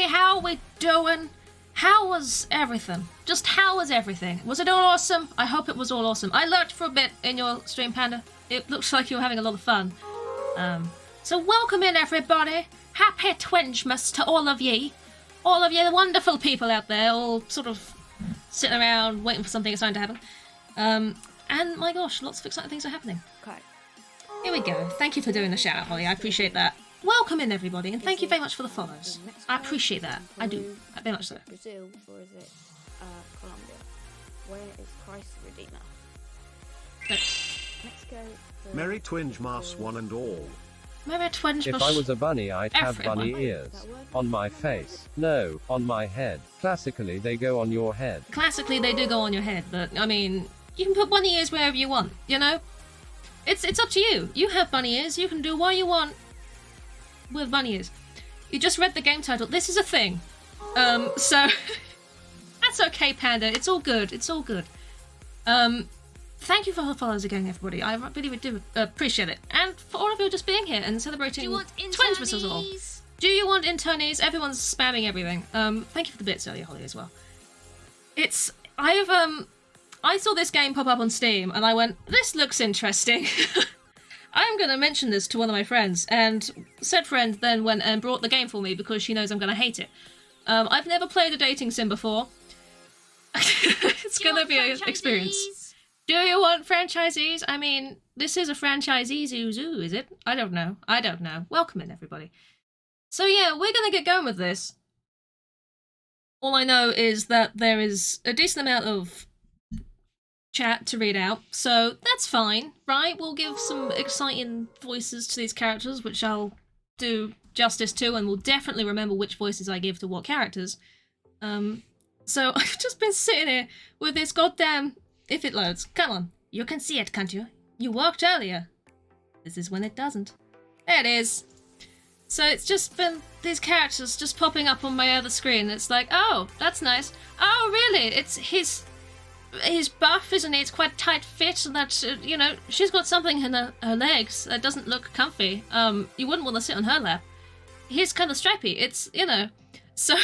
everybody, how are we doing? How was everything? Just how was everything? Was it all awesome? I hope it was all awesome. I lurked for a bit in your stream, Panda. It looks like you were having a lot of fun. So welcome in, everybody. Happy Twingemas to all of ye. All of you wonderful people out there, all sort of sitting around waiting for something exciting to happen. And my gosh, lots of exciting things are happening. Okay. Here we go. Thank you for doing the shout out, Holly. I appreciate that. Welcome in, everybody, and thank you very much for the follows. I appreciate that. I do. Very much so. Brazil, or is it Colombia? Where is Christ the Redeemer? Mexico. Merry Twingemas one and all. Merry Twingemas. If I was a bunny, I'd have Everyone. bunny ears. On my face. No, on my head. Classically, they go on your head. Classically, they do go on your head, but I mean, you can put bunny ears wherever you want. You know, it's up to you. You have bunny ears. You can do what you want with bunny ears. You just read the game title. This is a thing. So that's okay, Panda. It's all good. It's all good. Thank you for the follows again, everybody. I really do appreciate it. And for all of you just being here and celebrating Twingemas as well. Do you want internies? Everyone's spamming everything. Thank you for the bits earlier, Holly, as well. I saw this game pop up on Steam and I went, this looks interesting. I'm going to mention this to one of my friends, and said friend then went and brought the game for me because she knows I'm going to hate it. I've never played a dating sim before. It's going to be an experience. Do you want franchisees? I mean, this is a franchisee zoo, is it? I don't know. I don't know. Welcome in, everybody. So yeah, we're going to get going with this. All I know is that there is a decent amount of chat to read out, so that's fine, right? We'll give some exciting voices to these characters, which I'll do justice to, and we'll definitely remember which voices I give to what characters. So I've just been sitting here with this goddamn... If it loads. Come on. You can see it, can't you? You walked earlier. This is when it doesn't. There it is. So it's just been these characters just popping up on my other screen. It's like, oh, that's nice. Oh, really? It's his buff, isn't it? It's quite tight fit, and that, you know, she's got something in her legs that doesn't look comfy. You wouldn't want to sit on her lap. He's kind of stripy. It's, you know, so...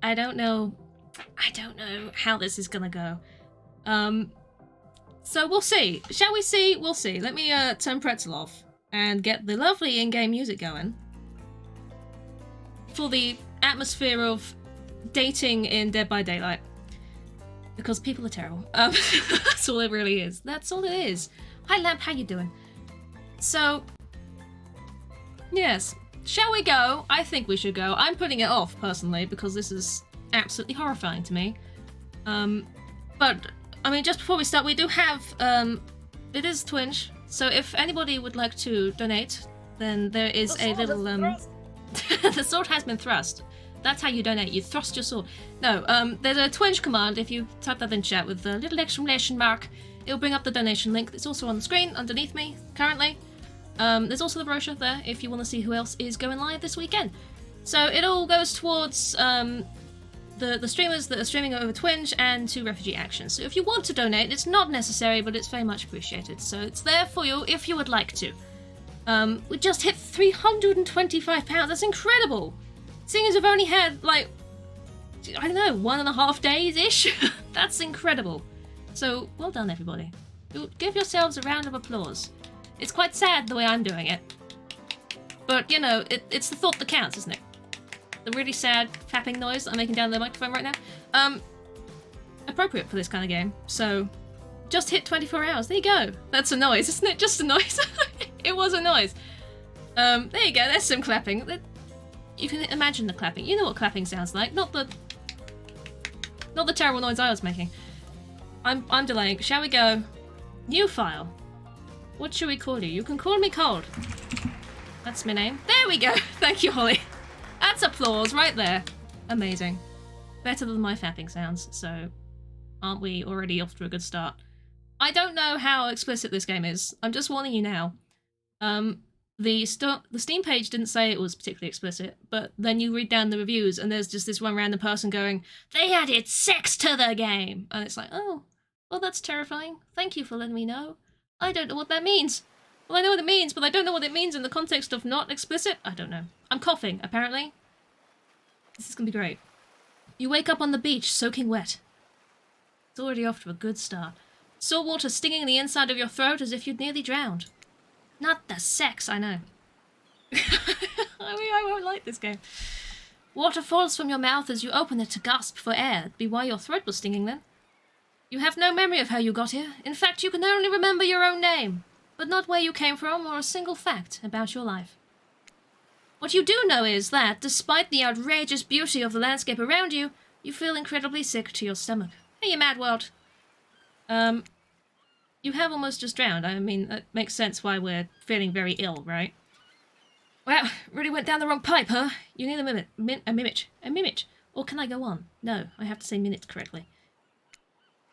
I don't know how this is gonna go. So we'll see. Shall we see? We'll see. Let me turn Pretzel off and get the lovely in-game music going for the atmosphere of dating in Dead by Daylight. Because people are terrible. That's all it really is. That's all it is. Hi Lamp, how you doing? So, yes. Shall we go? I think we should go. I'm putting it off, personally, because this is absolutely horrifying to me. But, I mean, just before we start, we do have, it is Twinge, so if anybody would like to donate, then there is a little, the sword has been thrust. That's how you donate, you thrust your sword. No, there's a Twinge command, if you type that in chat with the little exclamation mark, it'll bring up the donation link. It's also on the screen underneath me, currently. There's also the brochure there, if you want to see who else is going live this weekend. So it all goes towards, the streamers that are streaming over Twinge and to Refugee Action. So if you want to donate, it's not necessary, but it's very much appreciated. So it's there for you if you would like to. We just hit £325. That's incredible! Seeing as we've only had, like, I don't know, 1.5 days-ish? That's incredible. So, well done, everybody. Give yourselves a round of applause. It's quite sad the way I'm doing it. But, you know, it's the thought that counts, isn't it? The really sad fapping noise that I'm making down the microphone right now. Appropriate for this kind of game. So, just hit 24 hours. There you go. That's a noise, isn't it? Just a noise. It was a noise. There you go. There's some clapping. You can imagine the clapping. You know what clapping sounds like. Not the terrible noise I was making. I'm delaying. Shall we go? New file. What should we call you? You can call me Cold. That's my name. There we go. Thank you, Holly. That's applause right there. Amazing. Better than my fapping sounds, so aren't we already off to a good start? I don't know how explicit this game is. I'm just warning you now. The Steam page didn't say it was particularly explicit, but then you read down the reviews and there's just this one random person going, they added sex to the game! And it's like, oh, well that's terrifying. Thank you for letting me know. I don't know what that means. Well, I know what it means, but I don't know what it means in the context of not explicit. I don't know. I'm coughing, apparently. This is gonna be great. You wake up on the beach, soaking wet. It's already off to a good start. Salt water stinging the inside of your throat as if you'd nearly drowned. Not the sex, I know. I won't like this game. Water falls from your mouth as you open it to gasp for air. It'd be why your throat was stinging then. You have no memory of how you got here. In fact, you can only remember your own name, but not where you came from or a single fact about your life. What you do know is that, despite the outrageous beauty of the landscape around you, you feel incredibly sick to your stomach. Hey, you mad world. You have almost just drowned. I mean, it makes sense why we're feeling very ill, right? Wow, really went down the wrong pipe, huh? You need a mimich. Or can I go on? No, I have to say minute correctly.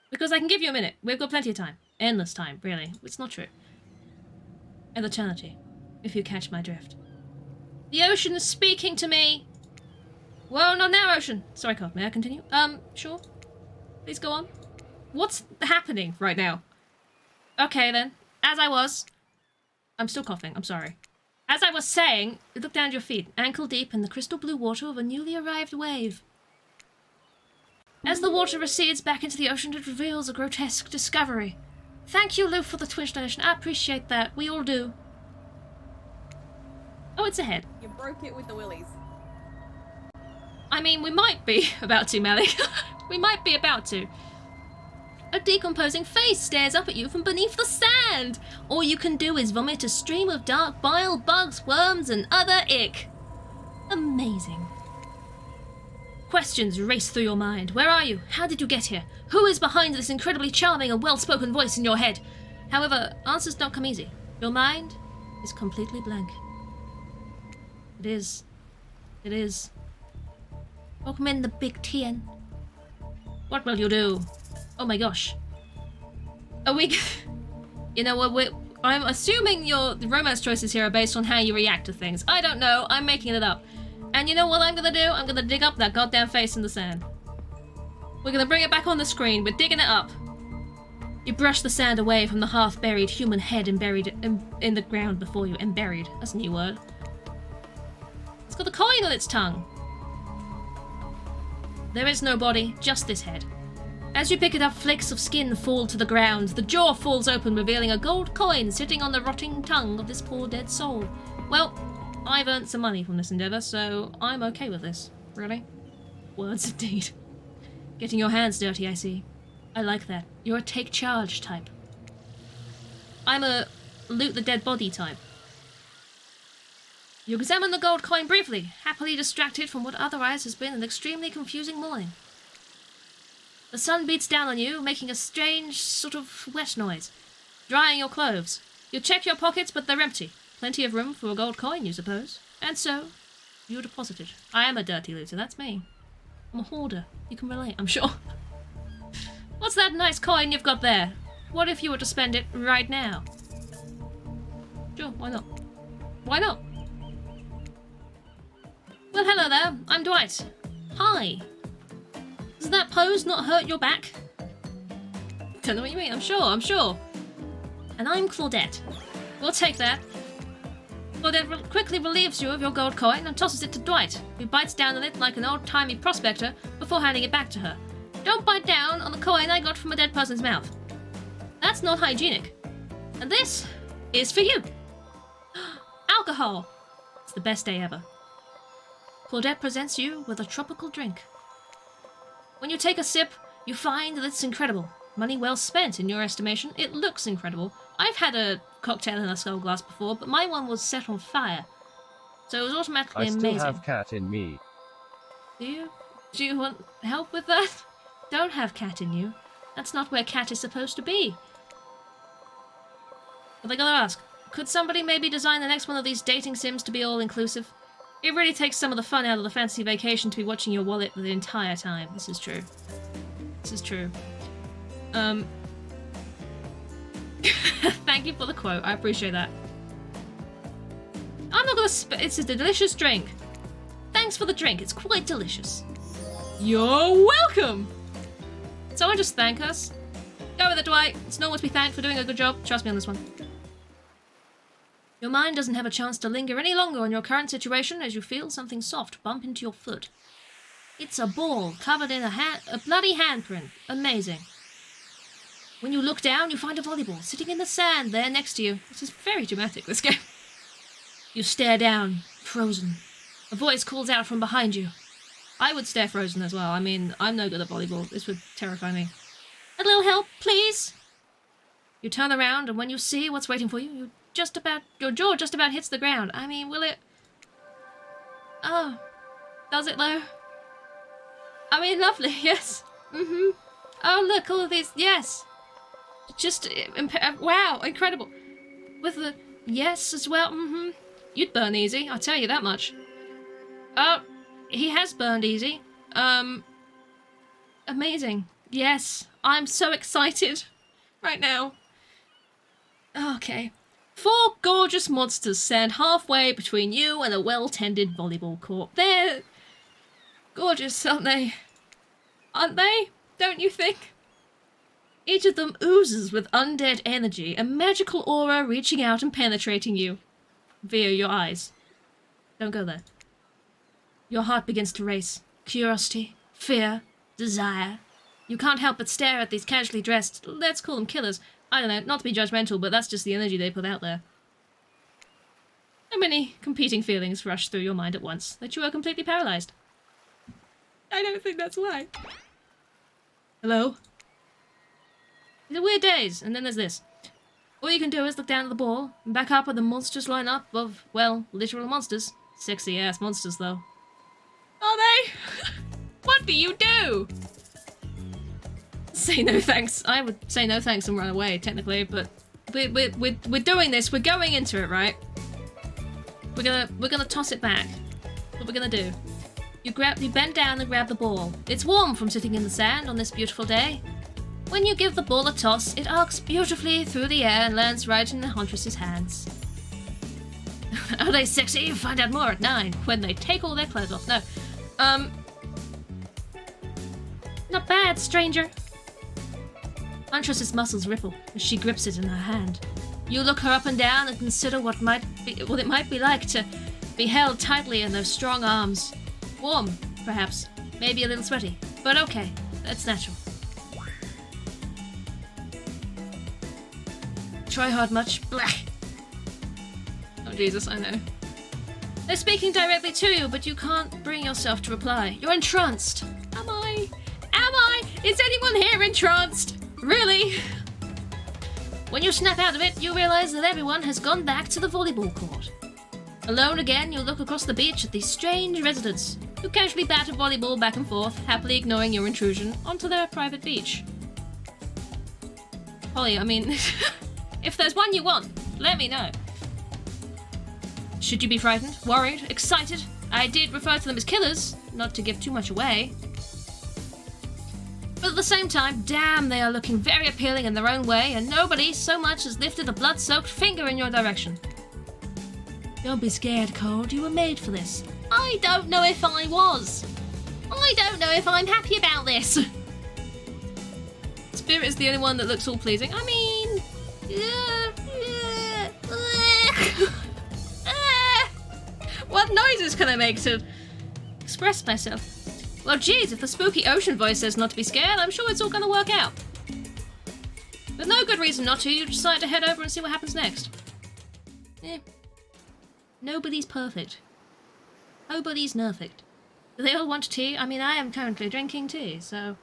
Because I can give you a minute. We've got plenty of time. Endless time, really. It's not true. An eternity, if you catch my drift. The ocean is speaking to me! Whoa, not now, ocean! Sorry, Carl, may I continue? Sure. Please go on. What's happening right now? Okay, then. As I was... I'm still coughing, I'm sorry. As I was saying, look down at your feet, ankle deep in the crystal blue water of a newly arrived wave. As the water recedes back into the ocean, it reveals a grotesque discovery. Thank you, Lou, for the Twitch donation. I appreciate that. We all do. Oh, it's a head. You broke it with the willies. I mean, we might be about to, Malik. We might be about to. A decomposing face stares up at you from beneath the sand. All you can do is vomit a stream of dark bile, bugs, worms, and other ick. Amazing. Questions race through your mind. Where are you? How did you get here? Who is behind this incredibly charming and well-spoken voice in your head? However, answers don't come easy. Your mind is completely blank. It is. It is. Welcome in the big TN. What will you do? Oh my gosh. Are we... You know what, I'm assuming the romance choices here are based on how you react to things. I don't know, I'm making it up. And you know what I'm gonna do? I'm gonna dig up that goddamn face in the sand. We're gonna bring it back on the screen, we're digging it up. You brush the sand away from the half-buried human head and buried in the ground before you. And buried, that's a new word. It's got a coin on its tongue. There is no body, just this head. As you pick it up, flakes of skin fall to the ground. The jaw falls open, revealing a gold coin sitting on the rotting tongue of this poor dead soul. Well, I've earned some money from this endeavour, so I'm okay with this. Really? Words indeed. Getting your hands dirty, I see. I like that. You're a take charge type. I'm a loot the dead body type. You examine the gold coin briefly, happily distracted from what otherwise has been an extremely confusing morning. The sun beats down on you, making a strange sort of wet noise, drying your clothes. You check your pockets, but they're empty. Plenty of room for a gold coin, you suppose. And so, you deposit it. I am a dirty looter, that's me. I'm a hoarder. You can relate, I'm sure. What's that nice coin you've got there? What if you were to spend it right now? Sure, why not? Why not? Well, hello there. I'm Dwight. Hi. Does that pose not hurt your back? Don't know what you mean, I'm sure. And I'm Claudette. We'll take that. Claudette quickly relieves you of your gold coin and tosses it to Dwight, who bites down on it like an old-timey prospector before handing it back to her. Don't bite down on the coin I got from a dead person's mouth. That's not hygienic. And this is for you. Alcohol. It's the best day ever. Claudette presents you with a tropical drink. When you take a sip, you find that it's incredible. Money well spent, in your estimation. It looks incredible. I've had a cocktail in a skull glass before, but my one was set on fire. So it was automatically amazing. I still have cat in me. Do you want help with that? Don't have cat in you. That's not where cat is supposed to be. But I gotta ask, could somebody maybe design the next one of these dating sims to be all-inclusive? It really takes some of the fun out of the fantasy vacation to be watching your wallet the entire time. This is true. This is true. Thank you for the quote. I appreciate that. I'm not gonna it's a delicious drink. Thanks for the drink. It's quite delicious. You're welcome! Someone just thank us. Go with it, Dwight. It's no one to be thanked for doing a good job. Trust me on this one. Your mind doesn't have a chance to linger any longer on your current situation as you feel something soft bump into your foot. It's a ball covered in a bloody handprint. Amazing. When you look down, you find a volleyball sitting in the sand there next to you. This is very dramatic, this game. You stare down, frozen. A voice calls out from behind you. I would stare frozen as well. I mean, I'm no good at volleyball. This would terrify me. A little help, please? You turn around, and when you see what's waiting for you, your jaw just about hits the ground. I mean, will it... Oh. Does it, though? I mean, lovely, yes. Mm-hmm. Oh, look, all of these... Yes. Just... wow, incredible. With the... Yes, as well. Mm-hmm. You'd burn easy, I'll tell you that much. Oh, he has burned easy. Amazing. Yes, I'm so excited right now. Okay. 4 gorgeous monsters stand halfway between you and a well-tended volleyball court. They're gorgeous, aren't they? Aren't they? Don't you think? Each of them oozes with undead energy, a magical aura reaching out and penetrating you via your eyes. Don't go there. Your heart begins to race. Curiosity, fear, desire. You can't help but stare at these casually dressed, let's call them killers. I don't know, not to be judgmental, but that's just the energy they put out there. So many competing feelings rush through your mind at once that you are completely paralyzed. I don't think that's why. Hello? These are weird days, and then there's this. All you can do is look down at the ball, and back up where the monsters line up of, well, literal monsters. Sexy-ass monsters, though. Are they? What do you do? Say no thanks. I would say no thanks and run away, technically, but we're doing this. We're going into it, right? We're gonna toss it back. What we're gonna do? You bend down and grab the ball. It's warm from sitting in the sand on this beautiful day. When you give the ball a toss, it arcs beautifully through the air and lands right in the Huntress's hands. Are they sexy? Find out more at 9, when they take all their clothes off. No. Not bad, stranger. Huntress's muscles ripple as she grips it in her hand. You look her up and down and consider what it might be like to be held tightly in those strong arms. Warm, perhaps. Maybe a little sweaty. But okay, that's natural. Try hard much? Blah. Oh Jesus, I know. They're speaking directly to you, but you can't bring yourself to reply. You're entranced. Am I? Am I? Is anyone here entranced? Really? When you snap out of it, you realize that everyone has gone back to the volleyball court. Alone again, you look across the beach at these strange residents who casually bat a volleyball back and forth, happily ignoring your intrusion onto their private beach. Holly, I mean, if there's one you want, let me know. Should you be frightened, worried, excited? I did refer to them as killers, not to give too much away. But at the same time, damn, they are looking very appealing in their own way, and nobody so much as lifted a blood-soaked finger in your direction. Don't be scared, Cold. You were made for this. I don't know if I was. I don't know if I'm happy about this. Spirit is the only one that looks all pleasing. I mean... What noises can I make to express myself? Well, geez, if the spooky ocean voice says not to be scared, I'm sure it's all gonna work out. There's no good reason not to. You decide to head over and see what happens next. Nobody's perfect. Nobody's perfect. Do they all want tea? I mean, I am currently drinking tea, so...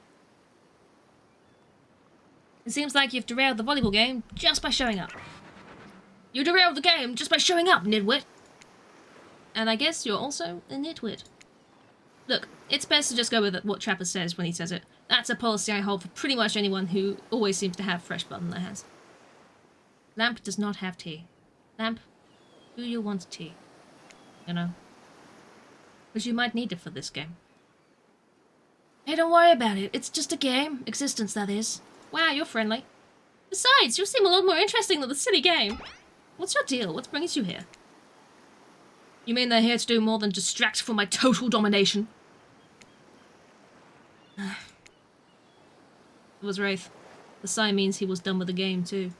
It seems like you've derailed the volleyball game just by showing up. You derailed the game just by showing up, nitwit. And I guess you're also a nitwit. Look, it's best to just go with what Trapper says when he says it. That's a policy I hold for pretty much anyone who always seems to have fresh blood in their hands. Lamp does not have tea. Lamp, do you want tea? You know? Because you might need it for this game. Hey, don't worry about it. It's just a game. Existence, that is. Wow, you're friendly. Besides, you seem a lot more interesting than the silly game. What's your deal? What brings you here? You mean they're here to do more than distract from my total domination? It was Wraith. The sign means he was done with the game, too.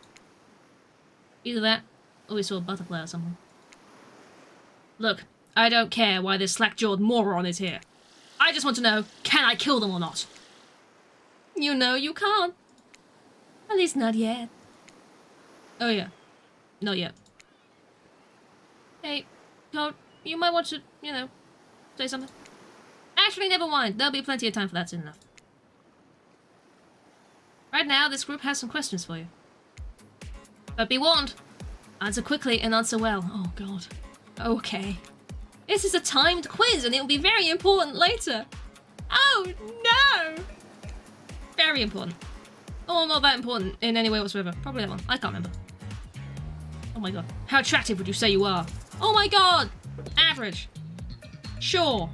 Either that, Oh, we saw a butterfly or something. Look, I don't care why this slack-jawed moron is here. I just want to know, can I kill them or not? You know you can't. At least not yet. Oh yeah. Not yet. Hey, Toad, you might want to, you know, say something. Actually, never mind. There'll be plenty of time for that soon enough. Right now, this group has some questions for you. But be warned. Answer quickly and answer well. Oh god. Okay. This is a timed quiz and it will be very important later. Oh no! Very important. Oh, not that important in any way whatsoever. Probably that one. I can't remember. Oh my god. How attractive would you say you are? Oh my god! Average. Sure.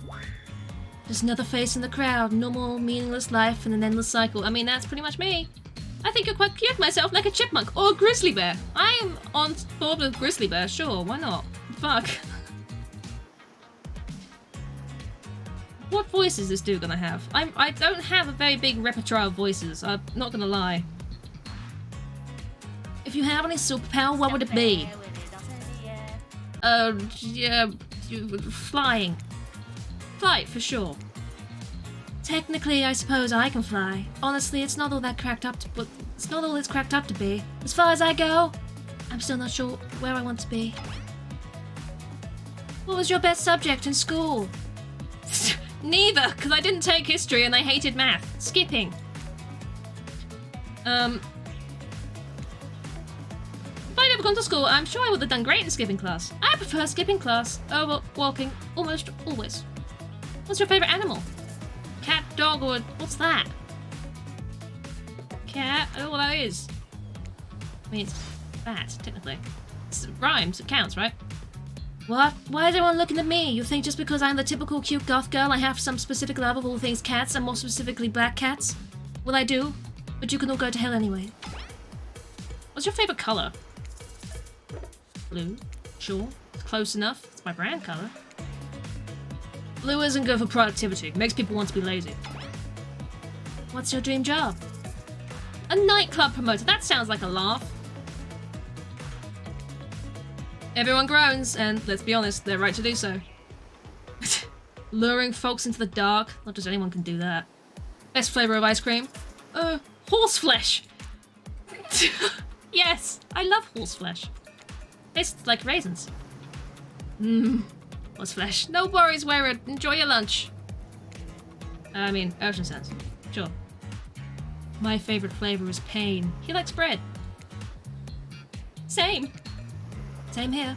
Just another face in the crowd. Normal, meaningless life and an endless cycle. I mean, that's pretty much me. I think you're quite cute myself, like a chipmunk or a grizzly bear. I am on board with grizzly bear, sure, why not? Fuck. What voice is this dude gonna have? I don't have a very big repertoire of voices, I'm not gonna lie. If you have any superpower, what would it be? Yeah, flying. Flight, for sure. Technically, I suppose I can fly. Honestly, it's not all that cracked up to, but it's not all it's cracked up to be. As far as I go, I'm still not sure where I want to be. What was your best subject in school? Neither, because I didn't take history and I hated math. Skipping. If I'd ever gone to school, I'm sure I would have done great in skipping class. I prefer skipping class over walking almost always. What's your favourite animal? Cat, dog, or what's that? Cat? I don't know what that is. I mean, it's bat, technically. It rhymes, it counts, right? What? Why is everyone looking at me? You think just because I'm the typical cute goth girl I have some specific love of all things cats, and more specifically black cats? Well, I do, but you can all go to hell anyway. What's your favourite colour? Blue? Sure. It's close enough. It's my brand colour. Blue isn't good for productivity. It makes people want to be lazy. What's your dream job? A nightclub promoter. That sounds like a laugh. Everyone groans, and let's be honest, they're right to do so. Luring folks into the dark. Not just anyone can do that. Best flavour of ice cream? Horse flesh! Yes, I love horse flesh. Tastes like raisins. Horse flesh. No worries, wear it. Enjoy your lunch. I mean, ocean sense. Sure. My favourite flavour is pain. He likes bread. Same. Same here.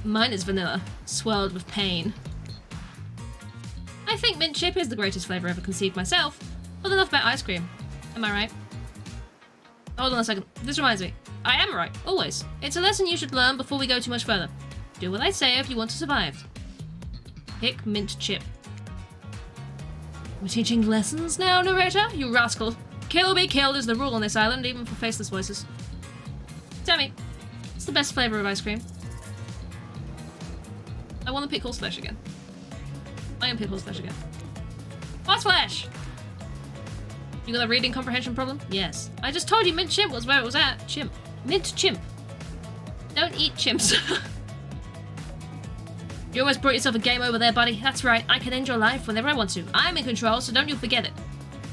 Mine is vanilla, swirled with pain. I think mint chip is the greatest flavour ever conceived myself, but enough about ice cream. Am I right? Hold on a second. This reminds me. I am right, always. It's a lesson you should learn before we go too much further. Do what I say if you want to survive. Pick mint chip. We're teaching lessons now, narrator? You rascal. Kill or be killed is the rule on this island, even for faceless voices. Tell me, what's the best flavour of ice cream? I want to pick horseflesh again. I am pick horseflesh again. Horseflesh! You got a reading comprehension problem? Yes. I just told you mint chimp was where it was at. Chimp. Mint chimp. Don't eat chimps. You almost brought yourself a game over there, buddy. That's right, I can end your life whenever I want to. I'm in control, so don't you forget it.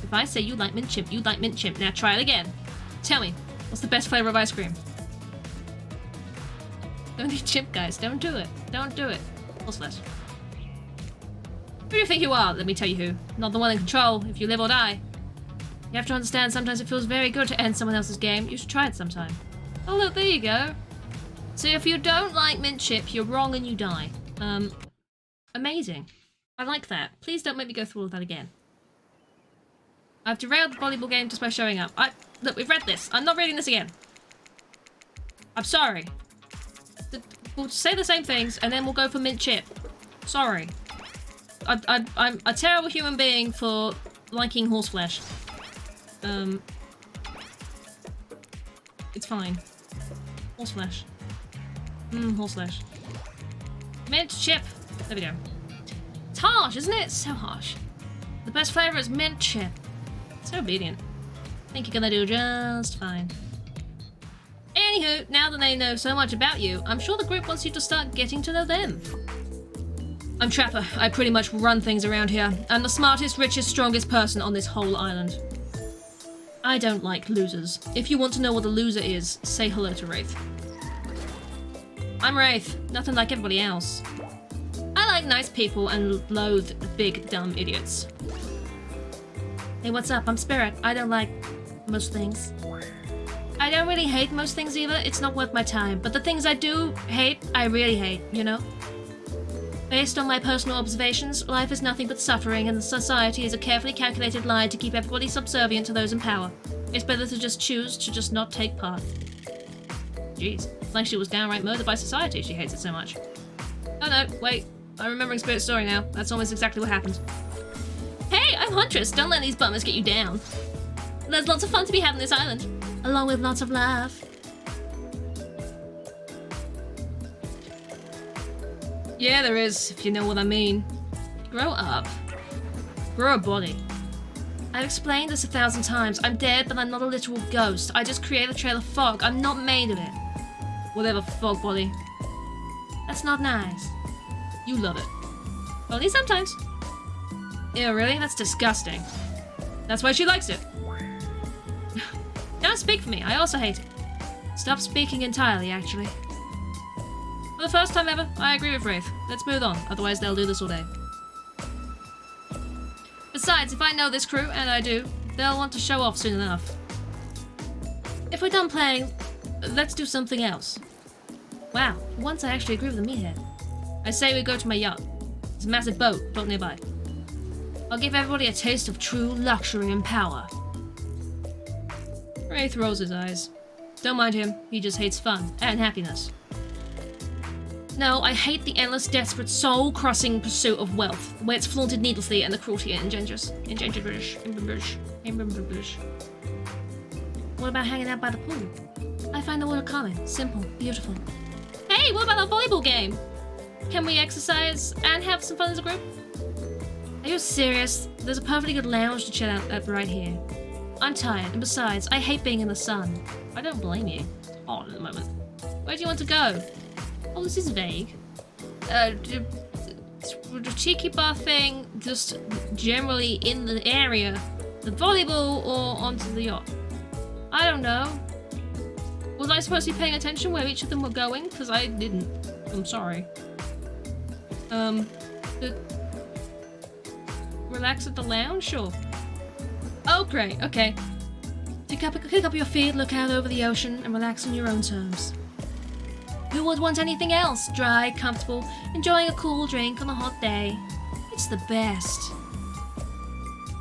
If I say you like mint chimp, you like mint chimp. Now try it again. Tell me, what's the best flavour of ice cream? Don't eat chimp, guys. Don't do it. Don't do it. Horseflesh. Who do you think you are? Let me tell you who. Not the one in control, if you live or die. You have to understand sometimes it feels very good to end someone else's game. You should try it sometime. Oh look, there you go. So if you don't like mint chip, you're wrong and you die. Amazing. I like that. Please don't make me go through all of that again. I've derailed the volleyball game just by showing up. Look, we've read this. I'm not reading this again. I'm sorry. We'll say the same things and then we'll go for mint chip. Sorry. I'm a terrible human being for liking horseflesh. It's fine. Horseflesh. Horseflesh. Mint chip. There we go. It's harsh, isn't it? So harsh. The best flavour is mint chip. So obedient. Think you're gonna do just fine. Anywho, now that they know so much about you, I'm sure the group wants you to start getting to know them. I'm Trapper. I pretty much run things around here. I'm the smartest, richest, strongest person on this whole island. I don't like losers. If you want to know what a loser is, say hello to Wraith. I'm Wraith. Nothing like everybody else. I like nice people and loathe big, dumb idiots. Hey, what's up? I'm Spirit. I don't like most things. I don't really hate most things either. It's not worth my time. But the things I do hate, I really hate, you know? Based on my personal observations, life is nothing but suffering, and society is a carefully calculated lie to keep everybody subservient to those in power. It's better to just choose to just not take part. Jeez, like she was downright murdered by society, she hates it so much. Oh no, wait, I'm remembering Spirit's story now. That's almost exactly what happened. Hey, I'm Huntress, don't let these bummers get you down. There's lots of fun to be had on this island, along with lots of love. Yeah, there is, if you know what I mean. Grow up. Grow a body. I've explained this 1,000 times. I'm dead, but I'm not a literal ghost. I just create a trail of fog. I'm not made of it. Whatever, fog body. That's not nice. You love it. Only sometimes. Ew, really? That's disgusting. That's why she likes it. Don't speak for me. I also hate it. Stop speaking entirely, actually. For the first time ever, I agree with Wraith. Let's move on, otherwise they'll do this all day. Besides, if I know this crew, and I do, they'll want to show off soon enough. If we're done playing, let's do something else. Wow, for once I actually agree with the meathead. I say we go to my yacht. It's a massive boat, docked nearby. I'll give everybody a taste of true luxury and power. Wraith rolls his eyes. Don't mind him, he just hates fun and happiness. No, I hate the endless, desperate, soul-crushing pursuit of wealth, the way it's flaunted needlessly and the cruelty it engenders. What about hanging out by the pool? I find the water calming, simple, beautiful. Hey, what about a volleyball game? Can we exercise and have some fun as a group? Are you serious? There's a perfectly good lounge to chill out at right here. I'm tired, and besides, I hate being in the sun. I don't blame you. It's hot at the moment. Where do you want to go? Oh, this is vague. Cheeky bar thing, just generally in the area. The volleyball or onto the yacht? I don't know. Was I supposed to be paying attention where each of them were going? Because I didn't. I'm sorry. Relax at the lounge? Sure. Oh, great. Okay. Kick up your feet, look out over the ocean, and relax on your own terms. Who would want anything else? Dry, comfortable, enjoying a cool drink on a hot day. It's the best.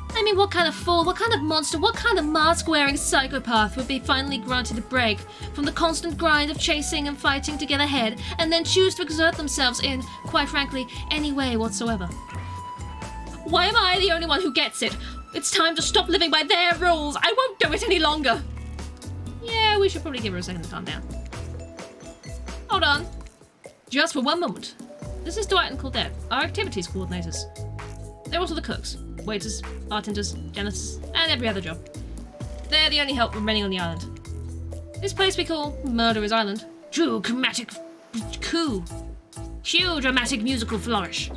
I mean, what kind of fool, what kind of monster, what kind of mask-wearing psychopath would be finally granted a break from the constant grind of chasing and fighting to get ahead, and then choose to exert themselves in, quite frankly, any way whatsoever? Why am I the only one who gets it? It's time to stop living by their rules. I won't do it any longer. Yeah, we should probably give her a second to calm down. Hold on. Just for one moment. This is Dwight and Claudette, our activities coordinators. They're also the cooks, waiters, bartenders, janitors, and every other job. They're the only help remaining on the island. This place we call Murderer's Island. True dramatic coup. Cue dramatic musical flourish.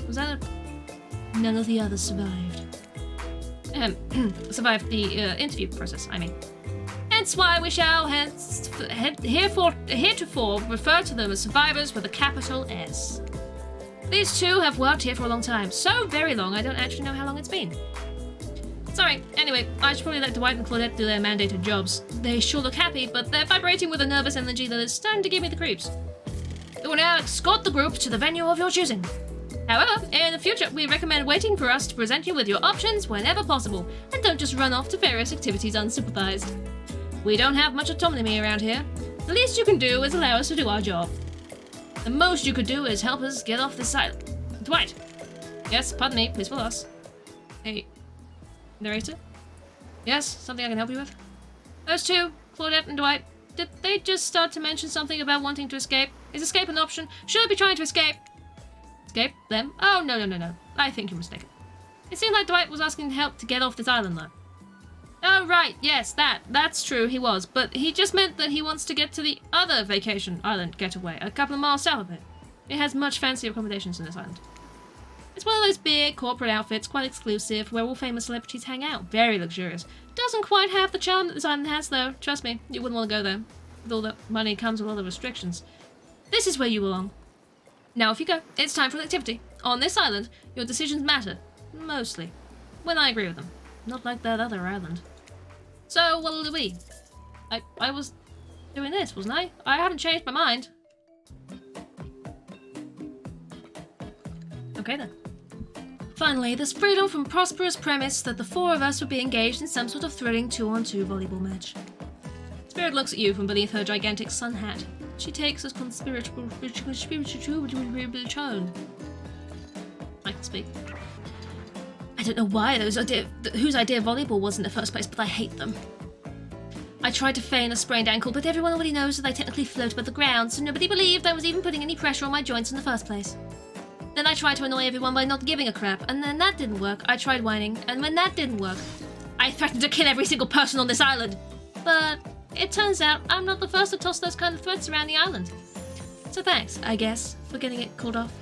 Was that a... None of the others survived. Survived the interview process, I mean. Hence why we shall heretofore refer to them as survivors with a capital S. These two have worked here for a long time. So very long, I don't actually know how long it's been. Sorry, anyway, I should probably let Dwight and Claudette do their mandated jobs. They sure look happy, but they're vibrating with a nervous energy that is starting to give me the creeps. We will now escort the group to the venue of your choosing. However, in the future, we recommend waiting for us to present you with your options whenever possible, and don't just run off to various activities unsupervised. We don't have much autonomy around here. The least you can do is allow us to do our job. The most you could do is help us get off this island. Dwight! Yes, pardon me, please follow us. Hey, narrator? Yes, something I can help you with? Those two, Claudette and Dwight, did they just start to mention something about wanting to escape? Is escape an option? Should I be trying to escape? Escape? Them? Oh, no. I think you're mistaken. It seemed like Dwight was asking help to get off this island, though. Oh, right, yes, that's true, he was. But he just meant that he wants to get to the other vacation island getaway, a couple of miles south of it. It has much fancier accommodations in this island. It's one of those big corporate outfits, quite exclusive, where all famous celebrities hang out. Very luxurious. Doesn't quite have the charm that this island has, though. Trust me, you wouldn't want to go there. With all that money comes with a lot of restrictions. This is where you belong. Now, if you go, it's time for an activity. On this island, your decisions matter. Mostly. When I agree with them. Not like that other island. So, what'll it be? I was doing this, wasn't I? I haven't changed my mind. Okay then. Finally, there's freedom from prosperous premise that the four of us would be engaged in some sort of thrilling 2-on-2 volleyball match. Spirit looks at you from beneath her gigantic sun hat. She takes a conspiritual tone. I can speak. I don't know why whose idea of volleyball was in the first place, but I hate them. I tried to feign a sprained ankle, but everyone already knows that I technically float above the ground, so nobody believed I was even putting any pressure on my joints in the first place. Then I tried to annoy everyone by not giving a crap, and then that didn't work. I tried whining, and when that didn't work, I threatened to kill every single person on this island. But it turns out I'm not the first to toss those kind of threats around the island. So thanks, I guess, for getting it called off.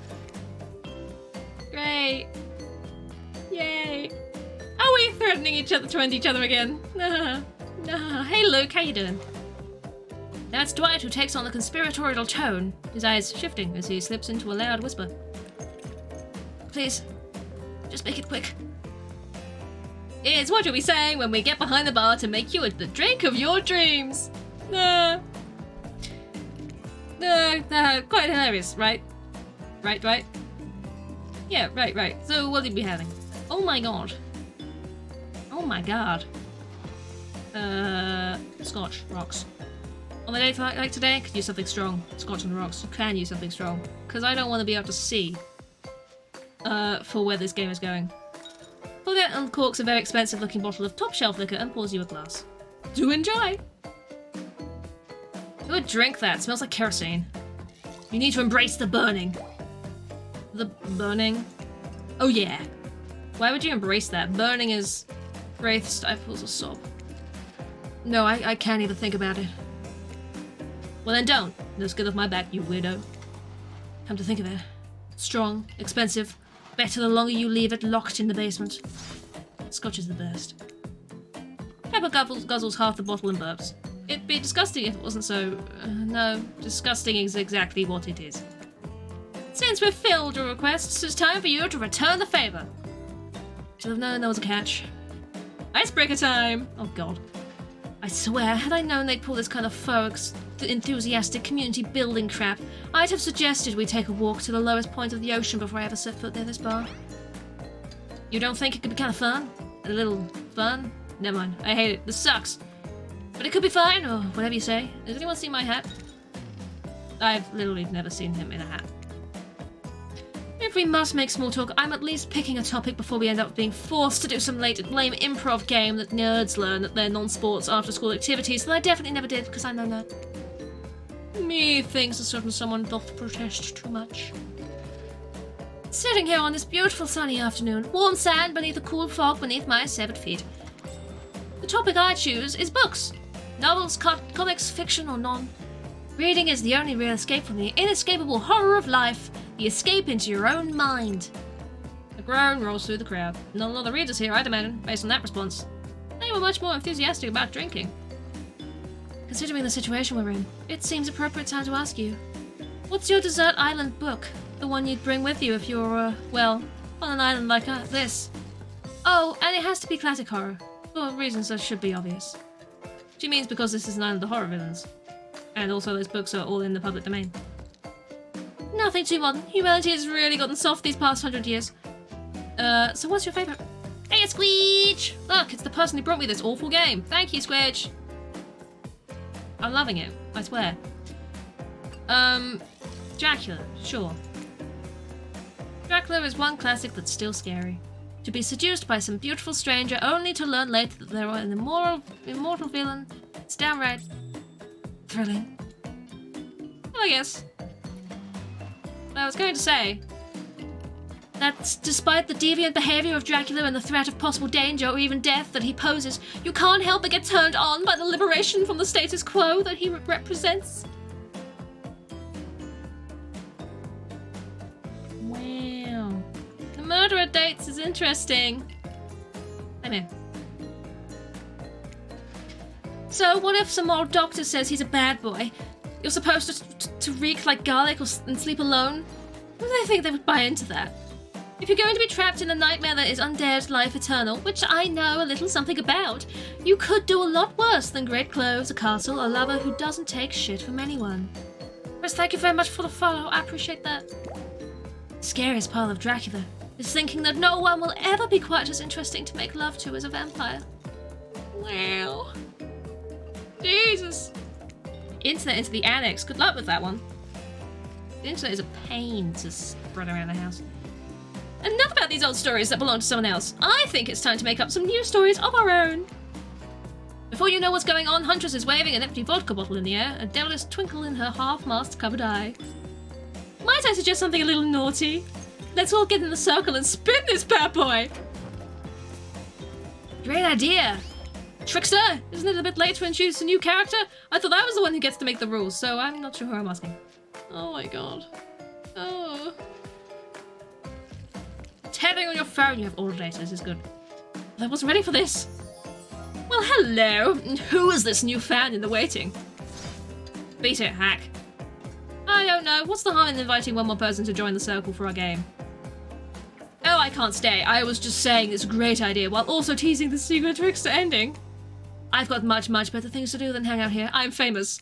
Great. Yay. Are we threatening each other to end each other again? No. Hey Luke, how you doing? That's Dwight, who takes on the conspiratorial tone, his eyes shifting as he slips into a loud whisper. Please, just make it quick. It's what you'll be saying when we get behind the bar to make you the drink of your dreams. Quite hilarious, right? Right? Yeah, right. So what did we having? Oh my god. Scotch, rocks. On a day like today, could use something strong. Scotch on the rocks. You can use something strong. Because I don't want to be able to see for where this game is going. Paulette uncorks a very expensive looking bottle of top shelf liquor and pours you a glass. Do enjoy! Who would drink that? It smells like kerosene. You need to embrace the burning. The burning? Oh yeah. Why would you embrace that? Burning is... Wraith stifles a sob. No, I can't even think about it. Well then don't. No skin off my back, you weirdo. Come to think of it. Strong, expensive, better the longer you leave it locked in the basement. Scotch is the best. Pepper guzzles half the bottle and burps. It'd be disgusting if it wasn't so... no, disgusting is exactly what it is. Since we've filled your requests, it's time for you to return the favour. Should have known there was a catch. Icebreaker time! Oh god. I swear, had I known they'd pull this kind of faux enthusiastic community building crap, I'd have suggested we take a walk to the lowest point of the ocean before I ever set foot near this bar. You don't think it could be kind of fun? A little fun? Never mind, I hate it. This sucks. But it could be fine, or whatever you say. Has anyone seen my hat? I've literally never seen him in a hat. If we must make small talk, I'm at least picking a topic before we end up being forced to do some lame improv game that nerds learn at their non-sports after-school activities that I definitely never did because I'm no nerd. Methinks a certain someone doth protest too much. Sitting here on this beautiful sunny afternoon, warm sand beneath the cool fog beneath my severed feet. The topic I choose is books. Novels, comics, fiction or none. Reading is the only real escape from the inescapable horror of life, the escape into your own mind. A groan rolls through the crowd. Not a lot of readers here, I'd imagine, based on that response. They were much more enthusiastic about drinking. Considering the situation we're in, it seems appropriate time to ask you. What's your desert island book? The one you'd bring with you if you're, well, on an island like this. Oh, and it has to be classic horror, for reasons that should be obvious. She means because this is an island of horror villains. And also those books are all in the public domain. Nothing too modern. Humanity has really gotten soft these past 100 years. So what's your favourite? Hey, it's Squeech! Look, it's the person who brought me this awful game. Thank you, Squeech. I'm loving it, I swear. Dracula, sure. Dracula is one classic that's still scary. To be seduced by some beautiful stranger only to learn later that they're an immortal villain, it's downright thrilling. Well, I guess. What I was going to say That despite the deviant behavior of Dracula and the threat of possible danger or even death that he poses, you can't help but get turned on by the liberation from the status quo that he represents. Wow. The murderer dates is interesting. I'm in. So, what if some old doctor says he's a bad boy? You're supposed to reek like garlic and sleep alone? Who do they think they would buy into that? If you're going to be trapped in a nightmare that is undead life eternal, which I know a little something about, you could do a lot worse than great clothes, a castle, a lover who doesn't take shit from anyone. Chris, thank you very much for the follow. I appreciate that. The scariest part of Dracula is thinking that no one will ever be quite as interesting to make love to as a vampire. Wow. Jesus. Internet into the annex. Good luck with that one. The internet is a pain to spread around the house. Enough about these old stories that belong to someone else. I think it's time to make up some new stories of our own. Before you know what's going on, Huntress is waving an empty vodka bottle in the air, a devilish twinkle in her half-mast covered eye. Might I suggest something a little naughty? Let's all get in the circle and spin this bad boy! Great idea! Trickster, isn't it a bit late to introduce a new character? I thought I was the one who gets to make the rules, so I'm not sure who I'm asking. Oh my god. Oh. Tethering on your phone, you have all data, this is good. I wasn't ready for this. Well, hello. Who is this new fan in the waiting? Beat it, hack. I don't know. What's the harm in inviting one more person to join the circle for our game? Oh, I can't stay. I was just saying it's a great idea while also teasing the secret Trickster ending. I've got much, much better things to do than hang out here. I'm famous.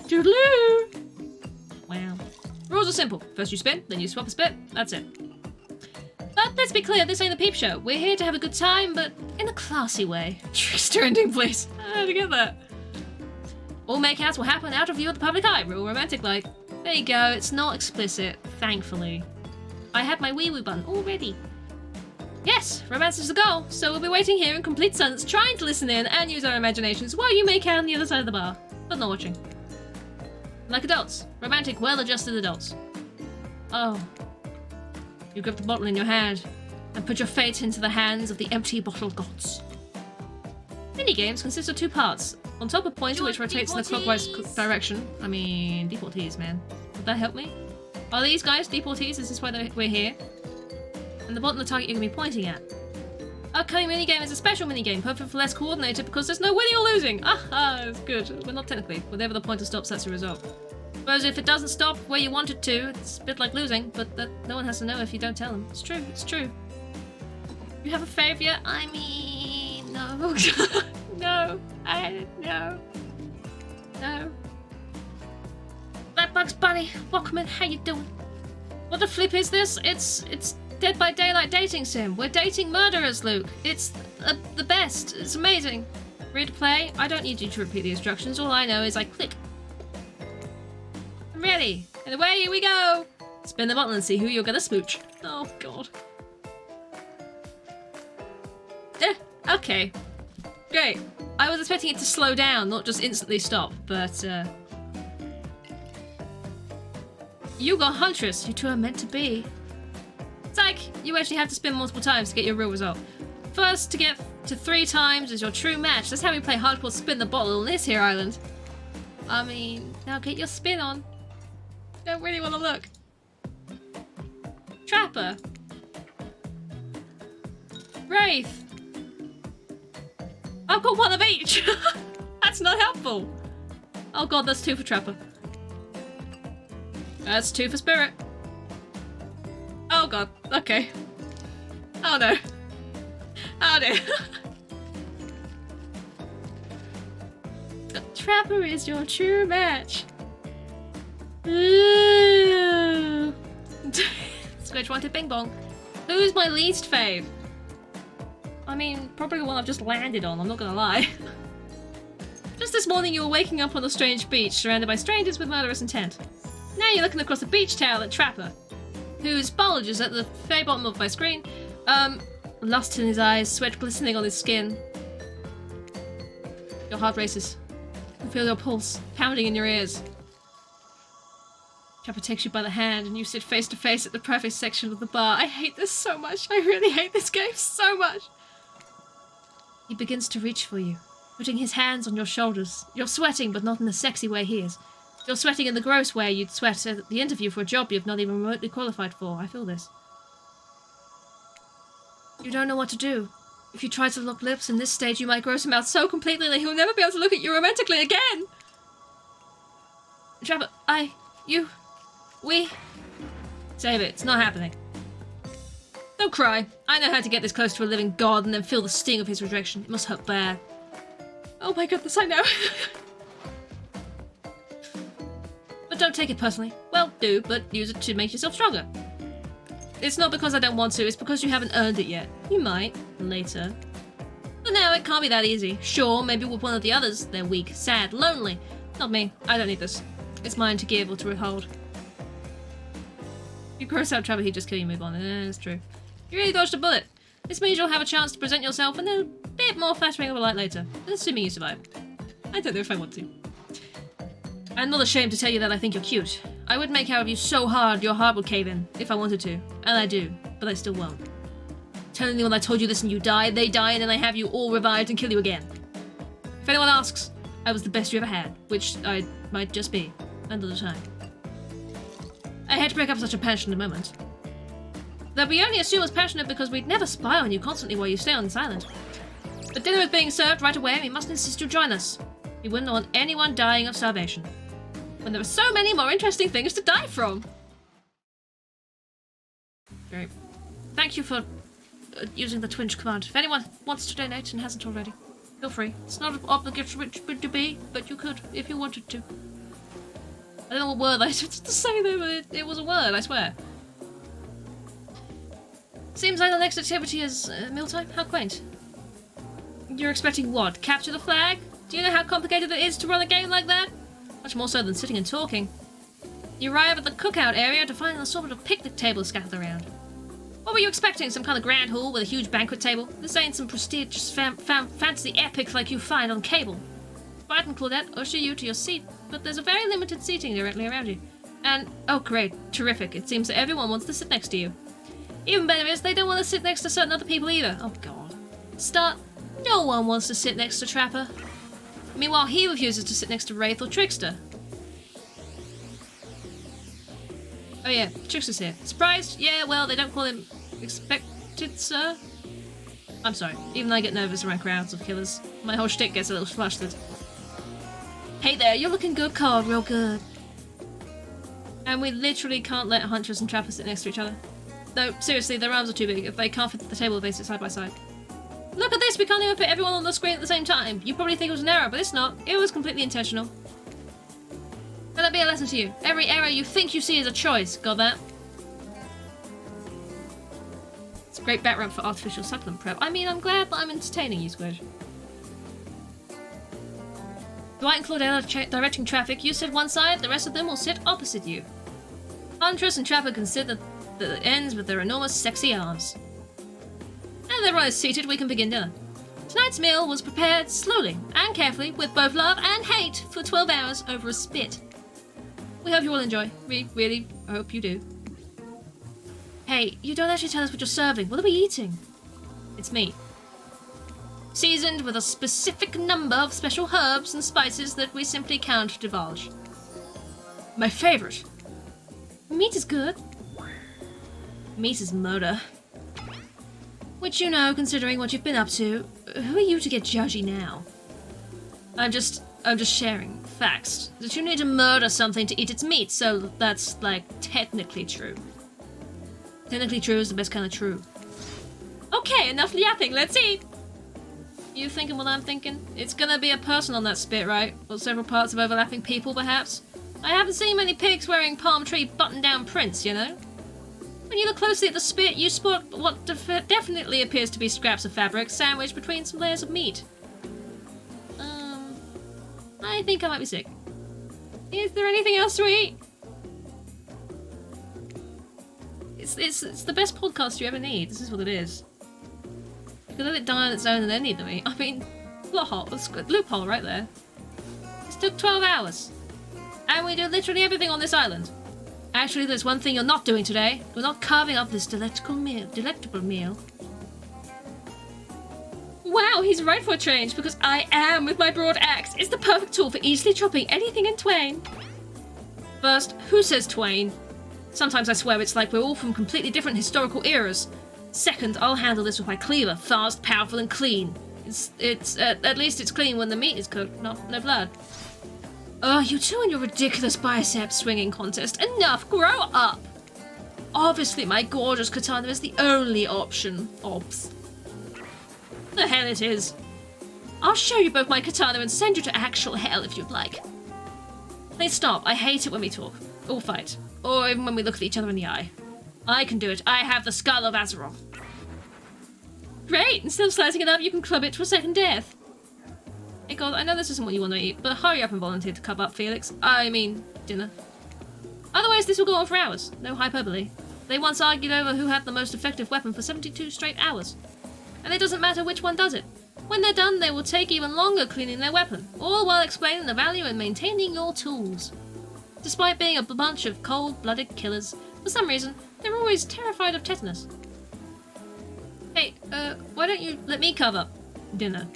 Toodaloo! Wow. Rules are simple. First you spin, then you swap a spit. That's it. But let's be clear, this ain't the peep show. We're here to have a good time, but in a classy way. Trickster ending, please. How'd you get that? All makeouts will happen out of view of the public eye. Real romantic like. There you go. It's not explicit, thankfully. I have my wee-wee button all ready. Yes, romance is the goal, so we'll be waiting here in complete silence, trying to listen in and use our imaginations while you make out on the other side of the bar, but not watching. Like adults. Romantic, well-adjusted adults. Oh. You grip the bottle in your hand and put your fate into the hands of the empty bottle gods. Minigames consist of 2 parts. On top a pointer which rotates in the clockwise direction. I mean, deportees, man. Would that help me? Are these guys deportees? Is this why we're here? And the bottom of the target you're going to be pointing at. Upcoming minigame is a special minigame, perfect for less coordinated because there's no winning or losing. Ah, it's good. Well, not technically. Whenever the pointer stops, that's the result. Whereas if it doesn't stop where you want it to, it's a bit like losing, but that no one has to know if you don't tell them. It's true, it's true. You have a favourite? I mean, no. No. No. That Bugs Bunny, Walkman, how you doing? What the flip is this? It's Dead by Daylight dating sim. We're dating murderers, Luke. It's the best. It's amazing. Ready to play? I don't need you to repeat the instructions. All I know is I click. I'm ready. And away we go. Spin the bottle and see who you're gonna smooch. Oh, God. Okay. Great. I was expecting it to slow down, not just instantly stop, but, You got Huntress. You two are meant to be. Psych! You actually have to spin multiple times to get your real result. First to get to 3 times is your true match. That's how we play hardcore spin the bottle on this here island. I mean, now get your spin on. Don't really want to look. Trapper. Wraith. I've got 1 of each. That's not helpful. Oh god, that's 2 for Trapper. That's 2 for Spirit. Oh god, okay. Oh no. Oh no. The Trapper is your true match. Ooh. Squidge wanted Bing Bong. Who's my least fave? I mean, probably the one I've just landed on, I'm not gonna lie. Just this morning you were waking up on a strange beach, surrounded by strangers with murderous intent. Now you're looking across a beach towel at Trapper, whose bulge is at the very bottom of my screen. Lust in his eyes, sweat glistening on his skin. Your heart races. You feel your pulse pounding in your ears. Trapper takes you by the hand and you sit face to face at the private section of the bar. I hate this so much. I really hate this game so much. He begins to reach for you, putting his hands on your shoulders. You're sweating, but not in the sexy way he is. You're sweating in the gross way you'd sweat at the interview for a job you've not even remotely qualified for. I feel this. You don't know what to do. If you try to lock lips in this stage, you might gross him out so completely that he'll never be able to look at you romantically again. Trapper, we... Save it. It's not happening. Don't cry. I know how to get this close to a living god and then feel the sting of his rejection. It must hurt bad. Oh my goodness, I know. But don't take it personally. Well, do, but use it to make yourself stronger. It's not because I don't want to, it's because you haven't earned it yet. You might, later. But now it can't be that easy. Sure, maybe with one of the others, they're weak, sad, lonely. Not me. I don't need this. It's mine to give or to withhold. You gross out Trapper, he'd just kill you, move on. It's true. You really dodged a bullet. This means you'll have a chance to present yourself in a bit more flattering of a light later. Assuming you survive. I don't know if I want to. I'm not ashamed to tell you that I think you're cute. I would make out of you so hard your heart would cave in, if I wanted to. And I do, but I still won't. Tell anyone I told you this and you die, they die, and then I have you all revived and kill you again. If anyone asks, I was the best you ever had, which I might just be, another time. I had to break up such a passionate moment. That we only assume was passionate because we'd never spy on you constantly while you stay on this island. But dinner is being served right away and we must insist you join us. We wouldn't want anyone dying of starvation. When there are so many more interesting things to die from. Great. Thank you for using the Twinge command. If anyone wants to donate and hasn't already, feel free. It's not obligatory to be, but you could if you wanted to. I don't know what word I was to say there, but it was a word, I swear. Seems like the next activity is mealtime? How quaint. You're expecting what? Capture the flag? Do you know how complicated it is to run a game like that? Much more so than sitting and talking. You arrive at the cookout area to find a sort of picnic table scattered around. What were you expecting? Some kind of grand hall with a huge banquet table? This ain't some prestigious fancy epic like you find on cable. Sprite and Claudette usher you to your seat, but there's a very limited seating directly around you. And, oh great, terrific, it seems that everyone wants to sit next to you. Even better is, they don't want to sit next to certain other people either. Oh god. No one wants to sit next to Trapper. Meanwhile, he refuses to sit next to Wraith or Trickster. Oh yeah, Trickster's here. Surprised? Yeah, well, they don't call him expected, sir. I'm sorry, even I get nervous around crowds of killers. My whole shtick gets a little flustered. Hey there, you're looking good, Carl, real good. And we literally can't let Huntress and Trapper sit next to each other. No, seriously, their arms are too big. If they can't fit the table, they sit side by side. Look at this, we can't even fit everyone on the screen at the same time. You probably think it was an error, but it's not. It was completely intentional. Let that be a lesson to you. Every error you think you see is a choice. Got that? It's a great background for artificial supplement prep. I mean, I'm glad that I'm entertaining you, Squid. Dwight and Claudette are directing traffic. You sit one side, the rest of them will sit opposite you. Huntress and Trapper can sit at the ends with their enormous sexy arms. And everyone is seated, we can begin dinner. Tonight's meal was prepared slowly and carefully with both love and hate for 12 hours over a spit. We hope you all enjoy. We really hope you do. Hey, you don't actually tell us what you're serving. What are we eating? It's meat. Seasoned with a specific number of special herbs and spices that we simply can't divulge. My favorite. Meat is good. Meat is murder. Which you know, considering what you've been up to. Who are you to get judgy now? I'm just sharing facts. That you need to murder something to eat its meat, so that's, like, technically true. Technically true is the best kind of true. Okay, enough yapping, let's eat! You thinking what I'm thinking? It's gonna be a person on that spit, right? Or several parts of overlapping people, perhaps? I haven't seen many pigs wearing palm tree button-down prints, you know? When you look closely at the spit, you spot what definitely appears to be scraps of fabric sandwiched between some layers of meat. I think I might be sick. Is there anything else to eat? It's the best podcast you ever need. This is what it is. You can let it die on its own and then eat the meat. I mean, loophole right there. This took 12 hours. And we do literally everything on this island. Actually, there's one thing you're not doing today. You're not carving up this delectable meal. Wow, he's right for a change, because I am with my broad axe. It's the perfect tool for easily chopping anything in twain. First, who says twain? Sometimes I swear it's like we're all from completely different historical eras. Second, I'll handle this with my cleaver, fast, powerful, and clean. At least it's clean when the meat is cooked, no blood. Oh, you two and your ridiculous bicep swinging contest. Enough, grow up! Obviously, my gorgeous katana is the only option. Obs. The hell it is. I'll show you both my katana and send you to actual hell if you'd like. Please stop. I hate it when we talk. Or fight. Or even when we look at each other in the eye. I can do it. I have the skull of Azeroth. Great! Instead of slicing it up, you can club it to a second death. Hey God, I know this isn't what you want to eat, but hurry up and volunteer to cup up Felix. I mean, dinner. Otherwise, this will go on for hours. No hyperbole. They once argued over who had the most effective weapon for 72 straight hours. And it doesn't matter which one does it. When they're done, they will take even longer cleaning their weapon, all while explaining the value in maintaining your tools. Despite being a bunch of cold-blooded killers, for some reason, they're always terrified of tetanus. Hey, why don't you let me carve up dinner?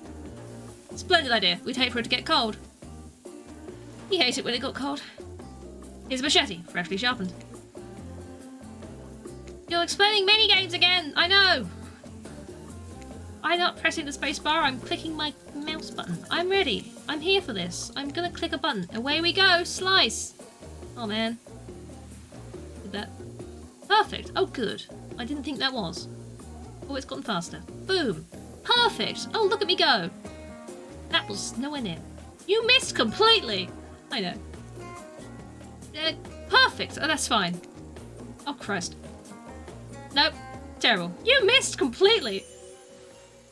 Splendid idea. We'd hate for it to get cold. He hates it when it got cold. Here's a machete, freshly sharpened. You're explaining minigames again! I know! I'm not pressing the space bar, I'm clicking my mouse button. I'm ready. I'm here for this. I'm gonna click a button. Away we go! Slice! Oh man. Did that. Perfect! Oh good. I didn't think that was. Oh, it's gotten faster. Boom! Perfect! Oh, look at me go! That was nowhere near. You missed completely! I know. Perfect! Oh, that's fine. Oh, Christ. Nope. Terrible. You missed completely!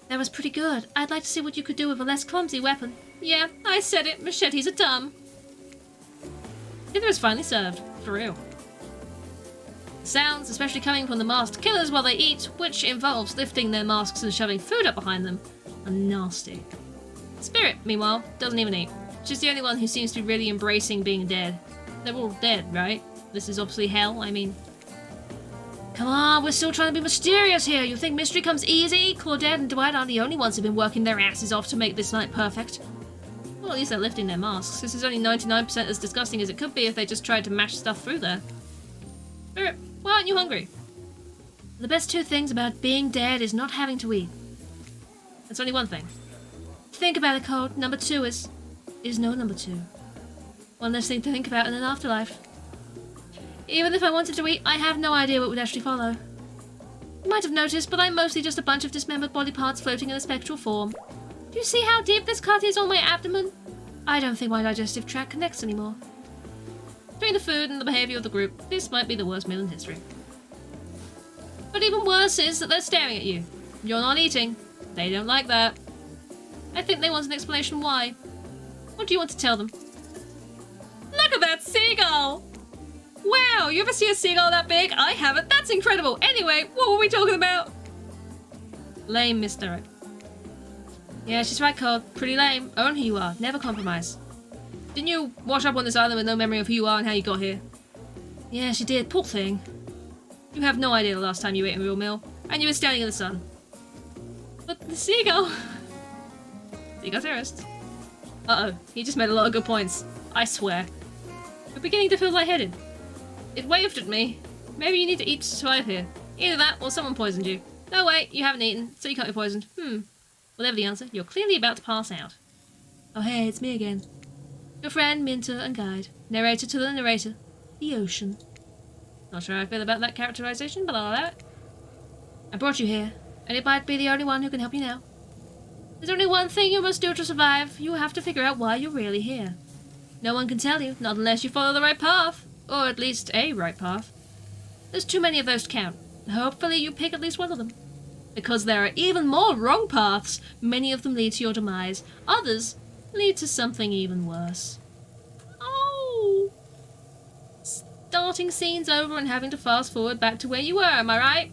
That was pretty good. I'd like to see what you could do with a less clumsy weapon. Yeah, I said it. Machetes are dumb. Dinner is finally served. For real. Sounds, especially coming from the masked killers while they eat, which involves lifting their masks and shoving food up behind them, are nasty. Spirit, meanwhile, doesn't even eat. She's the only one who seems to be really embracing being dead. They're all dead, right? This is obviously hell, I mean... Come on, we're still trying to be mysterious here. You think mystery comes easy? Claudette and Dwight aren't the only ones who've been working their asses off to make this night perfect. Well, at least they're lifting their masks. This is only 99% as disgusting as it could be if they just tried to mash stuff through there. Spirit, why aren't you hungry? The best two things about being dead is not having to eat. That's only one thing. Think about it, Code. Number two is no number two. One less thing to think about in an afterlife. Even if I wanted to eat, I have no idea what would actually follow. You might have noticed, but I'm mostly just a bunch of dismembered body parts floating in a spectral form. Do you see how deep this cut is on my abdomen? I don't think my digestive tract connects anymore. Between the food and the behaviour of the group, this might be the worst meal in history. But even worse is that they're staring at you. You're not eating. They don't like that. I think they want an explanation why. What do you want to tell them? Look at that seagull! Wow, you ever see a seagull that big? I haven't. That's incredible. Anyway, what were we talking about? Lame misdirect. Yeah, she's right, Cole. Pretty lame. Own who you are. Never compromise. Didn't you wash up on this island with no memory of who you are and how you got here? Yeah, she did. Poor thing. You have no idea the last time you ate a real meal. And you were standing in the sun. But the seagull... Seagull terrorist. Uh-oh. He just made a lot of good points. I swear. We're beginning to feel lightheaded. It waved at me. Maybe you need to eat to survive here. Either that, or someone poisoned you. No, wait, you haven't eaten, so you can't be poisoned. Whatever the answer, you're clearly about to pass out. Oh hey, it's me again. Your friend, mentor, and guide. Narrator to the narrator. The ocean. Not sure how I feel about that characterization, but I'll allow it. I brought you here, and it might be the only one who can help you now. There's only one thing you must do to survive. You have to figure out why you're really here. No one can tell you, not unless you follow the right path. Or at least a right path. There's too many of those to count. Hopefully you pick at least one of them. Because there are even more wrong paths. Many of them lead to your demise. Others lead to something even worse. Oh! Starting scenes over and having to fast forward back to where you were, am I right?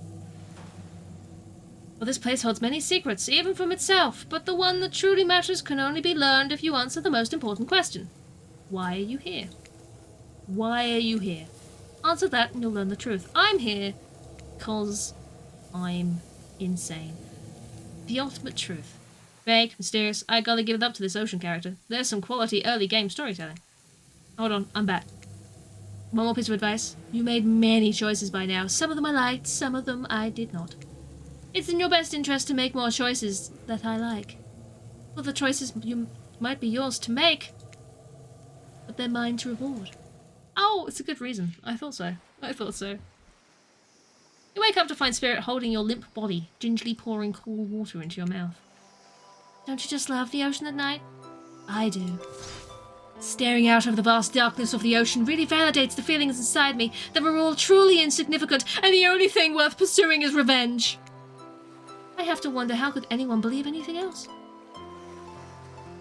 Well, this place holds many secrets, even from itself, but the one that truly matters can only be learned if you answer the most important question. Why are you here? Why are you here? Answer that and you'll learn the truth. I'm here because I'm insane. The ultimate truth. Vague, mysterious, I gotta give it up to this ocean character. There's some quality early game storytelling. Hold on, I'm back. One more piece of advice. You made many choices by now. Some of them I liked, some of them I did not. It's in your best interest to make more choices that I like. Well, the choices might be yours to make, but they're mine to reward. Oh, it's a good reason. I thought so. You wake up to find Spirit holding your limp body, gingerly pouring cool water into your mouth. Don't you just love the ocean at night? I do. Staring out over the vast darkness of the ocean really validates the feelings inside me that we're all truly insignificant and the only thing worth pursuing is revenge. I have to wonder, how could anyone believe anything else?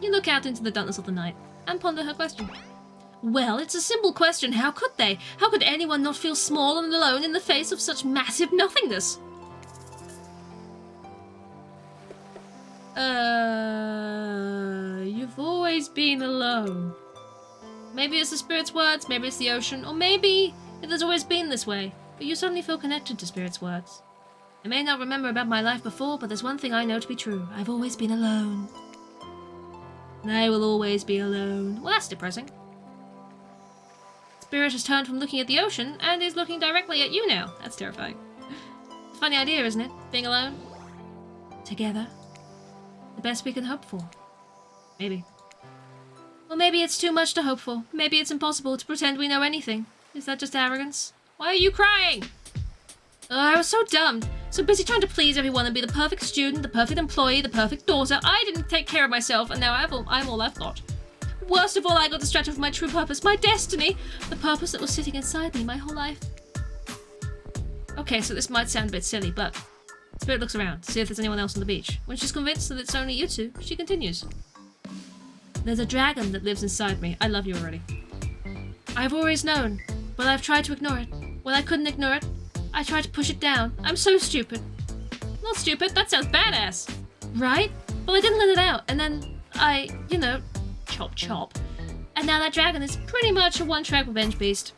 You look out into the darkness of the night and ponder her question. Well, it's a simple question. How could they? How could anyone not feel small and alone in the face of such massive nothingness? You've always been alone. Maybe it's the Spirit's words, maybe it's the ocean, or maybe it has always been this way, but you suddenly feel connected to Spirit's words. I may not remember about my life before, but there's one thing I know to be true. I've always been alone. And I will always be alone. Well, that's depressing. Spirit has turned from looking at the ocean and is looking directly at you now. That's terrifying. Funny idea, isn't it? Being alone. Together. The best we can hope for. Maybe. Well, maybe it's too much to hope for. Maybe it's impossible to pretend we know anything. Is that just arrogance? Why are you crying? Oh, I was so dumb. So busy trying to please everyone and be the perfect student, the perfect employee, the perfect daughter. I didn't take care of myself, and now I'm all I've got. Worst of all, I got distracted from my true purpose, my destiny. The purpose that was sitting inside me my whole life. Okay, so this might sound a bit silly, but Spirit looks around to see if there's anyone else on the beach. When she's convinced that it's only you two, she continues. There's a dragon that lives inside me. I love you already. I've always known, but I've tried to ignore it. When I couldn't ignore it, I tried to push it down. I'm so stupid. Not stupid, that sounds badass. Right? Well, I didn't let it out, and then I, chop chop. And now that dragon is pretty much a one-track revenge beast.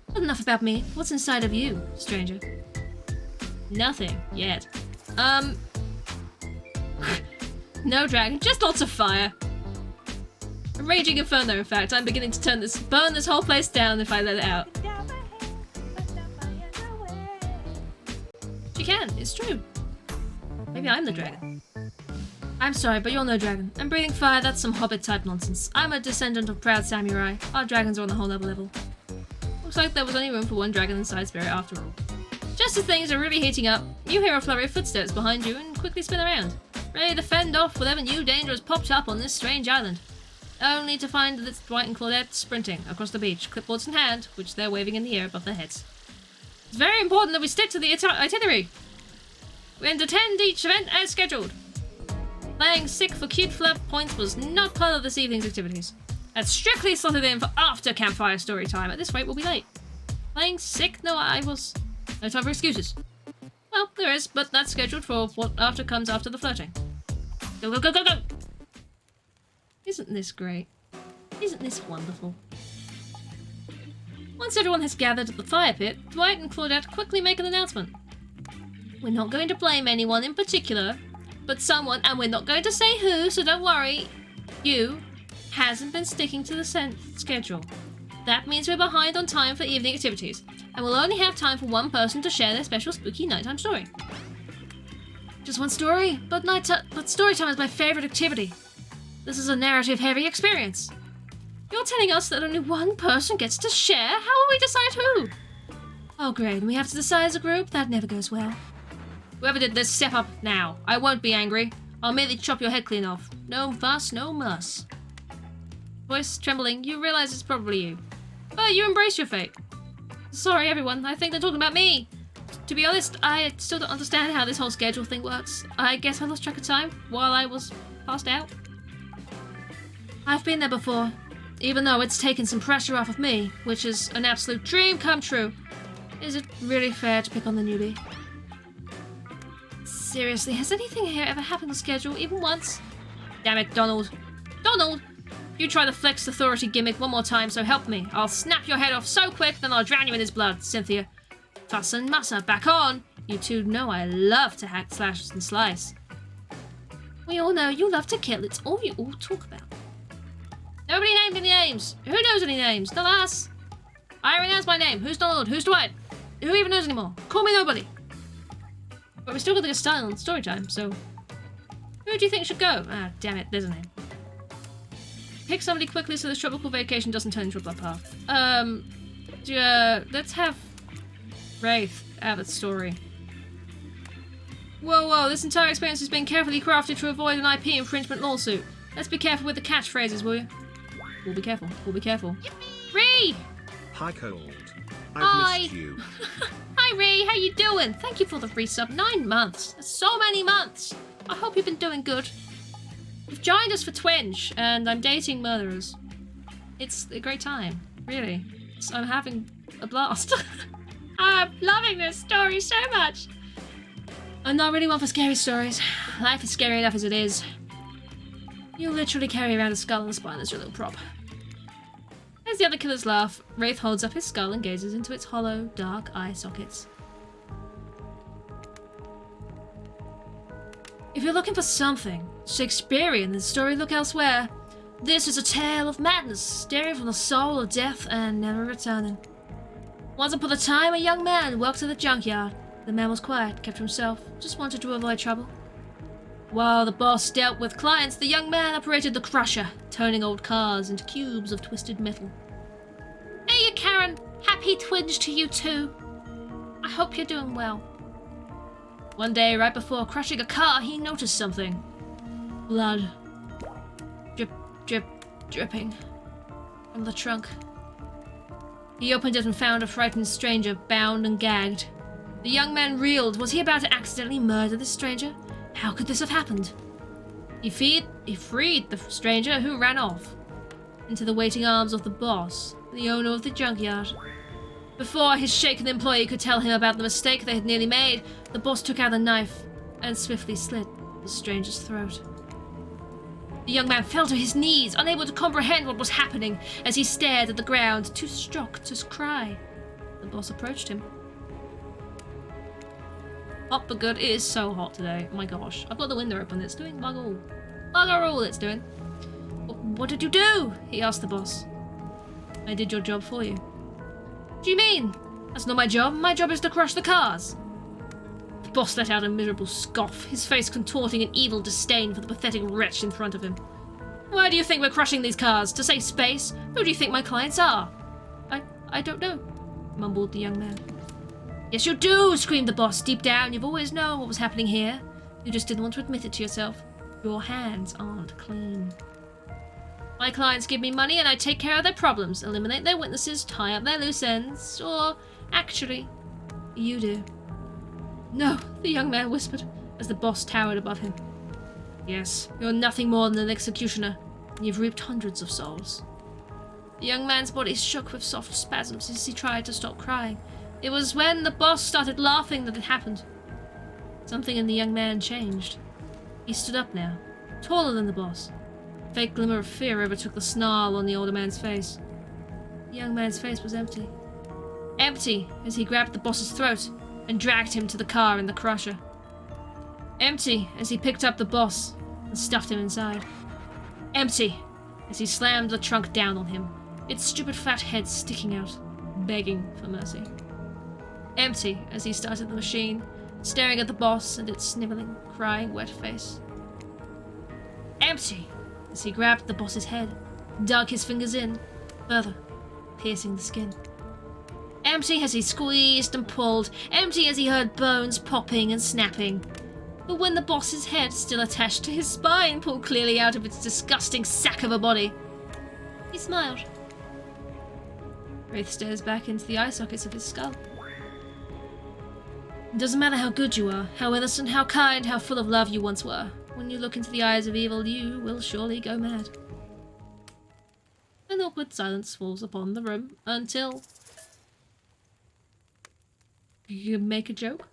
But enough about me. What's inside of you, stranger? Nothing, yet. No dragon, just lots of fire. A raging inferno, in fact. I'm beginning to burn this whole place down if I let it out. She can, it's true. Maybe I'm the dragon. I'm sorry, but you're no dragon. I'm breathing fire, that's some hobbit-type nonsense. I'm a descendant of proud samurai. Our dragons are on the whole other level. Looks like there was only room for one dragon inside Spirit after all. Just as things are really heating up, you hear a flurry of footsteps behind you and quickly spin around, ready to fend off whatever new danger has popped up on this strange island. Only to find that it's Dwight and Claudette sprinting across the beach, clipboards in hand, which they're waving in the air above their heads. It's very important that we stick to the itinerary. We aim to attend each event as scheduled. Playing sick for cute flirt points was not part of this evening's activities. That's strictly slotted in for after campfire story time. At this rate, we'll be late. Playing sick? No, no time for excuses. Well, there is, but that's scheduled for what comes after the flirting. Go, go, go, go, go! Isn't this great? Isn't this wonderful? Once everyone has gathered at the fire pit, Dwight and Claudette quickly make an announcement. We're not going to blame anyone in particular, but someone, and we're not going to say who, so don't worry, you, hasn't been sticking to the schedule. That means we're behind on time for evening activities, and we'll only have time for one person to share their special spooky nighttime story. Just one story? But story time is my favorite activity. This is a narrative-heavy experience. You're telling us that only one person gets to share? How will we decide who? Oh great, and we have to decide as a group? That never goes well. Whoever did this, step up now. I won't be angry. I'll merely chop your head clean off. No fuss, no muss. Voice trembling, you realize it's probably you. But you embrace your fate. Sorry everyone, I think they're talking about me. To be honest, I still don't understand how this whole schedule thing works. I guess I lost track of time while I was passed out. I've been there before, even though it's taken some pressure off of me, which is an absolute dream come true. Is it really fair to pick on the newbie? Seriously, has anything here ever happened on schedule, even once? Damn it, Donald. Donald! If you try the flex authority gimmick one more time, so help me, I'll snap your head off so quick, then I'll drown you in his blood, Cynthia. Fuss and Mussa, back on! You two know I love to hack, slash, and slice. We all know you love to kill, it's all you all talk about. Nobody named any names! Who knows any names? Not us! I already knows my name. Who's Donald? Who's Dwight? Who even knows anymore? Call me nobody! But we still got the style and story time, so... Who do you think should go? Ah, damn it, there's a name. Pick somebody quickly so this tropical vacation doesn't turn into a bloodbath. Let's have Wraith have its story. Whoa, this entire experience has been carefully crafted to avoid an IP infringement lawsuit. Let's be careful with the catchphrases, will you? We'll be careful. Ree! Hi, Cold. Hi. I've missed you. Hi, Ree, how you doing? Thank you for the resub. 9 months. That's so many months. I hope you've been doing good. You've joined us for Twinge, and I'm dating murderers. It's a great time, really. I'm having a blast. I'm loving this story so much. I'm not really one for scary stories. Life is scary enough as it is. You literally carry around a skull and spine as your little prop. As the other killers laugh, Wraith holds up his skull and gazes into its hollow, dark eye sockets. If you're looking for something Shakespearean, then story look elsewhere. This is a tale of madness, staring from the soul of death and never returning. Once upon a time, a young man worked at the junkyard. The man was quiet, kept to himself, just wanted to avoid trouble. While the boss dealt with clients, the young man operated the crusher, turning old cars into cubes of twisted metal. Hey, Karen! Happy Twinge to you too! I hope you're doing well. One day, right before crushing a car, he noticed something. Blood. Dripping. From the trunk. He opened it and found a frightened stranger, bound and gagged. The young man reeled. Was he about to accidentally murder this stranger? How could this have happened? He freed the stranger, who ran off into the waiting arms of the boss, the owner of the junkyard. Before his shaken employee could tell him about the mistake they had nearly made, the boss took out a knife and swiftly slit the stranger's throat. The young man fell to his knees, unable to comprehend what was happening, as he stared at the ground, too shocked to cry. The boss approached him. Hot but good. It is so hot today. Oh my gosh. I've got the window open. It's doing bugger all it's doing. What did you do? He asked the boss. I did your job for you. What do you mean? That's not my job. My job is to crush the cars. The boss let out a miserable scoff, his face contorting in evil disdain for the pathetic wretch in front of him. Why do you think we're crushing these cars? To save space? Who do you think my clients are? I don't know, mumbled the young man. Yes, you do, screamed the boss. Deep down, you've always known what was happening here. You just didn't want to admit it to yourself. Your hands aren't clean. My clients give me money and I take care of their problems, eliminate their witnesses, tie up their loose ends, or actually, you do. No, the young man whispered, as the boss towered above him. Yes, you're nothing more than an executioner, and you've reaped hundreds of souls. The young man's body shook with soft spasms as he tried to stop crying. It was when the boss started laughing that it happened. Something in the young man changed. He stood up now, taller than the boss. A fake glimmer of fear overtook the snarl on the older man's face. The young man's face was empty. Empty as he grabbed the boss's throat and dragged him to the car in the crusher. Empty as he picked up the boss and stuffed him inside. Empty as he slammed the trunk down on him, its stupid fat head sticking out, begging for mercy. Empty as he started the machine, staring at the boss and its sniveling, crying, wet face. Empty as he grabbed the boss's head, dug his fingers in, further, piercing the skin. Empty as he squeezed and pulled, empty as he heard bones popping and snapping. But when the boss's head, still attached to his spine, pulled clearly out of its disgusting sack of a body, he smiled. Wraith stares back into the eye sockets of his skull. It doesn't matter how good you are, how innocent, how kind, how full of love you once were. When you look into the eyes of evil, you will surely go mad. An awkward silence falls upon the room until... You make a joke?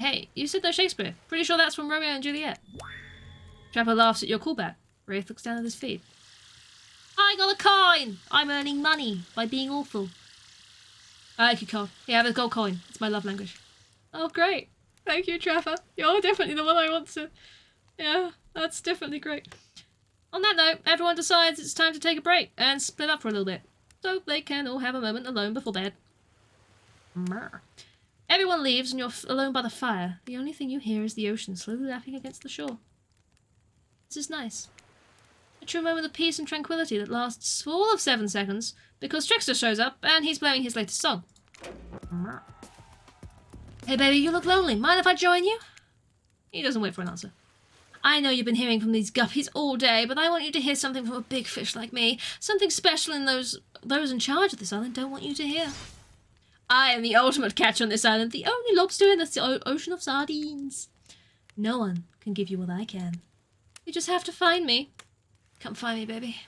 Hey, you said no Shakespeare. Pretty sure that's from Romeo and Juliet. Trapper laughs at your callback. Wraith looks down at his feet. I got a coin! I'm earning money by being awful. Thank you, Cole. Yeah, I have a gold coin. It's my love language. Oh, great. Thank you, Trevor. You're definitely the one I want to... Yeah, that's definitely great. On that note, everyone decides it's time to take a break and split up for a little bit, so they can all have a moment alone before bed. Everyone leaves and you're alone by the fire. The only thing you hear is the ocean slowly lapping against the shore. This is nice. A true moment of peace and tranquility that lasts for all of 7 seconds, because Trickster shows up and he's playing his latest song. Hey baby, you look lonely. Mind if I join you? He doesn't wait for an answer. I know you've been hearing from these guppies all day, but I want you to hear something from a big fish like me. Something special in those in charge of this island don't want you to hear. I am the ultimate catch on this island, the only lobster in the ocean of sardines. No one can give you what I can. You just have to find me. Come find me, baby.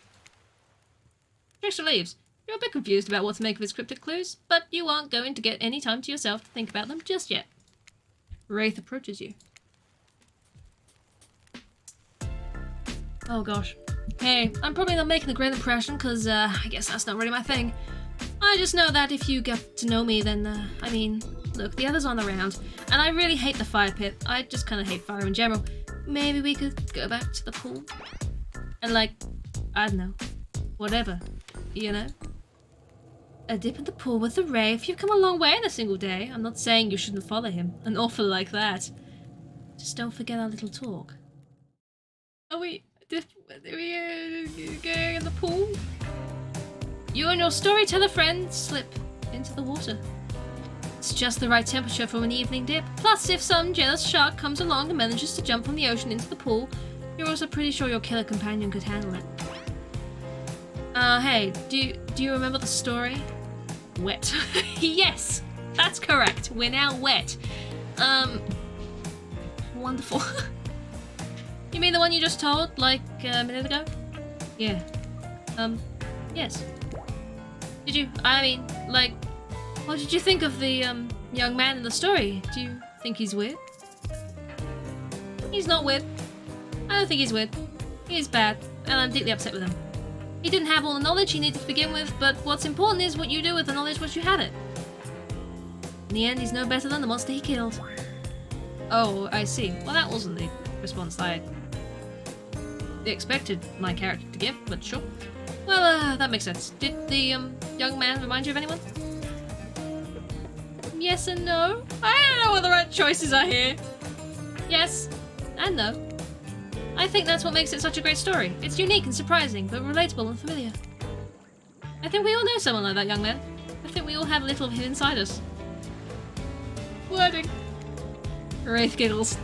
Trickster leaves. You're a bit confused about what to make of his cryptic clues, but you aren't going to get any time to yourself to think about them just yet. Wraith approaches you. Oh gosh. Hey, I'm probably not making a great impression because I guess that's not really my thing. I just know that if you get to know me, then, I mean, look, the others aren't around, and I really hate the fire pit. I just kind of hate fire in general. Maybe we could go back to the pool? And like, I don't know, whatever, you know? A dip in the pool with the Wraith. You've come a long way in a single day. I'm not saying you shouldn't follow him. An offer like that. Just don't forget our little talk. Are we going in the pool? You and your storyteller friend slip into the water. It's just the right temperature for an evening dip. Plus, if some jealous shark comes along and manages to jump from the ocean into the pool, you're also pretty sure your killer companion could handle it. Hey, do you remember the story? Wet. Yes, that's correct. We're now wet. Wonderful. You mean the one you just told, like, a minute ago? Yeah. Yes. Did you, I mean, like, what did you think of the, young man in the story? Do you think he's weird? He's not weird. I don't think he's weird. He's bad, and I'm deeply upset with him. He didn't have all the knowledge he needed to begin with, but what's important is what you do with the knowledge once you have it. In the end, he's no better than the monster he killed. Oh, I see. Well, that wasn't the response I expected my character to give, but sure. Well, that makes sense. Did the, young man remind you of anyone? Yes and no. I don't know what the right choices are here. Yes and no. I think that's what makes it such a great story. It's unique and surprising, but relatable and familiar. I think we all know someone like that, young man. I think we all have a little of him inside us. Wording. Wraith giggles.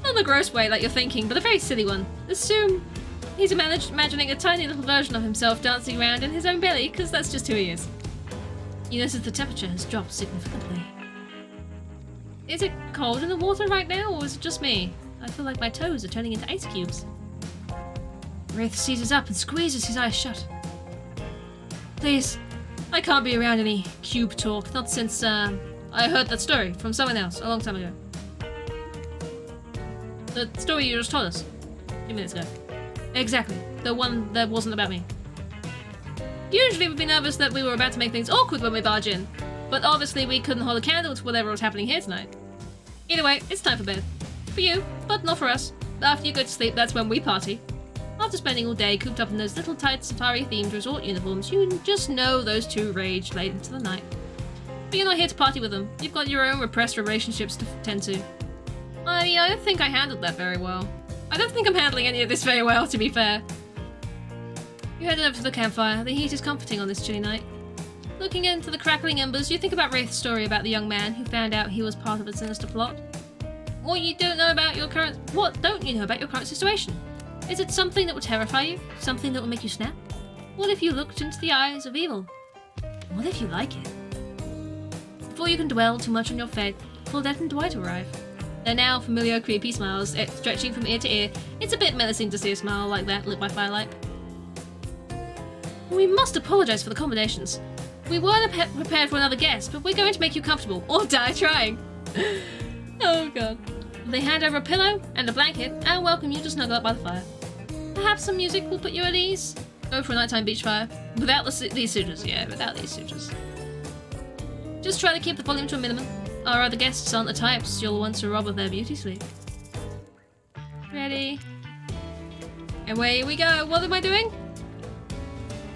Not the gross way like you're thinking, but a very silly one. Assume he's imagining a tiny little version of himself dancing around in his own belly, because that's just who he is. You notice the temperature has dropped significantly. Is it cold in the water right now, or is it just me? I feel like my toes are turning into ice cubes. Wraith seizes up and squeezes his eyes shut. Please, I can't be around any cube talk, not since, I heard that story from someone else a long time ago. The story you just told us 2 minutes ago. Exactly, the one that wasn't about me. Usually we'd be nervous that we were about to make things awkward when we barge in, but obviously we couldn't hold a candle to whatever was happening here tonight. Either way, it's time for bed. For you, but not for us. After you go to sleep, that's when we party. After spending all day cooped up in those little tight safari-themed resort uniforms, you just know those two rage late into the night. But you're not here to party with them. You've got your own repressed relationships to tend to. I mean, I don't think I handled that very well. I don't think I'm handling any of this very well, to be fair. You headed over to the campfire. The heat is comforting on this chilly night. Looking into the crackling embers, you think about Wraith's story about the young man who found out he was part of a sinister plot. What don't you know about your current situation? Is it something that would terrify you? Something that would make you snap? What if you looked into the eyes of evil? What if you like it? Before you can dwell too much on your fate, Claudette and Dwight arrive. Their now familiar creepy smiles stretching from ear to ear. It's a bit menacing to see a smile like that lit by firelight. We must apologise for the accommodations. We weren't prepared for another guest, but we're going to make you comfortable, or die trying. Oh god. They hand over a pillow and a blanket and welcome you to snuggle up by the fire. Perhaps some music will put you at ease? Go for a nighttime beach fire. Without these sutures, yeah, without these sutures. Just try to keep the volume to a minimum. Our other guests aren't the types you'll want to rob of their beauty sleep. Ready? And away we go. What am I doing?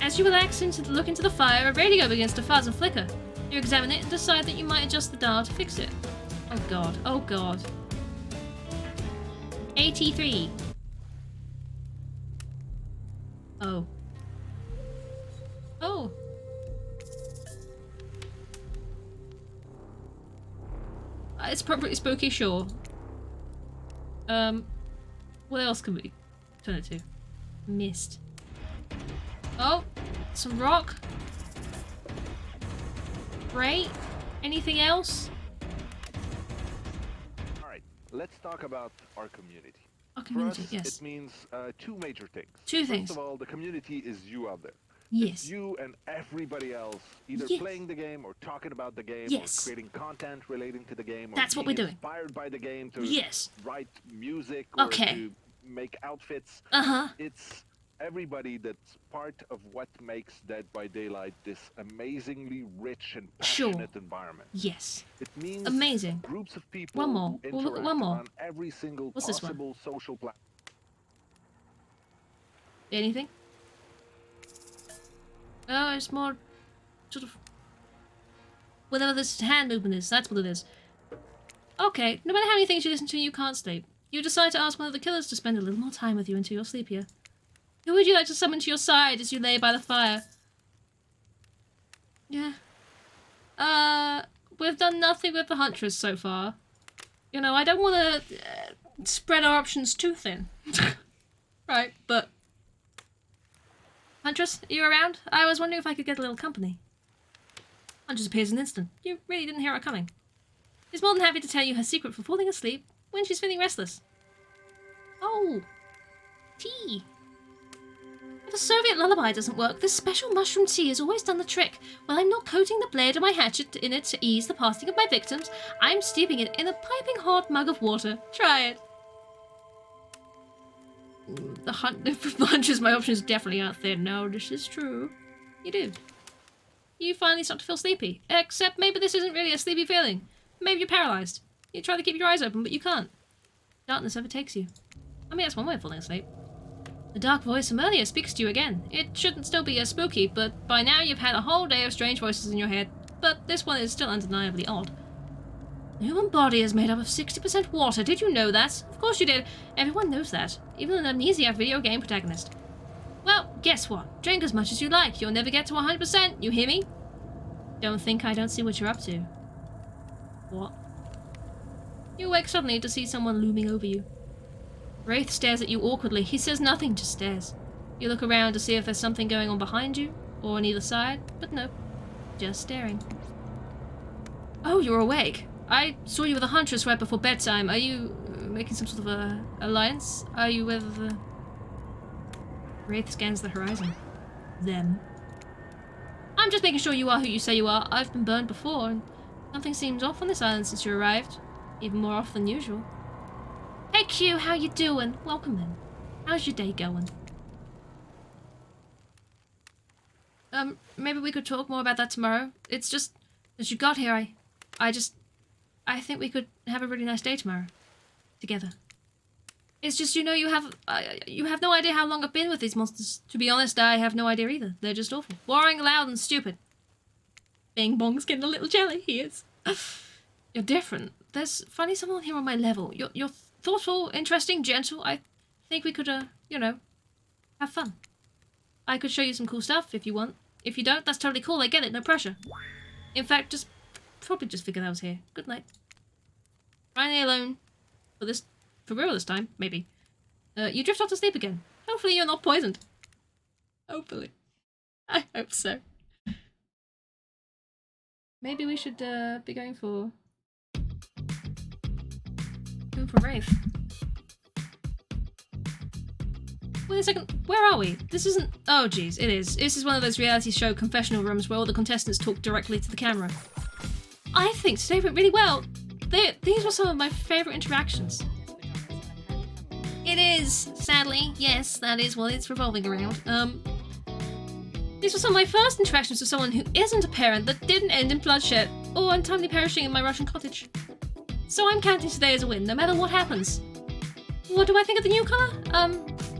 As you relax look into the fire, a radio begins to fuzz and flicker. You examine it and decide that you might adjust the dial to fix it. Oh god, oh god. 83. Oh. Oh. It's appropriately spooky, sure. What else can we turn it to? Mist. Oh, some rock. Great. Anything else? Alright, let's talk about our community. Our community, For us, yes. it means two major things. Two things. First of all, the community is you out there. Yes. You and everybody else either Yes. playing the game or talking about the game Yes. or creating content relating to the game or That's what being we're doing. inspired by the game to Yes. write music or Okay. to make outfits. Uh-huh. It's everybody that's part of what makes Dead by Daylight this amazingly rich and Sure. passionate environment. Yes. It means Amazing. groups of people One more. who Well, look at interact one more. on every single What's this one? possible social platform. Anything? Oh, it's more sort of whatever this hand movement is, that's what it is. Okay, no matter how many things you listen to, you can't sleep. You decide to ask one of the killers to spend a little more time with you until you're sleepier. Who would you like to summon to your side as you lay by the fire? Yeah. We've done nothing with the Huntress so far. You know, I don't want to spread our options too thin. Right, but... Huntress, are you around? I was wondering if I could get a little company. Huntress appears in an instant. You really didn't hear her coming. She's more than happy to tell you her secret for falling asleep when she's feeling restless. Oh, tea. If a Soviet lullaby doesn't work, this special mushroom tea has always done the trick. While I'm not coating the blade of my hatchet in it to ease the passing of my victims, I'm steeping it in a piping hot mug of water. Try it. The Huntress, my options definitely aren't thin. No, this is true. You do. You finally start to feel sleepy. Except maybe this isn't really a sleepy feeling. Maybe you're paralyzed. You try to keep your eyes open, but you can't. Darkness overtakes you. I mean, that's one way of falling asleep. The dark voice from earlier speaks to you again. It shouldn't still be as spooky, but by now you've had a whole day of strange voices in your head. But this one is still undeniably odd. The human body is made up of 60% water. Did you know that? Of course you did. Everyone knows that. Even an amnesia video game protagonist. Well, guess what? Drink as much as you like. You'll never get to 100%. You hear me? Don't think I don't see what you're up to. What? You awake suddenly to see someone looming over you. Wraith stares at you awkwardly. He says nothing, just stares. You look around to see if there's something going on behind you, or on either side, but no. Just staring. Oh, you're awake. I saw you with a Huntress right before bedtime. Are you making some sort of a alliance? Are you with the... Wraith scans the horizon. Them. I'm just making sure you are who you say you are. I've been burned before, and something seems off on this island since you arrived. Even more off than usual. Hey Q, how you doing? Welcome in. How's your day going? Maybe we could talk more about that tomorrow. It's just, as you got here, I think we could have a really nice day tomorrow. Together. It's just, you know, you have no idea how long I've been with these monsters. To be honest, I have no idea either. They're just awful. Boring, loud, and stupid. Bing Bong's getting a little jelly. He is. You're different. There's finally someone here on my level. You're thoughtful, interesting, gentle. I think we could, you know, have fun. I could show you some cool stuff if you want. If you don't, that's totally cool. I get it. No pressure. In fact, probably just figured I was here. Good night. Finally alone. For real this time, maybe. You drift off to sleep again. Hopefully you're not poisoned. Hopefully. I hope so. Maybe we should be going for Wraith. Wait a second, where are we? This isn't... Oh geez, it is. This is one of those reality show confessional rooms where all the contestants talk directly to the camera. I think today went really well. These were some of my favourite interactions. It is, sadly. Yes, that is what it's revolving around. These were some of my first interactions with someone who isn't a parent that didn't end in bloodshed or untimely perishing in my Russian cottage. So I'm counting today as a win, no matter what happens. What do I think of the newcomer?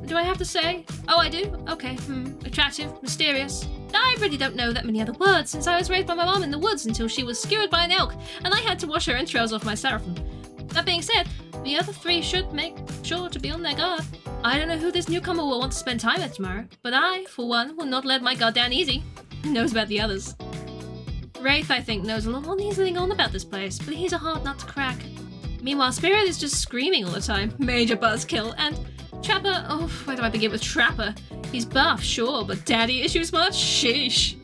Do I have to say? Oh, I do? Okay, attractive, mysterious. I really don't know that many other words since I was raised by my mom in the woods until she was skewered by an elk and I had to wash her entrails off my seraphim. That being said, the other three should make sure to be on their guard. I don't know who this newcomer will want to spend time with tomorrow, but I, for one, will not let my guard down easy. Who knows about the others? Wraith, I think, knows a lot more than he's letting on about this place, but he's a hard nut to crack. Meanwhile, Spirit is just screaming all the time. Major buzzkill. And Trapper, oh, where do I begin with Trapper? He's buff, sure, but daddy issues much? Sheesh.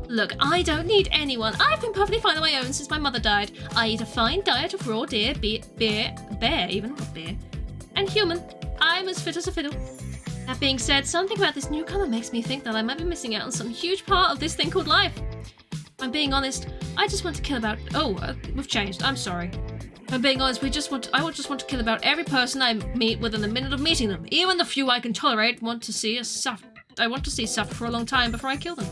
Look, I don't need anyone. I've been perfectly fine on my own since my mother died. I eat a fine diet of raw deer, bear, not beer, and human. I'm as fit as a fiddle. That being said, something about this newcomer makes me think that I might be missing out on some huge part of this thing called life. If I'm being honest, I just want to kill about... we've changed. I'm sorry. If I'm being honest, I just want to kill about every person I meet within a minute of meeting them. Even the few I can tolerate I want to see suffer for a long time before I kill them.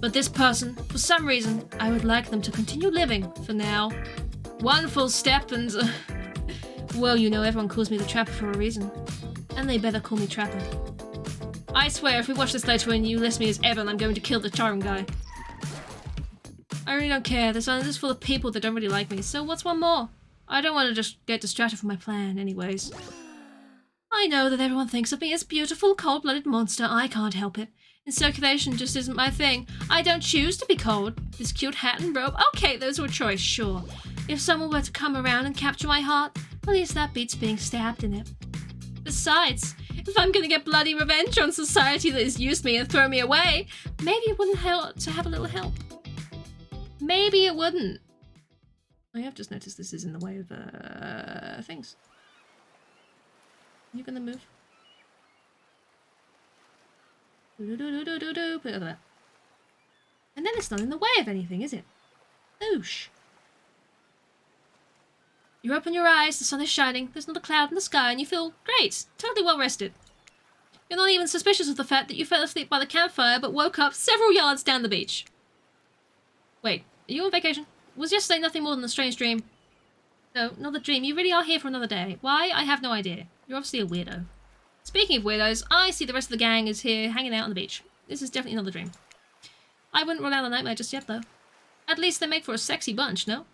But this person, for some reason, I would like them to continue living for now. One full step and... well, you know, everyone calls me the Trapper for a reason. And they better call me Trapper. I swear, if we watch this later and you list me as Evan, I'm going to kill the charm guy. I really don't care. This island is full of people that don't really like me, so what's one more? I don't want to just get distracted from my plan, anyways. I know that everyone thinks of me as a beautiful, cold-blooded monster. I can't help it. And circulation just isn't my thing. I don't choose to be cold. This cute hat and robe, okay, those were a choice, sure. If someone were to come around and capture my heart, at least that beats being stabbed in it. Besides, if I'm gonna get bloody revenge on society that has used me and thrown me away, maybe it wouldn't hurt to have a little help. Maybe it wouldn't. I have just noticed this is in the way of, things. You gonna move? Put it over there. And then it's not in the way of anything, is it? Oosh. You open your eyes, the sun is shining, there's not a cloud in the sky, and you feel great, totally well rested. You're not even suspicious of the fact that you fell asleep by the campfire but woke up several yards down the beach. Wait, are you on vacation? Was yesterday nothing more than a strange dream? No, not a dream. You really are here for another day. Why? I have no idea. You're obviously a weirdo. Speaking of weirdos, I see the rest of the gang is here hanging out on the beach. This is definitely another dream. I wouldn't rule out a nightmare just yet, though. At least they make for a sexy bunch, no?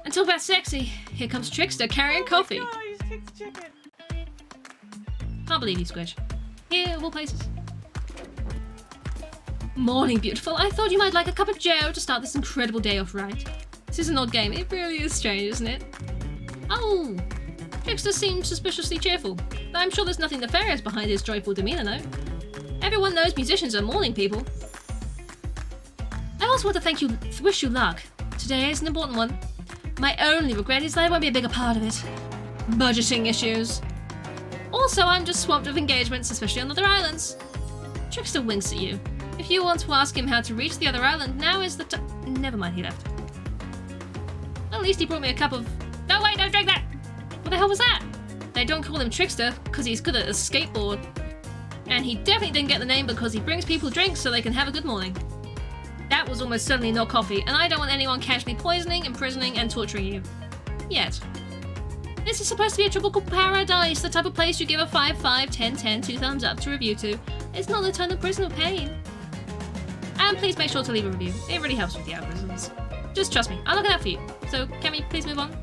And talk about sexy. Here comes Trickster carrying coffee. Oh, you just kicked the chicken. Can't believe you, Squidge. Here, of all places. Morning, beautiful. I thought you might like a cup of joe to start this incredible day off right. This is an odd game. It really is strange, isn't it? Oh! Trickster seems suspiciously cheerful. But I'm sure there's nothing nefarious behind his joyful demeanor, though. Everyone knows musicians are morning people. I also want to wish you luck. Today is an important one. My only regret is that I won't be a bigger part of it. Budgeting issues. Also, I'm just swamped with engagements, especially on other islands. Trickster winks at you. If you want to ask him how to reach the other island, now is the time. Never mind, he left. At least he brought me a cup of... No, wait, don't drink that! What the hell was that? They don't call him Trickster because he's good at a skateboard. And he definitely didn't get the name because he brings people drinks so they can have a good morning. That was almost certainly not coffee, and I don't want anyone casually poisoning, imprisoning, and torturing you. Yet. This is supposed to be a tropical paradise, the type of place you give a 5, 5, 10, 10, 2 thumbs up to review to. It's not an eternal prison of pain. And please make sure to leave a review. It really helps with the algorithms. Just trust me, I'm looking out for you. So, can we please move on?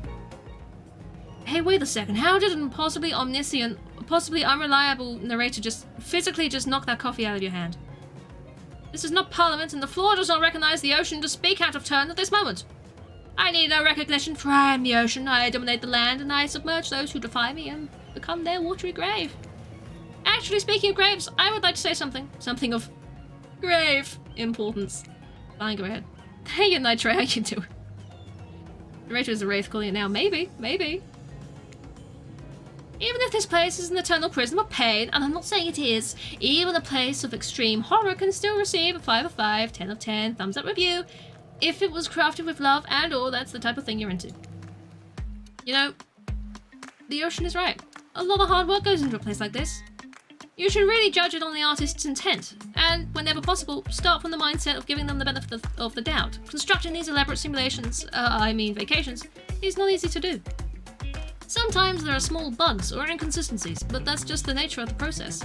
Hey, wait a second. How did an possibly omniscient, possibly unreliable narrator just physically knock that coffee out of your hand? This is not Parliament, and the floor does not recognize the ocean to speak out of turn at this moment. I need no recognition, for I am the ocean. I dominate the land, and I submerge those who defy me and become their watery grave. Actually, speaking of graves, I would like to say something. Something of grave importance. Fine, go ahead. Hey, Nitro, how you doing? Narrator is a wraith calling it now. Maybe. Even if this place is an eternal prison of pain, and I'm not saying it is, even a place of extreme horror can still receive a 5 of 5, 10 of 10, thumbs up review, if it was crafted with love and or that's the type of thing you're into. You know, the ocean is right. A lot of hard work goes into a place like this. You should really judge it on the artist's intent, and whenever possible, start from the mindset of giving them the benefit of the doubt. Constructing these elaborate simulations, vacations, is not easy to do. Sometimes there are small bugs or inconsistencies, but that's just the nature of the process.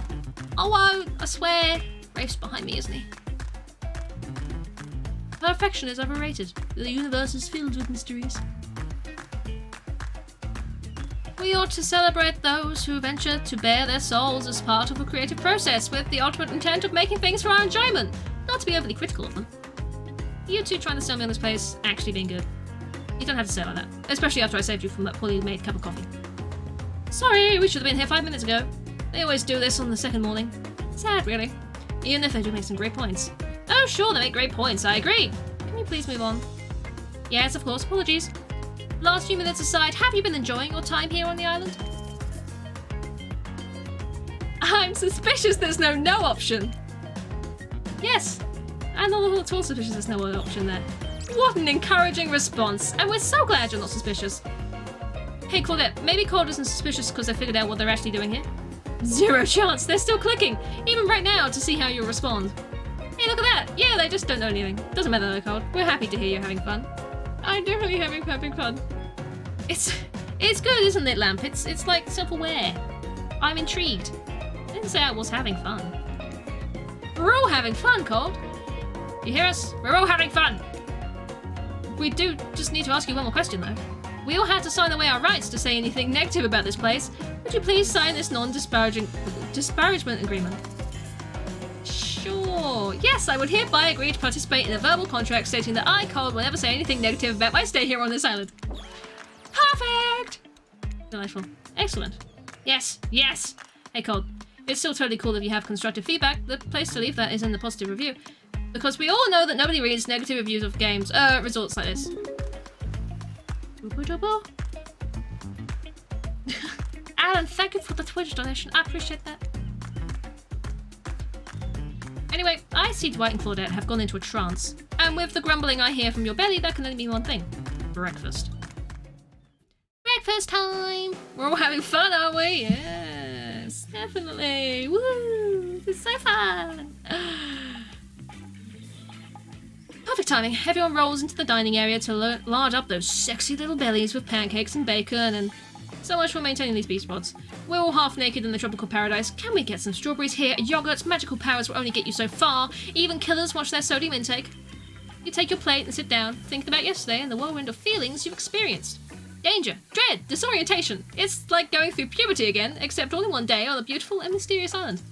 Oh, I swear, Rafe's behind me, isn't he? Perfection is overrated. The universe is filled with mysteries. We ought to celebrate those who venture to bare their souls as part of a creative process with the ultimate intent of making things for our enjoyment, not to be overly critical of them. You two trying to sell me on this place actually being good. You don't have to say it like that, especially after I saved you from that poorly made cup of coffee. Sorry, we should have been here 5 minutes ago. They always do this on the second morning. Sad, really. Even if they do make some great points. Oh, sure, they make great points, I agree. Can you please move on? Yes, of course, apologies. Last few minutes aside, have you been enjoying your time here on the island? I'm suspicious there's no option. Yes, I'm not at all suspicious there's no option there. What an encouraging response, and we're so glad you're not suspicious. Hey Claudette, maybe Claude isn't suspicious because they figured out what they're actually doing here. Zero chance, they're still clicking, even right now, to see how you'll respond. Hey, look at that! Yeah, they just don't know anything. Doesn't matter though, Claude. We're happy to hear you're having fun. I'm definitely having fun. It's good, isn't it, Lamp? It's like self-aware. I'm intrigued. I didn't say I was having fun. We're all having fun, Cold. You hear us? We're all having fun. We do just need to ask you one more question, though. We all had to sign away our rights to say anything negative about this place. Would you please sign this disparagement agreement? Sure. Yes, I would hereby agree to participate in a verbal contract stating that I, Cold, will never say anything negative about my stay here on this island. Perfect! Delightful. Excellent. Yes. Hey, Cold. It's still totally cool if you have constructive feedback. The place to leave that is in the positive review. Because we all know that nobody reads negative reviews of games, results like this. Alan, thank you for the Twitch donation. I appreciate that. Anyway, I see Dwight and Claudette have gone into a trance. And with the grumbling I hear from your belly, that can only mean one thing. Breakfast. Breakfast time! We're all having fun, aren't we? Yes, definitely. Woo! It's so fun! Perfect timing. Everyone rolls into the dining area to lard up those sexy little bellies with pancakes and bacon, and so much for maintaining these beast pods. We're all half naked in the tropical paradise. Can we get some strawberries here? Yogurts, magical powers will only get you so far. Even killers watch their sodium intake. You take your plate and sit down, thinking about yesterday and the whirlwind of feelings you've experienced. Danger, dread, disorientation. It's like going through puberty again, except all in one day on a beautiful and mysterious island.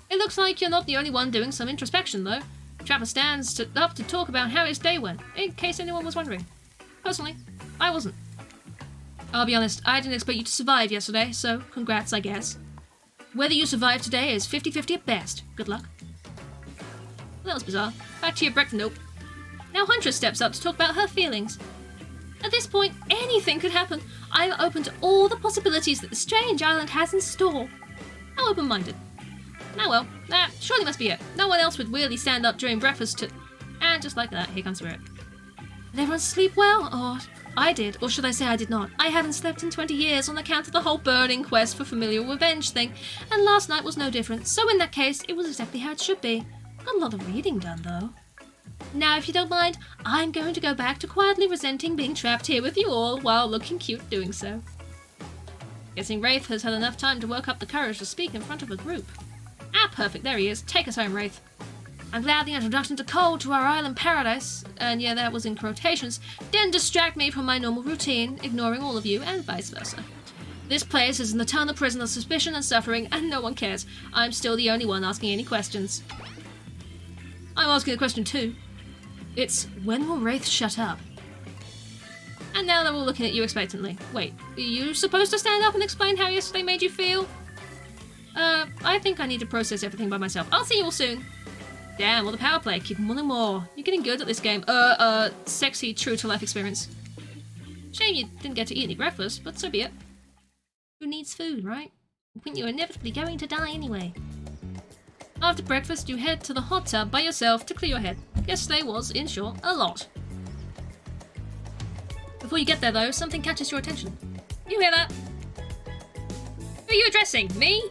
It looks like you're not the only one doing some introspection, though. Trapper stands up to talk about how his day went, in case anyone was wondering. Personally, I wasn't. I'll be honest, I didn't expect you to survive yesterday, so congrats, I guess. Whether you survive today is 50-50 at best. Good luck. Well, that was bizarre. Back to your breakfast. Nope. Now Huntress steps up to talk about her feelings. At this point, anything could happen. I'm open to all the possibilities that the strange island has in store. I'm open-minded. Now well, that surely must be it. No one else would really stand up during breakfast to... And just like that, here comes Spirit. Did everyone sleep well? Or I did, or should I say I did not. I haven't slept in 20 years on account of the whole burning quest for familial revenge thing, and last night was no different, so in that case, it was exactly how it should be. Got a lot of reading done, though. Now, if you don't mind, I'm going to go back to quietly resenting being trapped here with you all while looking cute doing so. Guessing Wraith has had enough time to work up the courage to speak in front of a group. Ah, perfect, there he is. Take us home, Wraith. I'm glad the introduction to Cole to our island paradise, and yeah, that was in quotations, didn't distract me from my normal routine, ignoring all of you, and vice versa. This place is an eternal prison of suspicion and suffering, and no one cares. I'm still the only one asking any questions. I'm asking a question too. It's, when will Wraith shut up? And now they're all looking at you expectantly. Wait, are you supposed to stand up and explain how yesterday made you feel? I think I need to process everything by myself. I'll see you all soon. Damn, all the power play. Keep wanting more. You're getting good at this game. Sexy, true-to-life experience. Shame you didn't get to eat any breakfast, but so be it. Who needs food, right? When you're inevitably going to die anyway. After breakfast, you head to the hot tub by yourself to clear your head. Yesterday was, in short, a lot. Before you get there, though, something catches your attention. You hear that? Who are you addressing? Me?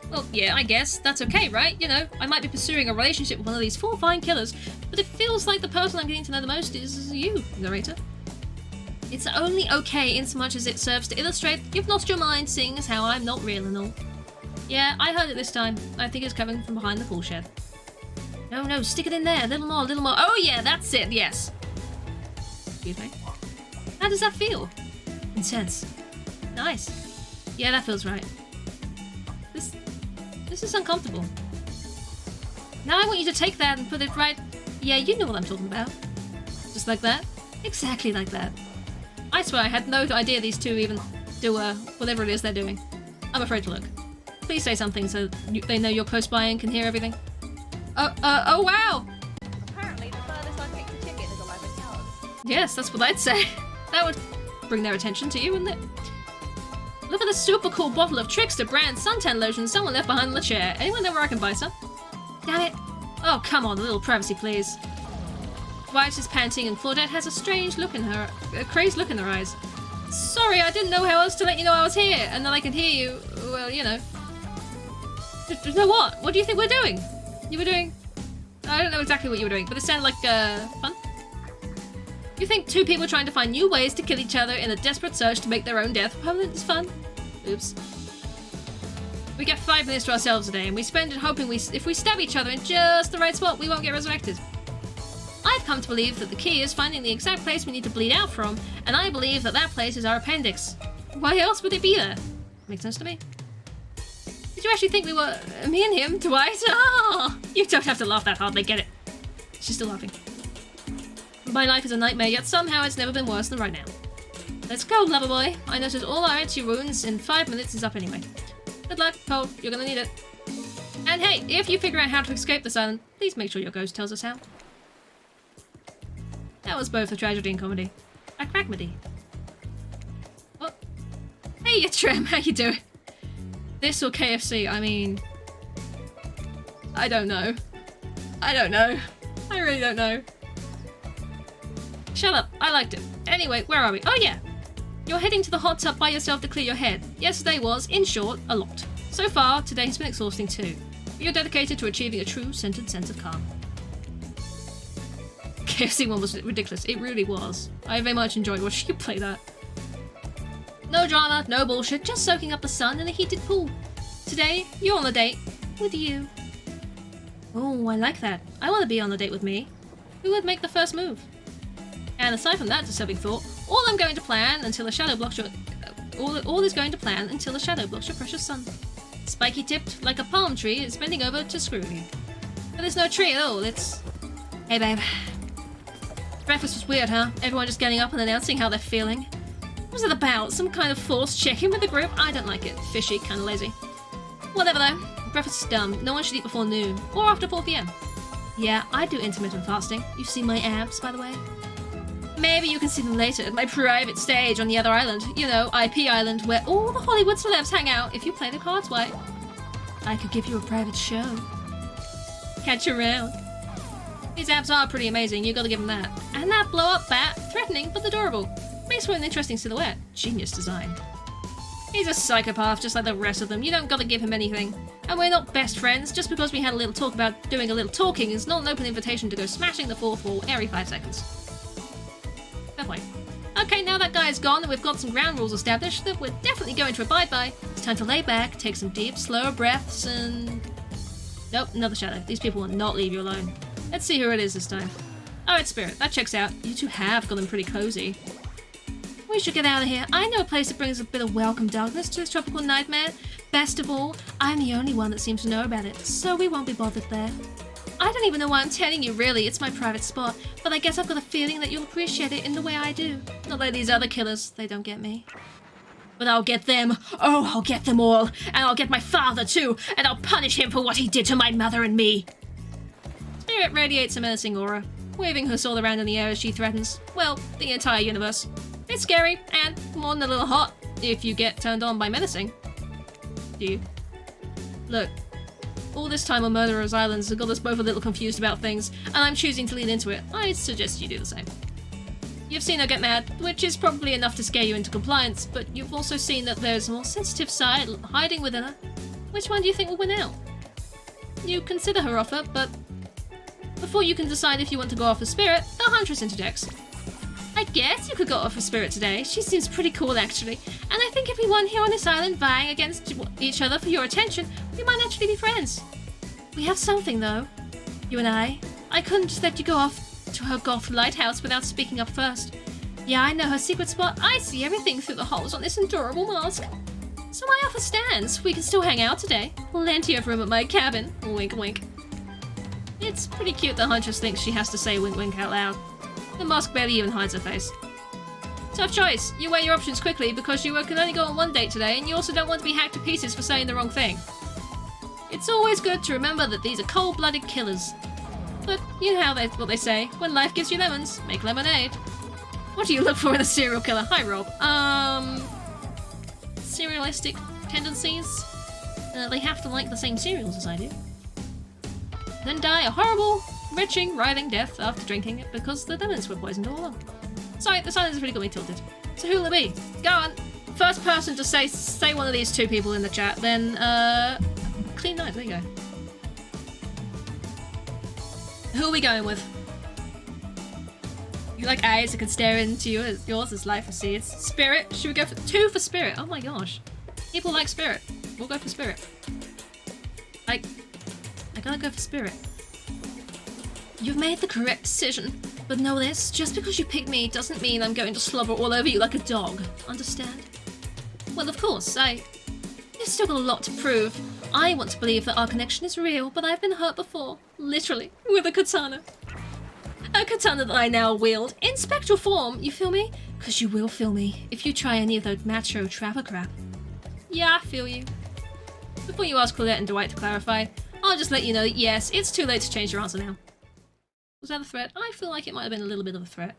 Well, yeah, I guess. That's okay, right? You know, I might be pursuing a relationship with one of these 4 fine killers, but it feels like the person I'm getting to know the most is you, narrator. It's only okay in so much as it serves to illustrate you've lost your mind, seeing as how I'm not real and all. Yeah, I heard it this time. I think it's coming from behind the pool shed. No, stick it in there. A little more, a little more. Oh yeah, that's it, yes. Excuse me. How does that feel? Intense. Nice. Yeah, that feels right. This is uncomfortable. Now I want you to take that and put it right... Yeah, you know what I'm talking about. Just like that? Exactly like that. I swear I had no idea these two even do whatever it is they're doing. I'm afraid to look. Please say something so they know you're close by and can hear everything. Oh wow! Apparently, the furthest I picked a ticket is 11 yards. Yes, that's what I'd say. That would bring their attention to you, wouldn't it? Look at the super cool bottle of Trickster brand suntan lotion someone left behind in the chair. Anyone know where I can buy some? Damn it! Oh, come on, a little privacy, please. Wyatt is panting and Claudette has a crazed look in her eyes. Sorry, I didn't know how else to let you know I was here, and that I could hear you. Well, you know. You know what? What do you think we're doing? You were doing... I don't know exactly what you were doing, but it sounded like, fun. You think 2 people trying to find new ways to kill each other in a desperate search to make their own death permanent is fun? Oops. We get 5 minutes to ourselves a day, and we spend it hoping if we stab each other in just the right spot, we won't get resurrected. I've come to believe that the key is finding the exact place we need to bleed out from, and I believe that place is our appendix. Why else would it be there? Makes sense to me. Did you actually think we were... me and him, Dwight? Oh, you don't have to laugh that hard, they get it. She's still laughing. My life is a nightmare, yet somehow it's never been worse than right now. Let's go, lover boy. I noticed all our itchy wounds in 5 minutes is up anyway. Good luck, Cole. You're gonna need it. And hey, if you figure out how to escape this island, please make sure your ghost tells us how. That was both a tragedy and comedy. A crackmedy. What? Hey, Trim, how you doing? This or KFC? I mean... I don't know. I really don't know. Shut up, I liked it. Anyway, where are we? Oh yeah! You're heading to the hot tub by yourself to clear your head. Yesterday was, in short, a lot. So far, today has been exhausting too. But you're dedicated to achieving a true centered sense of calm. KFC one was ridiculous. It really was. I very much enjoyed watching you play that. No drama, no bullshit, just soaking up the sun in a heated pool. Today, you're on a date with you. Oh, I like that. I want to be on a date with me. Who would make the first move? And aside from that disturbing thought, all is going to plan until a shadow blocks your precious sun. Spiky tipped like a palm tree is bending over to screw you. But there's no tree at all, it's... Hey babe. Breakfast was weird, huh? Everyone just getting up and announcing how they're feeling. What was it about? Some kind of forced check-in with the group? I don't like it. Fishy, kinda lazy. Whatever though. Breakfast is dumb. No one should eat before noon. Or after 4 PM. Yeah, I do intermittent fasting. You've seen my abs, by the way. Maybe you can see them later at my private stage on the other island. You know, IP Island, where all the Hollywood celebs hang out if you play the cards right. I could give you a private show. Catch you around. These abs are pretty amazing, you gotta give them that. And that blow-up bat, threatening but adorable. Makes for an interesting silhouette. Genius design. He's a psychopath just like the rest of them. You don't gotta give him anything. And we're not best friends. Just because we had a little talk about doing a little talking is not an open invitation to go smashing the 4th wall every 5 seconds. Fair point. Okay, now that guy's gone and we've got some ground rules established that we're definitely going to abide by, it's time to lay back, take some deep, slow breaths, and... Nope, another shadow. These people will not leave you alone. Let's see who it is this time. Oh, it's Spirit. That checks out. You two have gotten pretty cozy. We should get out of here. I know a place that brings a bit of welcome darkness to this tropical nightmare. Best of all, I'm the only one that seems to know about it, so we won't be bothered there. I don't even know why I'm telling you, really. It's my private spot, but I guess I've got a feeling that you'll appreciate it in the way I do. Not like these other killers. They don't get me. But I'll get them. Oh, I'll get them all. And I'll get my father, too. And I'll punish him for what he did to my mother and me. Spirit radiates a menacing aura, waving her sword around in the air as she threatens, well, the entire universe. It's scary, and more than a little hot, if you get turned on by menacing. Do you? Look, all this time on Murderer's Islands has got us both a little confused about things, and I'm choosing to lean into it. I suggest you do the same. You've seen her get mad, which is probably enough to scare you into compliance, but you've also seen that there's a more sensitive side hiding within her. Which one do you think will win out? You consider her offer, but before you can decide if you want to go off with Spirit, the Huntress interjects. I guess you could go off with Spirit today. She seems pretty cool, actually. And I think if we won here on this island vying against each other for your attention, we might actually be friends. We have something, though. You and I. I couldn't just let you go off to her goth lighthouse without speaking up first. Yeah, I know her secret spot. I see everything through the holes on this adorable mask. So my offer stands. We can still hang out today. Plenty of room at my cabin. Wink, wink. It's pretty cute that Huntress thinks she has to say wink, wink out loud. The mask barely even hides her face. Tough choice. You weigh your options quickly because you can only go on one date today, and you also don't want to be hacked to pieces for saying the wrong thing. It's always good to remember that these are cold-blooded killers. But you know what they say, when life gives you lemons, make lemonade. What do you look for in a serial killer? Hi, Rob. Serialistic tendencies? They have to like the same cereals as I do. Then die a horrible, retching, writhing death after drinking it because the lemons were poisoned all along. Sorry, the silence has really got me tilted. So who'll it be? Go on! First person to say one of these two people in the chat, then, Clean Knight, there you go. Who are we going with? You like eyes that can stare into yours as life recedes. Spirit? Should we go for 2 for Spirit? Oh my gosh. People like Spirit. We'll go for Spirit. I gotta go for Spirit. You've made the correct decision. But know this, just because you picked me doesn't mean I'm going to slobber all over you like a dog. Understand? Well, of course, you've still got a lot to prove. I want to believe that our connection is real, but I've been hurt before. Literally. With a katana. A katana that I now wield in spectral form, you feel me? Because you will feel me if you try any of that macho trapper crap. Yeah, I feel you. Before you ask Claudette and Dwight to clarify, I'll just let you know that yes, it's too late to change your answer now. Was that a threat? I feel like it might have been a little bit of a threat.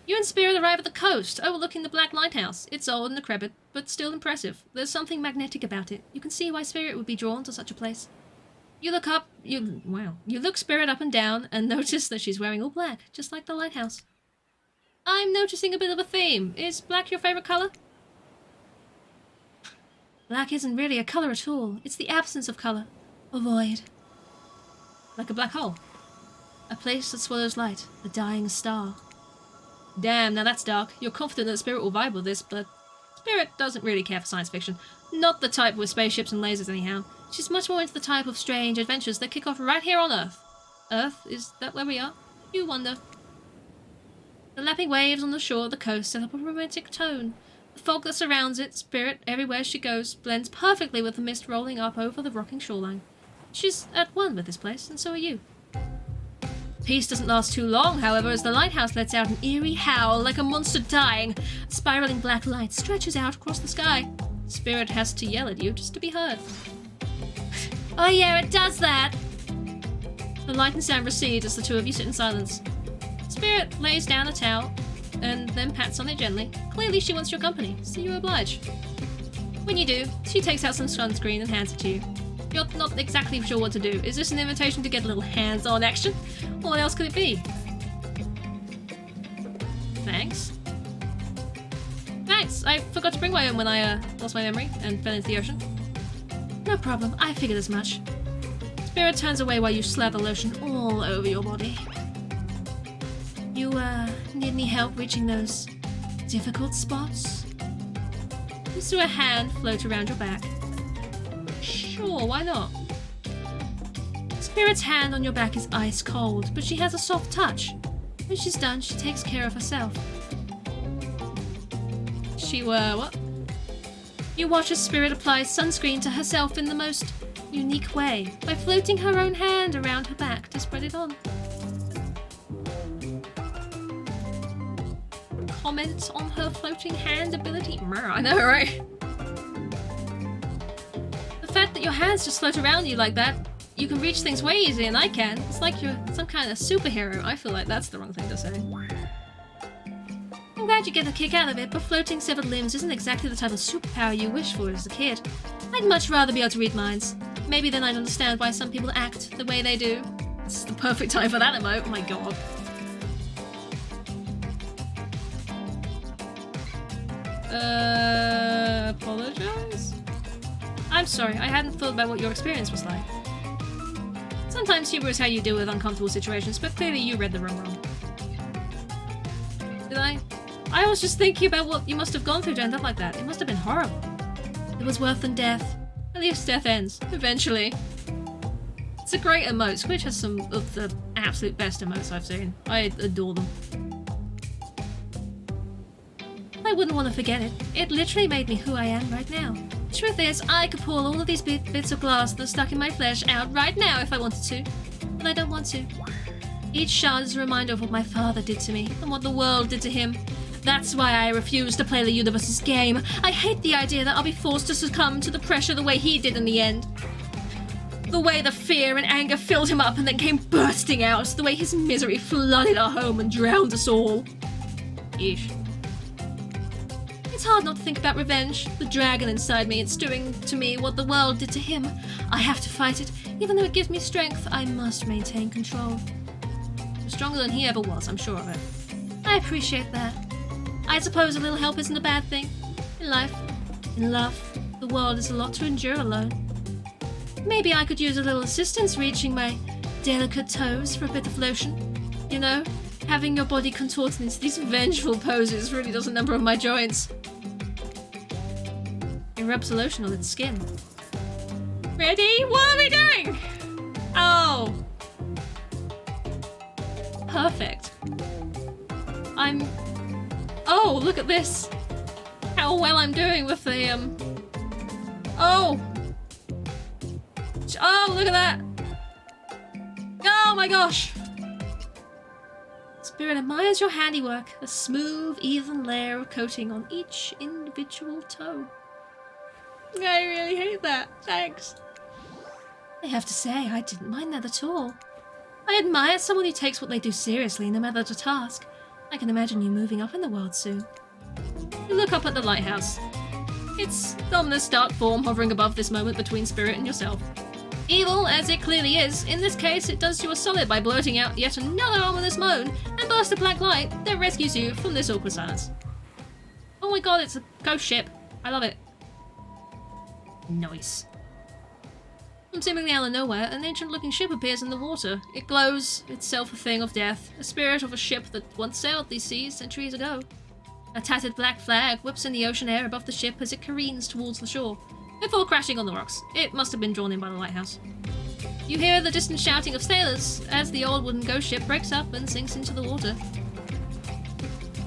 You and Spirit arrive at the coast, overlooking the Black Lighthouse. It's old and decrepit, but still impressive. There's something magnetic about it. You can see why Spirit would be drawn to such a place. You look up, you look Spirit up and down, and notice that she's wearing all black, just like the lighthouse. I'm noticing a bit of a theme. Is black your favorite color? Black isn't really a color at all. It's the absence of color. A void. Like a black hole. A place that swallows light. A dying star. Damn, now that's dark. You're confident that Spirit will vibe with this, but Spirit doesn't really care for science fiction. Not the type with spaceships and lasers anyhow. She's much more into the type of strange adventures that kick off right here on Earth. Earth? Is that where we are? You wonder. The lapping waves on the shore of the coast set up a romantic tone. The fog that surrounds it, Spirit, everywhere she goes, blends perfectly with the mist rolling up over the rocking shoreline. She's at one with this place, and so are you. Peace doesn't last too long, however, as the lighthouse lets out an eerie howl like a monster dying. A spiraling black light stretches out across the sky. Spirit has to yell at you just to be heard. Oh yeah, it does that! The light and sound recede as the two of you sit in silence. Spirit lays down a towel and then pats on it gently. Clearly she wants your company, so you oblige. When you do, she takes out some sunscreen and hands it to you. You're not exactly sure what to do. Is this an invitation to get a little hands-on action? What else could it be? Thanks. Thanks! I forgot to bring my own when I lost my memory and fell into the ocean. No problem, I figured as much. Spirit turns away while you slather lotion all over your body. You, need any help reaching those difficult spots? You saw a hand float around your back. Sure, why not? Spirit's hand on your back is ice cold, but she has a soft touch. When she's done, she takes care of herself. What? You watch as Spirit applies sunscreen to herself in the most unique way, by floating her own hand around her back to spread it on. Comment on her floating hand ability? I know, right? The fact that your hands just float around you like that, you can reach things way easier than I can. It's like you're some kind of superhero. I feel like that's the wrong thing to say. I'm glad you get a kick out of it, but floating severed limbs isn't exactly the type of superpower you wish for as a kid. I'd much rather be able to read minds. Maybe then I'd understand why some people act the way they do. This is the perfect time for that emote, oh my god. Apologize? I'm sorry, I hadn't thought about what your experience was like. Sometimes humor is how you deal with uncomfortable situations, but clearly you read the room wrong. Did I? I was just thinking about what you must have gone through to end up like that. It must have been horrible. It was worse than death. At least death ends, eventually. It's a great emote. Squidge has some of the absolute best emotes I've seen. I adore them. I wouldn't want to forget it. It literally made me who I am right now. Truth is, I could pull all of these bits of glass that are stuck in my flesh out right now if I wanted to. But I don't want to. Each shard is a reminder of what my father did to me, and what the world did to him. That's why I refuse to play the universe's game. I hate the idea that I'll be forced to succumb to the pressure the way he did in the end. The way the fear and anger filled him up and then came bursting out. The way his misery flooded our home and drowned us all. Yeesh. It's hard not to think about revenge. The dragon inside me, it's doing to me what the world did to him. I have to fight it. Even though it gives me strength, I must maintain control. I'm stronger than he ever was, I'm sure of it. I appreciate that. I suppose a little help isn't a bad thing. In life, in love, the world is a lot to endure alone. Maybe I could use a little assistance reaching my delicate toes for a bit of lotion. You know, having your body contorted into these vengeful poses really does a number of my joints. It rubs the lotion on its skin. Ready? What are we doing? Oh. Perfect. Oh, look at this. How well I'm doing with the, Oh! Oh, look at that! Oh my gosh! Spirit admires your handiwork, a smooth, even layer of coating on each individual toe. I really hate that. Thanks. I have to say, I didn't mind that at all. I admire someone who takes what they do seriously, no matter the task. I can imagine you moving up in the world soon. You look up at the lighthouse. It's the ominous dark form hovering above this moment between Spirit and yourself. Evil, as it clearly is, in this case it does you a solid by blurting out yet another ominous moan and burst of black light that rescues you from this awkward silence. Oh my god, it's a ghost ship. I love it. Nice. From seemingly out of nowhere, an ancient-looking ship appears in the water. It glows, itself a thing of death, a spirit of a ship that once sailed these seas centuries ago. A tattered black flag whips in the ocean air above the ship as it careens towards the shore, before crashing on the rocks. It must have been drawn in by the lighthouse. You hear the distant shouting of sailors as the old wooden ghost ship breaks up and sinks into the water.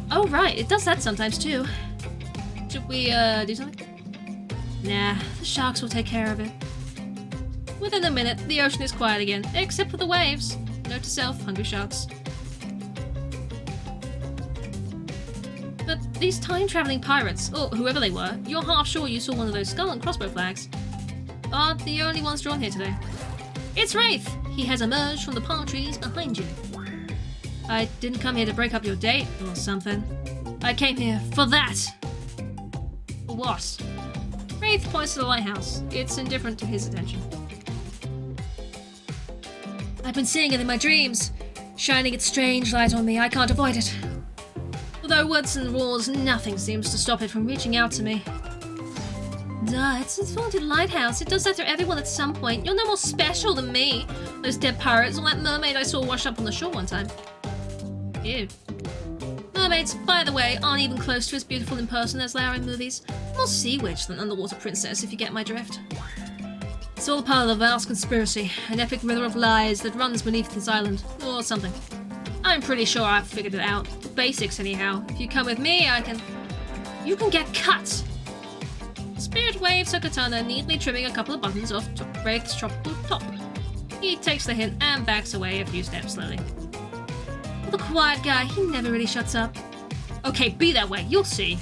Oh right, it does that sometimes too. Should we, do something? Nah, the sharks will take care of it. Within a minute, the ocean is quiet again, except for the waves. Note to self, hungry sharks. But these time-traveling pirates, or whoever they were, you're half sure you saw one of those skull and crossbow flags, aren't the only ones drawn here today. It's Wraith! He has emerged from the palm trees behind you. I didn't come here to break up your date, or something. I came here for that! For what? Wraith points to the lighthouse. It's indifferent to his attention. I've been seeing it in my dreams, shining its strange light on me. I can't avoid it. Although woods and walls, nothing seems to stop it from reaching out to me. Duh, it's a haunted lighthouse. It does that to everyone at some point. You're no more special than me. Those dead pirates or that mermaid I saw wash up on the shore one time. Ew. Mermaids, by the way, aren't even close to as beautiful in person as they are in movies. More sea witch than underwater princess, if you get my drift. It's all part of the vast conspiracy, an epic river of lies that runs beneath this island, or something. I'm pretty sure I've figured it out. The basics, anyhow. If you come with me, you can get cut! Spirit waves her katana, neatly trimming a couple of buttons off Wraith's tropical top. He takes the hint and backs away a few steps slowly. Well, the quiet guy, he never really shuts up. Okay, be that way, you'll see.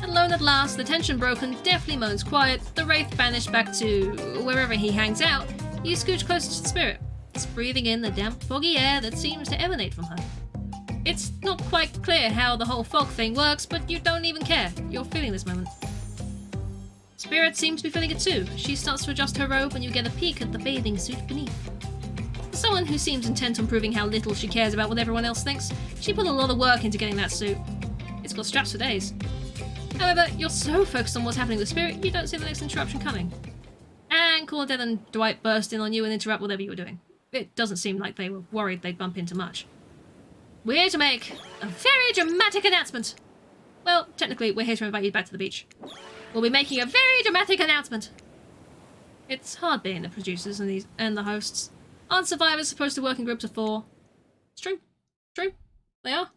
Alone at last, the tension broken, deftly moans quiet, the Wraith banished back to wherever he hangs out, you scooch closer to the Spirit, breathing in the damp, foggy air that seems to emanate from her. It's not quite clear how the whole fog thing works, but you don't even care. You're feeling this moment. Spirit seems to be feeling it too. She starts to adjust her robe and you get a peek at the bathing suit beneath. For someone who seems intent on proving how little she cares about what everyone else thinks, she put a lot of work into getting that suit. It's got straps for days. However, you're so focused on what's happening with Spirit, you don't see the next interruption coming. And Claudette and Dwight burst in on you and interrupt whatever you were doing. It doesn't seem like they were worried they'd bump into much. We're here to make a very dramatic announcement. Well, technically, we're here to invite you back to the beach. We'll be making a very dramatic announcement. It's hard being the producers and the hosts. Aren't survivors supposed to work in groups of 4? It's true. True. They are.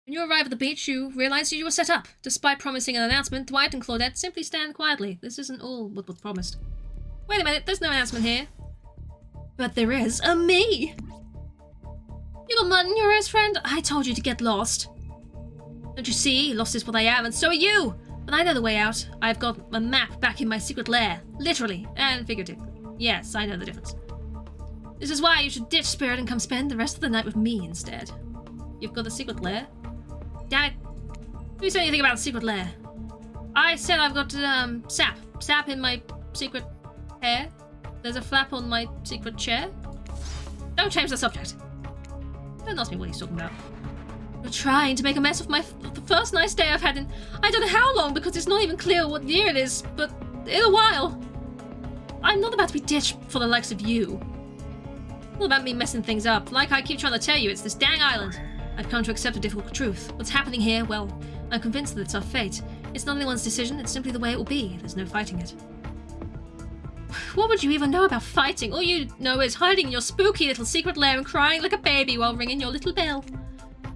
When you arrive at the beach, you realize you were set up. Despite promising an announcement, Dwight and Claudette simply stand quietly. This isn't all what was promised. Wait a minute, there's no announcement here. But there is a me! You got mud in your ears, friend? I told you to get lost. Don't you see? Lost is what I am, and so are you! But I know the way out. I've got a map back in my secret lair. Literally, and figuratively. Yes, I know the difference. This is why you should ditch Spirit and come spend the rest of the night with me instead. You've got a secret lair? Damn it. Who said anything about a secret lair? I said I've got, sap. Sap in my secret hair. There's a flap on my secret chair. Don't change the subject. Don't ask me what he's talking about. You're trying to make a mess of the first nice day I've had in I don't know how long, because it's not even clear what year it is, but in a while. I'm not about to be ditched for the likes of you. It's not about me messing things up. Like I keep trying to tell you, it's this dang island. I've come to accept a difficult truth. What's happening here, well, I'm convinced that it's our fate. It's not anyone's decision, it's simply the way it will be. There's no fighting it. What would you even know about fighting? All you know is hiding in your spooky little secret lair and crying like a baby while ringing your little bell.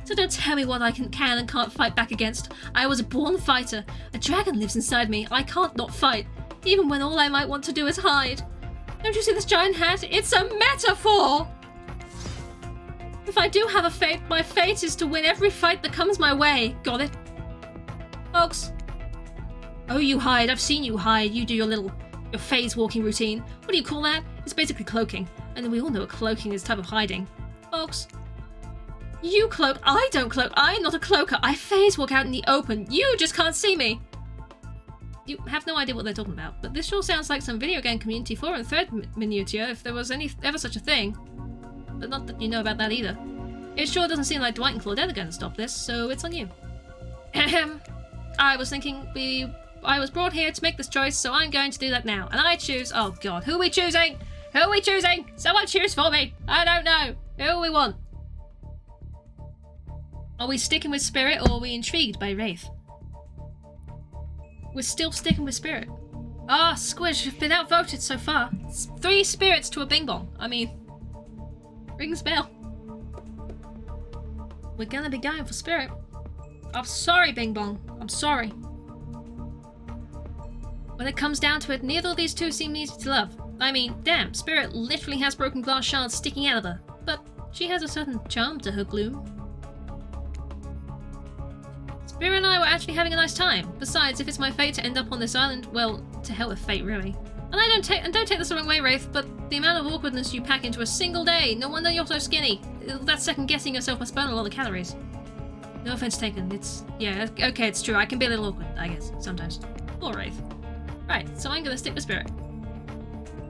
So don't tell me what I can and can't fight back against. I was a born fighter. A dragon lives inside me. I can't not fight, even when all I might want to do is hide. Don't you see this giant hat? It's a metaphor! If I do have a fate, my fate is to win every fight that comes my way. Got it? Folks. Oh, you hide. I've seen you hide. You do your phase walking routine. What do you call that? It's basically cloaking. And we all know what cloaking is a type of hiding. Folks. You cloak. I don't cloak. I'm not a cloaker. I phase walk out in the open. You just can't see me. You have no idea what they're talking about. But this sure sounds like some video game community forum thread minutiae if there was ever such a thing. But not that you know about that either. It sure doesn't seem like Dwight and Claudette are going to stop this, so it's on you. Ahem. I was thinking I was brought here to make this choice, so I'm going to do that now. And I choose... Oh god, who are we choosing? Who are we choosing? Someone choose for me! I don't know! Who do we want? Are we sticking with Spirit, or are we intrigued by Wraith? We're still sticking with Spirit. Ah, Squish, you've been outvoted so far. It's 3 spirits to a bing bong. I mean... Rings bell. We're gonna be going for Spirit. I'm sorry, Bing Bong. I'm sorry. When it comes down to it, neither of these two seem easy to love. I mean, damn, Spirit literally has broken glass shards sticking out of her. But she has a certain charm to her gloom. Spirit and I were actually having a nice time. Besides, if it's my fate to end up on this island, well, to hell with fate, really. And don't take this the wrong way, Wraith, but the amount of awkwardness you pack into a single day, no wonder you're so skinny. That second-guessing yourself must burn a lot of calories. No offense taken, yeah, okay, it's true, I can be a little awkward, I guess, sometimes. Or Wraith. Right, so I'm gonna stick with Spirit.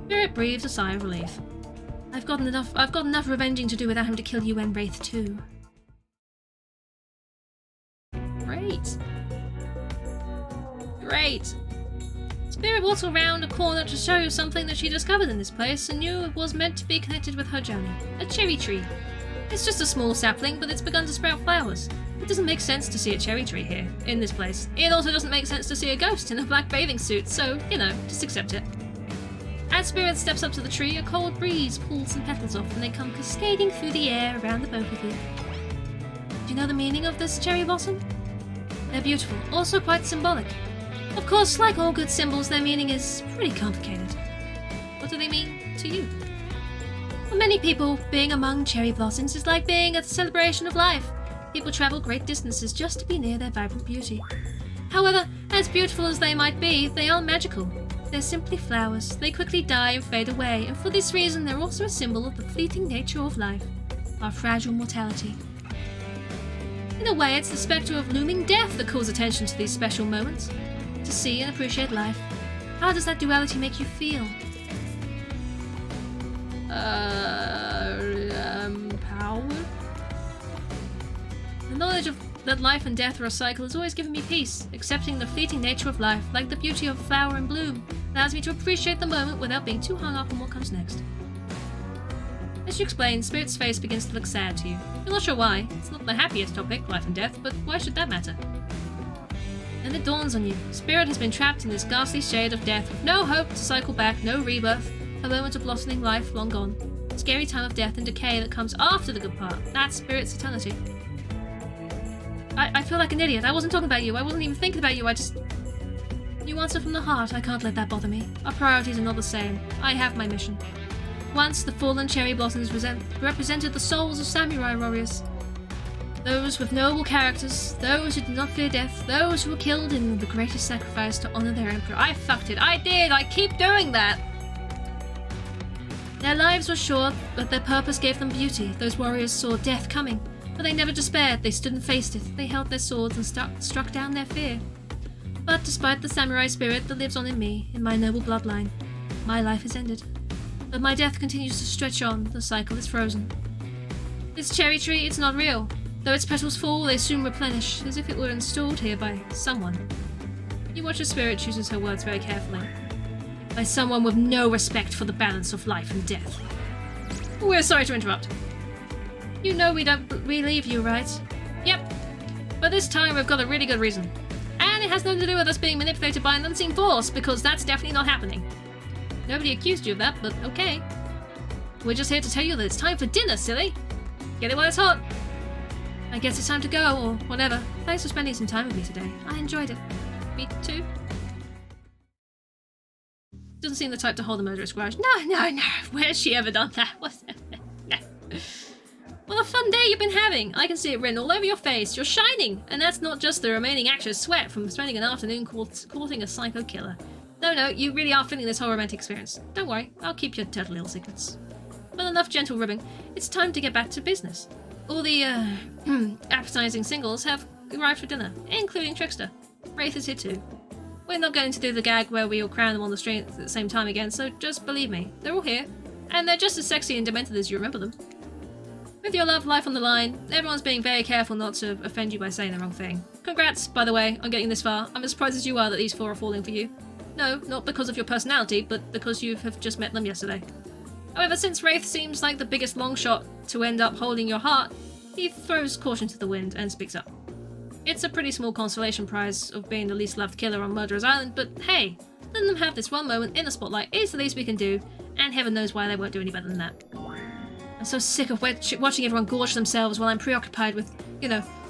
Spirit breathes a sigh of relief. I've got enough revenging to do without having to kill you and Wraith too. Great. Great. Spirit walks around a corner to show you something that she discovered in this place and knew it was meant to be connected with her journey. A cherry tree. It's just a small sapling, but it's begun to sprout flowers. It doesn't make sense to see a cherry tree here, in this place. It also doesn't make sense to see a ghost in a black bathing suit, so, you know, just accept it. As Spirit steps up to the tree, a cold breeze pulls some petals off and they come cascading through the air around the both of you. Do you know the meaning of this cherry blossom? They're beautiful, also quite symbolic. Of course, like all good symbols, their meaning is pretty complicated. What do they mean to you? For many people, being among cherry blossoms is like being at the celebration of life. People travel great distances just to be near their vibrant beauty. However, as beautiful as they might be, they aren't magical. They're simply flowers. They quickly die and fade away, and for this reason they're also a symbol of the fleeting nature of life, our fragile mortality. In a way, it's the spectre of looming death that calls attention to these special moments. To see and appreciate life. How does that duality make you feel? Empowered? that life and death are a cycle has always given me peace. Accepting the fleeting nature of life, like the beauty of a flower in bloom, allows me to appreciate the moment without being too hung up on what comes next. As you explain, Spirit's face begins to look sad to you. You're not sure why. It's not the happiest topic, life and death, but why should that matter? And it dawns on you. Spirit has been trapped in this ghastly shade of death with no hope to cycle back, no rebirth, a moment of blossoming life long gone. Scary time of death and decay that comes after the good part. That's Spirit's eternity. I feel like an idiot. I wasn't talking about you. I wasn't even thinking about you. You answer from the heart. I can't let that bother me. Our priorities are not the same. I have my mission. Once, the fallen cherry blossoms represented the souls of samurai warriors. Those with noble characters, those who did not fear death, those who were killed in the greatest sacrifice to honor their emperor. I fucked it. I did. I keep doing that. Their lives were short, but their purpose gave them beauty. Those warriors saw death coming, but they never despaired. They stood and faced it. They held their swords and struck down their fear. But despite the samurai spirit that lives on in me, in my noble bloodline, my life is ended. But my death continues to stretch on. The cycle is frozen. This cherry tree, it's not real. Though its petals fall, they soon replenish, as if it were installed here by someone. You watch as Spirit chooses her words very carefully. By someone with no respect for the balance of life and death. We're sorry to interrupt. You know we don't believe you, right? Yep. But this time we've got a really good reason. And it has nothing to do with us being manipulated by an unseen force, because that's definitely not happening. Nobody accused you of that, but okay. We're just here to tell you that it's time for dinner, silly. Get it while it's hot. I guess it's time to go, or whatever. Thanks for spending some time with me today. I enjoyed it. Me too. Doesn't seem the type to hold a murderous grudge. No. Where's she ever done that? No. What a fun day you've been having. I can see it written all over your face. You're shining. And that's not just the remaining actor's sweat from spending an afternoon courting a psycho killer. No, you really are feeling this whole romantic experience. Don't worry, I'll keep your turtle little secrets. Well, enough gentle ribbing. It's time to get back to business. All the, appetizing singles have arrived for dinner, including Trickster. Wraith is here too. We're not going to do the gag where we all crown them on the street at the same time again, so just believe me, they're all here. And they're just as sexy and demented as you remember them. With your love life on the line, everyone's being very careful not to offend you by saying the wrong thing. Congrats, by the way, on getting this far. I'm as surprised as you are that these four are falling for you. No, not because of your personality, but because you have just met them yesterday. However, since Wraith seems like the biggest long shot to end up holding your heart, he throws caution to the wind and speaks up. It's a pretty small consolation prize of being the least loved killer on Murderer's Island, but hey, letting them have this one moment in the spotlight is the least we can do, and heaven knows why they won't do any better than that. I'm so sick of watching everyone gorge themselves while I'm preoccupied with,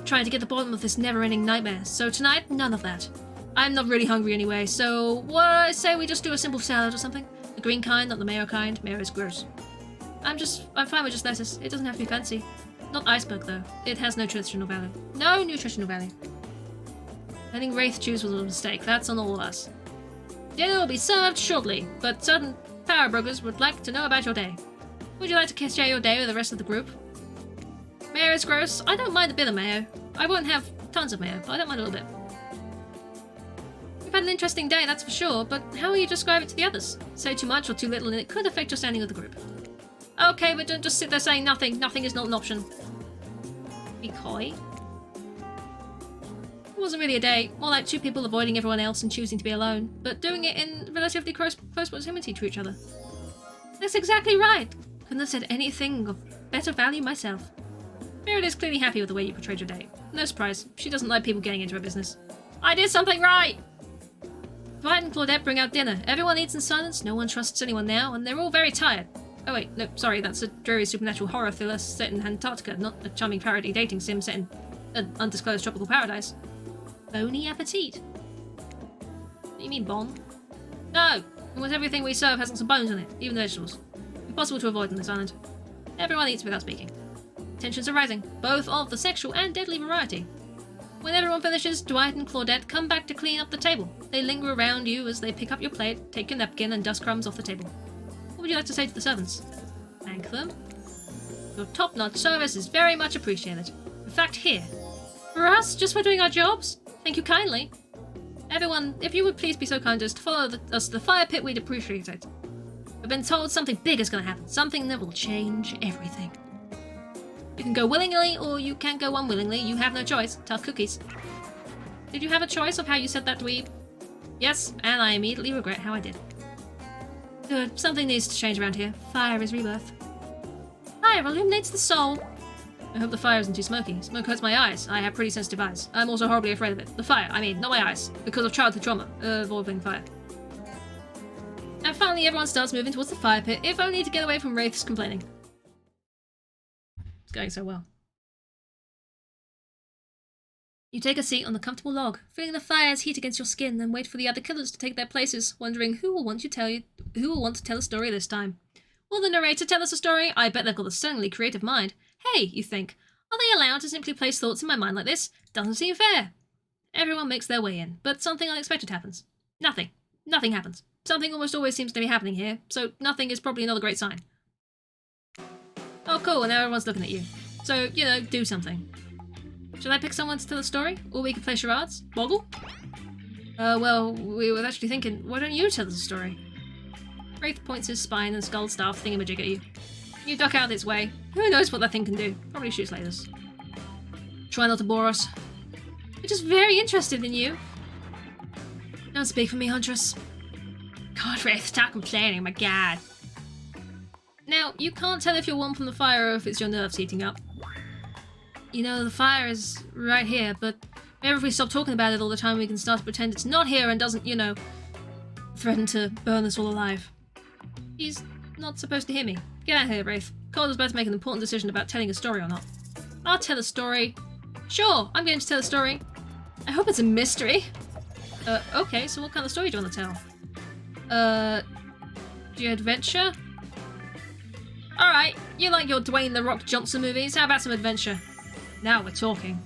trying to get the bottom of this never-ending nightmare. So tonight, none of that. I'm not really hungry anyway, so what I say we just do a simple salad or something? The green kind, not the mayo kind. Mayo is gross. I'm fine with just lettuce. It doesn't have to be fancy. Not iceberg though. It has no nutritional value. No nutritional value. Letting Wraith choose was a mistake. That's on all of us. Dinner will be served shortly, but certain power brokers would like to know about your day. Would you like to share your day with the rest of the group? Mayo is gross. I don't mind a bit of mayo. I won't have tons of mayo, but I don't mind a little bit. We've had an interesting day, that's for sure, but how will you describe it to the others? Say too much or too little and it could affect your standing with the group. Okay, but don't just sit there saying nothing. Nothing is not an option. Be coy. It wasn't really a day, more like two people avoiding everyone else and choosing to be alone, but doing it in relatively close proximity to each other. That's exactly right. Couldn't have said anything of better value myself. Meredith is clearly happy with the way you portrayed your day. No surprise, she doesn't like people getting into her business. I did something right! Dwight and Claudette bring out dinner. Everyone eats in silence, no one trusts anyone now, and they're all very tired. Oh wait, no, sorry, that's a dreary supernatural horror thriller set in Antarctica, not a charming parody dating sim set in an undisclosed tropical paradise. Bony appetit. What do you mean, bon? No! Almost everything we serve has some bones in it, even the vegetables. Impossible to avoid on this island. Everyone eats without speaking. Tensions are rising, both of the sexual and deadly variety. When everyone finishes, Dwight and Claudette come back to clean up the table. They linger around you as they pick up your plate, take your napkin, and dust crumbs off the table. What would you like to say to the servants? Thank them. Your top-notch service is very much appreciated. In fact, here. For us, just for doing our jobs? Thank you kindly. Everyone, if you would please be so kind as to follow us to the fire pit, we'd appreciate it. We've been told something big is going to happen. Something that will change everything. You can go willingly, or you can go unwillingly. You have no choice. Tough cookies. Did you have a choice of how you said that, dweeb? Yes, and I immediately regret how I did. Good. Something needs to change around here. Fire is rebirth. Fire illuminates the soul. I hope the fire isn't too smoky. Smoke hurts my eyes. I have pretty sensitive eyes. I'm also horribly afraid of it. The fire, I mean, not my eyes. Because of childhood trauma involving fire. And finally, everyone starts moving towards the fire pit, if only to get away from Wraith's complaining. It's going so well. You take a seat on the comfortable log, feeling the fire's heat against your skin, and wait for the other killers to take their places, wondering who will want to tell a story this time. Will the narrator tell us a story? I bet they've got a stunningly creative mind. Hey, you think, are they allowed to simply place thoughts in my mind like this? Doesn't seem fair. Everyone makes their way in, but something unexpected happens. Nothing. Nothing happens. Something almost always seems to be happening here, so nothing is probably not a great sign. Oh cool, and now everyone's looking at you. So, you know, do something. Should I pick someone to tell a story? Or we could play charades? Boggle? Well, we were actually thinking, why don't you tell us a story? Wraith points his spine and skull staff thingamajig at you. You duck out its way. Who knows what that thing can do? Probably shoots lasers. Try not to bore us. We're just very interested in you. Don't speak for me, Huntress. God, Wraith, stop complaining, my god. Now, you can't tell if you're warm from the fire or if it's your nerves heating up. You know, the fire is right here, but maybe if we stop talking about it all the time, we can start to pretend it's not here and doesn't, you know, threaten to burn us all alive. He's not supposed to hear me. Get out of here, Wraith. Calder's about to make an important decision about telling a story or not. I'll tell a story. Sure, I'm going to tell a story. I hope it's a mystery. Okay, so what kind of story do you want to tell? Do you adventure? Alright, you like your Dwayne The Rock Johnson movies, how about some adventure? Now we're talking.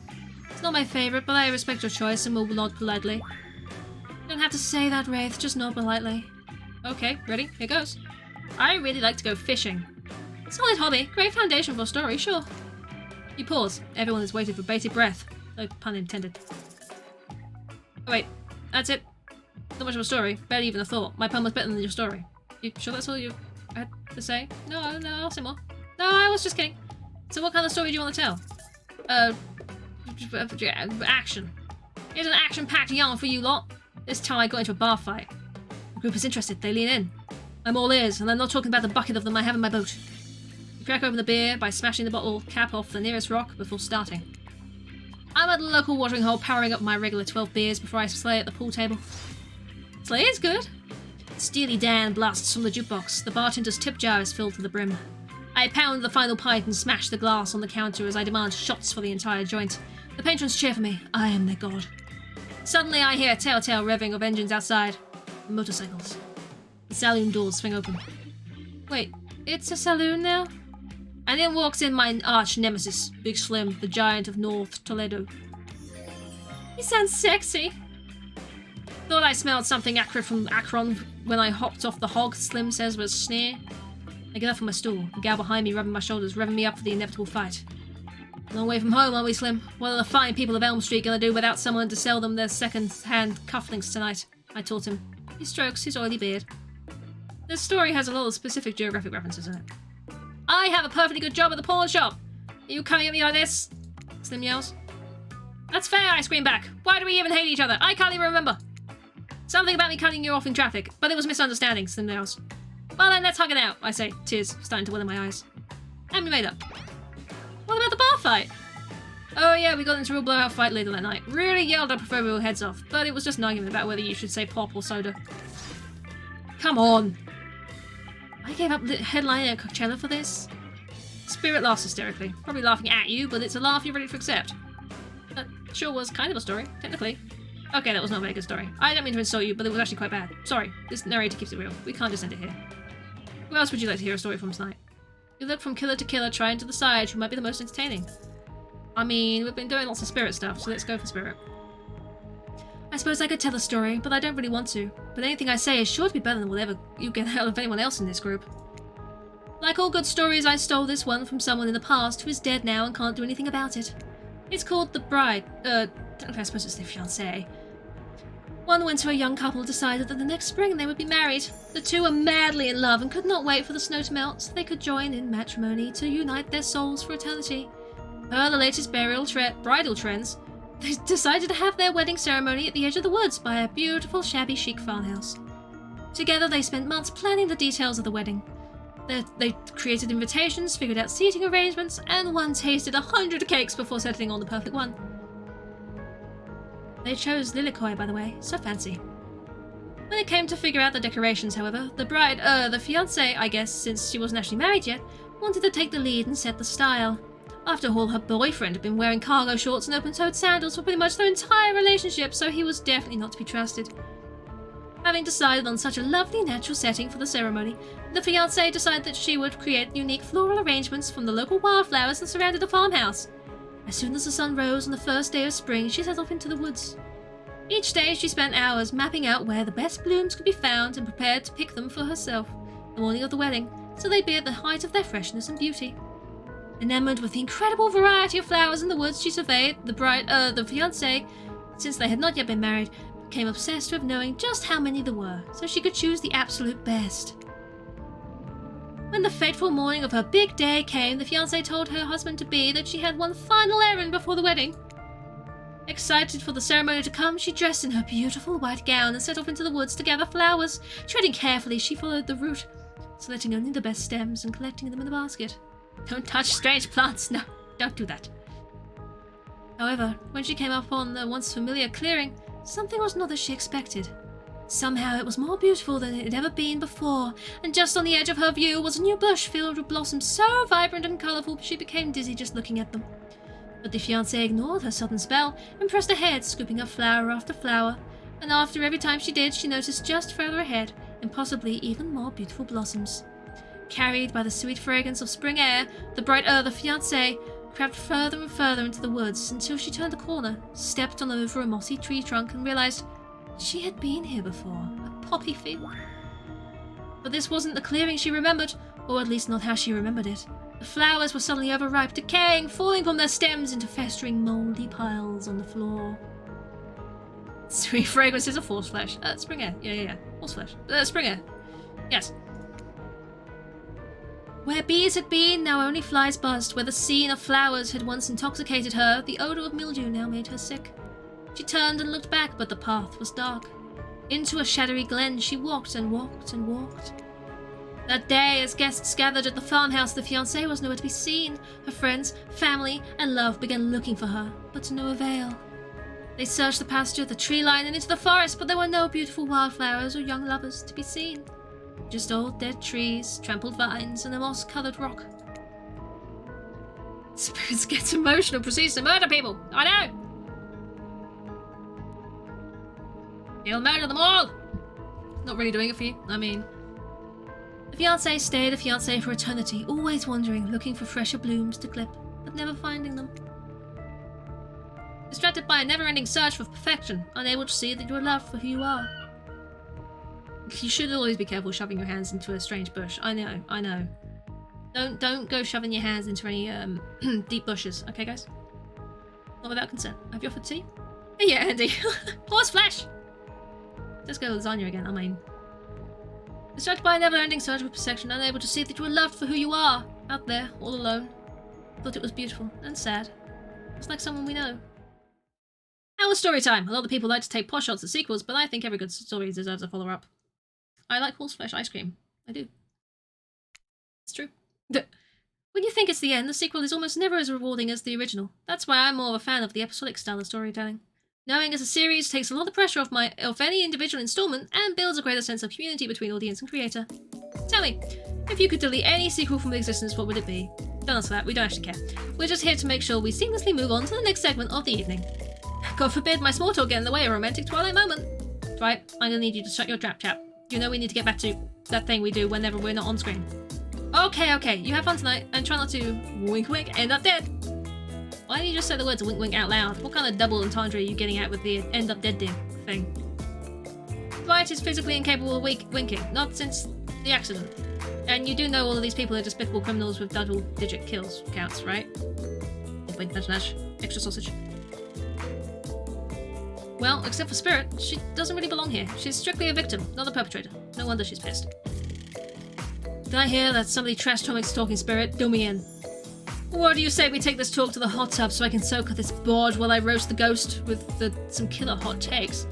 It's not my favourite, but I respect your choice and will nod politely. You don't have to say that, Wraith, just nod politely. Okay, ready? Here goes. I really like to go fishing. Solid hobby, great foundation for a story, sure. You pause. Everyone has waited for bated breath. No pun intended. Oh wait, that's it. Not much of a story, barely even a thought. My pun was better than your story. You sure that's all you had to say? No, I'll say more. No, I was just kidding. So what kind of story do you want to tell? Action. Here's an action-packed yarn for you lot. This time I got into a bar fight. The group is interested, they lean in. I'm all ears, and I'm not talking about the bucket of them I have in my boat. You crack open the beer by smashing the bottle cap off the nearest rock before starting. I'm at the local watering hole powering up my regular 12 beers before I slay at the pool table. Slay is good. Steely Dan blasts from the jukebox. The bartender's tip jar is filled to the brim. I pound the final pint and smash the glass on the counter as I demand shots for the entire joint. The patrons cheer for me. I am their god. Suddenly I hear telltale revving of engines outside. Motorcycles. The saloon doors swing open. Wait, it's a saloon now? And in walks in my arch nemesis, Big Slim, the giant of North Toledo. He sounds sexy. Thought I smelled something acrid from Akron when I hopped off the hog, Slim says with a sneer. I get up from my stool, the gal behind me rubbing my shoulders, revving me up for the inevitable fight. Long way from home, are we, Slim? What are the fine people of Elm Street gonna do without someone to sell them their second-hand cufflinks tonight? I taught him. He strokes his oily beard. This story has a lot of specific geographic references in it. I have a perfectly good job at the pawn shop! Are you coming at me like this? Slim yells. That's fair, I scream back. Why do we even hate each other? I can't even remember. Something about me cutting you off in traffic, but it was misunderstanding, Slim yells. Well then, let's hug it out, I say, tears starting to well in my eyes. And we made up. What about the bar fight? Oh yeah, we got into a real blowout fight later that night. Really yelled our proverbial heads off, but it was just an argument about whether you should say pop or soda. Come on! I gave up the headlining at Coachella for this? Spirit laughs hysterically, probably laughing at you, but it's a laugh you're ready to accept. That sure was kind of a story, technically. Okay, that was not a very good story. I don't mean to insult you, but it was actually quite bad. Sorry, this narrator keeps it real. We can't just end it here. Who else would you like to hear a story from tonight? You look from killer to killer, trying to decide who might be the most entertaining. I mean, we've been doing lots of spirit stuff, so let's go for spirit. I suppose I could tell a story, but I don't really want to. But anything I say is sure to be better than whatever you get out of anyone else in this group. Like all good stories, I stole this one from someone in the past who is dead now and can't do anything about it. It's called The Bride. I suppose it's the fiancé. One winter, a young couple decided that the next spring they would be married. The two were madly in love and could not wait for the snow to melt so they could join in matrimony to unite their souls for eternity. Per the latest bridal trends, they decided to have their wedding ceremony at the edge of the woods by a beautiful shabby chic farmhouse. Together they spent months planning the details of the wedding. They created invitations, figured out seating arrangements, and one tasted 100 cakes before settling on the perfect one. They chose Lilikoi, by the way, so fancy. When it came to figure out the decorations, however, the fiancé, I guess, since she wasn't actually married yet, wanted to take the lead and set the style. After all, her boyfriend had been wearing cargo shorts and open-toed sandals for pretty much their entire relationship, so he was definitely not to be trusted. Having decided on such a lovely natural setting for the ceremony, the fiancée decided that she would create unique floral arrangements from the local wildflowers that surrounded the farmhouse. As soon as the sun rose on the first day of spring, she set off into the woods. Each day she spent hours mapping out where the best blooms could be found and prepared to pick them for herself the morning of the wedding, so they'd be at the height of their freshness and beauty. Enamored with the incredible variety of flowers in the woods she surveyed, the fiancé, since they had not yet been married, became obsessed with knowing just how many there were, so she could choose the absolute best. When the fateful morning of her big day came, the fiancée told her husband-to-be that she had one final errand before the wedding. Excited for the ceremony to come, she dressed in her beautiful white gown and set off into the woods to gather flowers. Treading carefully, she followed the route, selecting only the best stems and collecting them in the basket. Don't touch strange plants, no, don't do that. However, when she came upon the once familiar clearing, something was not as she expected. Somehow it was more beautiful than it had ever been before, and just on the edge of her view was a new bush filled with blossoms so vibrant and colourful she became dizzy just looking at them. But the fiancée ignored her sudden spell and pressed ahead, scooping up flower after flower, and after every time she did, she noticed just further ahead, and possibly even more beautiful blossoms. Carried by the sweet fragrance of spring air, the fiancée crept further and further into the woods until she turned a corner, stepped on over a mossy tree trunk, and realized she had been here before, a poppy field. But this wasn't the clearing she remembered, or at least not how she remembered it. The flowers were suddenly overripe, decaying, falling from their stems into festering mouldy piles on the floor. Sweet fragrances of horseflesh. Spring air. Yeah. Horseflesh. Spring air. Yes. Where bees had been, now only flies buzzed. Where the scene of flowers had once intoxicated her, the odour of mildew now made her sick. She turned and looked back, but the path was dark. Into a shadowy glen she walked and walked and walked. That day, as guests gathered at the farmhouse, the fiancée was nowhere to be seen. Her friends, family, and love began looking for her, but to no avail. They searched the pasture, the tree line, and into the forest, but there were no beautiful wildflowers or young lovers to be seen. Just old dead trees, trampled vines, and a moss-coloured rock. Spirits gets emotional, proceeds to murder people. I know! He'll murder them all! Not really doing it for you, I mean. The fiancé stayed a fiancé for eternity, always wandering, looking for fresher blooms to clip, but never finding them. Distracted by a never-ending search for perfection, unable to see that you are loved for who you are. You should always be careful shoving your hands into a strange bush. I know. Don't go shoving your hands into any deep bushes, okay guys? Not without consent. Have you offered tea? Yeah, Andy. Horse flesh! Let's go lasagna again, I mean. Distracted by a never-ending search for perfection, unable to see that you are loved for who you are, out there, all alone. Thought it was beautiful and sad. It's like someone we know. Now it's story time. A lot of people like to take pot shots at sequels, but I think every good story deserves a follow-up. I like horseflesh ice cream. I do. It's true. When you think it's the end, the sequel is almost never as rewarding as the original. That's why I'm more of a fan of the episodic style of storytelling. Knowing as a series takes a lot of pressure off any individual installment and builds a greater sense of community between audience and creator. Tell me, if you could delete any sequel from existence, what would it be? Don't answer that, we don't actually care. We're just here to make sure we seamlessly move on to the next segment of the evening. God forbid my small talk get in the way of a romantic twilight moment. Right, I'm gonna need you to shut your trap chat. You know we need to get back to that thing we do whenever we're not on screen. Okay, you have fun tonight, and try not to wink wink end up dead. Why don't you just say the words wink wink out loud? What kind of double entendre are you getting at with the end up dead thing? Dwight is physically incapable of winking, not since the accident. And you do know all of these people are despicable criminals with double-digit kills counts, right? Wink, nudge, extra sausage. Well, except for Spirit, she doesn't really belong here. She's strictly a victim, not a perpetrator. No wonder she's pissed. Did I hear that somebody trash Tomic's talking Spirit? Do me in. What do you say we take this talk to the hot tub so I can soak up this board while I roast the ghost with some killer hot takes?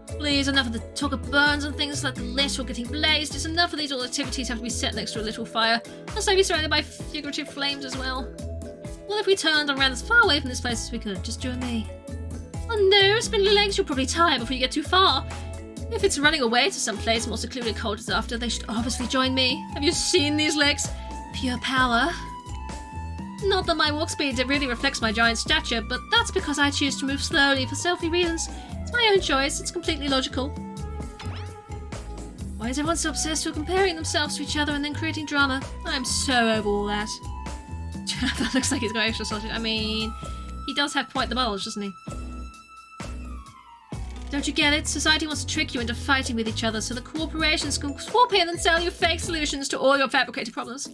Please, enough of the talk of burns and things like the lit or getting blazed. It's enough of these all activities have to be set next to a little fire. Must I be surrounded by figurative flames as well? Well, if we turned and ran as far away from this place as we could, just you and me. Oh no, spindly legs, you'll probably tire before you get too far. If it's running away to some place more secluded cold as after, they should obviously join me. Have you seen these legs? Pure power. Not that my walk speed really reflects my giant stature, but that's because I choose to move slowly for selfish reasons. It's my own choice, it's completely logical. Why is everyone so obsessed with comparing themselves to each other and then creating drama? I'm so over all that. That looks like he's got extra sausage. I mean, he does have quite the bulge, doesn't he? Don't you get it? Society wants to trick you into fighting with each other so the corporations can swap in and sell you fake solutions to all your fabricated problems.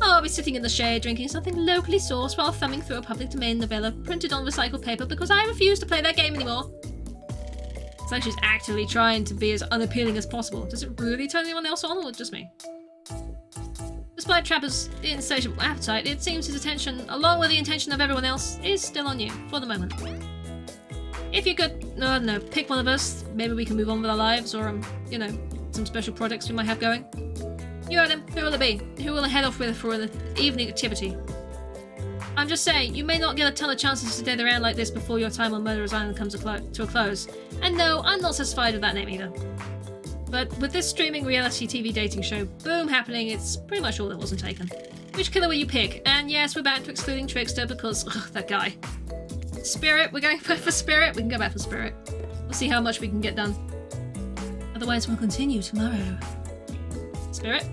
I'll be sitting in the shade drinking something locally sourced while thumbing through a public domain novella printed on recycled paper because I refuse to play that game anymore. It's like she's actively trying to be as unappealing as possible. Does it really turn anyone else on or just me? Despite Trapper's insatiable appetite, it seems his attention, along with the attention of everyone else, is still on you, for the moment. If you could, no, pick one of us, maybe we can move on with our lives, or, you know, some special projects we might have going. You heard him. Who will it be? Who will I head off with for an evening activity? I'm just saying, you may not get a ton of chances to dead around like this before your time on Murderer's Island comes to a close. And no, I'm not satisfied with that name either. But with this streaming reality TV dating show boom happening, it's pretty much all that wasn't taken. Which killer will you pick? And yes, we're back to excluding Trickster because, that guy. Spirit, we're going for Spirit? We can go back for Spirit. We'll see how much we can get done. Otherwise, we'll continue tomorrow. Spirit?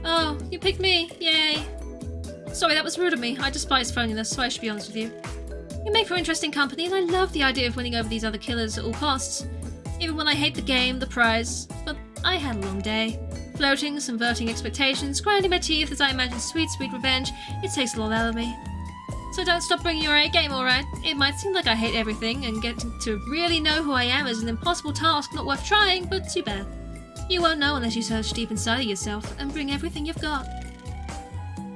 Oh, you picked me. Yay. Sorry, that was rude of me. I despise phoniness, so I should be honest with you. You make for interesting company, and I love the idea of winning over these other killers at all costs. Even when I hate the game, the prize. But I had a long day. Floating, subverting expectations, grinding my teeth as I imagine sweet, sweet revenge. It takes a lot out of me. So don't stop bringing your A game, alright? It might seem like I hate everything, and getting to really know who I am is an impossible task not worth trying, but too bad. You won't know unless you search deep inside of yourself and bring everything you've got.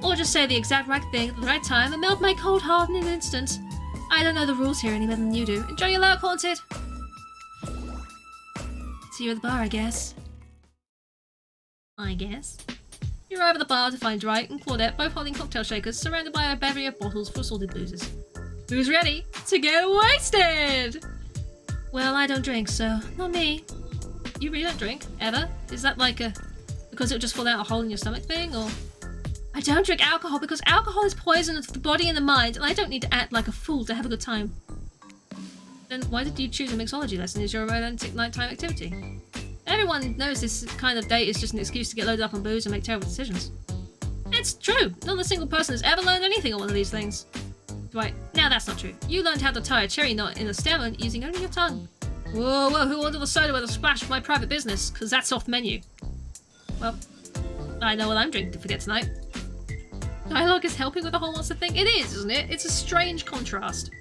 Or just say the exact right thing at the right time and melt my cold heart in an instant. I don't know the rules here any better than you do. Enjoy your luck, Haunted! See you at the bar, I guess. You arrive at the bar to find Dwight and Claudette both holding cocktail shakers surrounded by a bevy of bottles for assorted boozes. Who's ready to get wasted? Well, I don't drink, so not me. You really don't drink? Ever? Is that like a because it'll just fall out a hole in your stomach thing, or? I don't drink alcohol because alcohol is poison for the body and the mind, and I don't need to act like a fool to have a good time. Then why did you choose a mixology lesson as your romantic nighttime activity? Everyone knows this kind of date is just an excuse to get loaded up on booze and make terrible decisions. It's true! Not a single person has ever learned anything on one of these things. Dwight, now that's not true. You learned how to tie a cherry knot in a stem using only your tongue. Whoa, who ordered the soda with a splash of my private business? Because that's off menu. Well, I know what I'm drinking to forget tonight. Dialogue is helping with the whole monster thing? It is, isn't it? It's a strange contrast.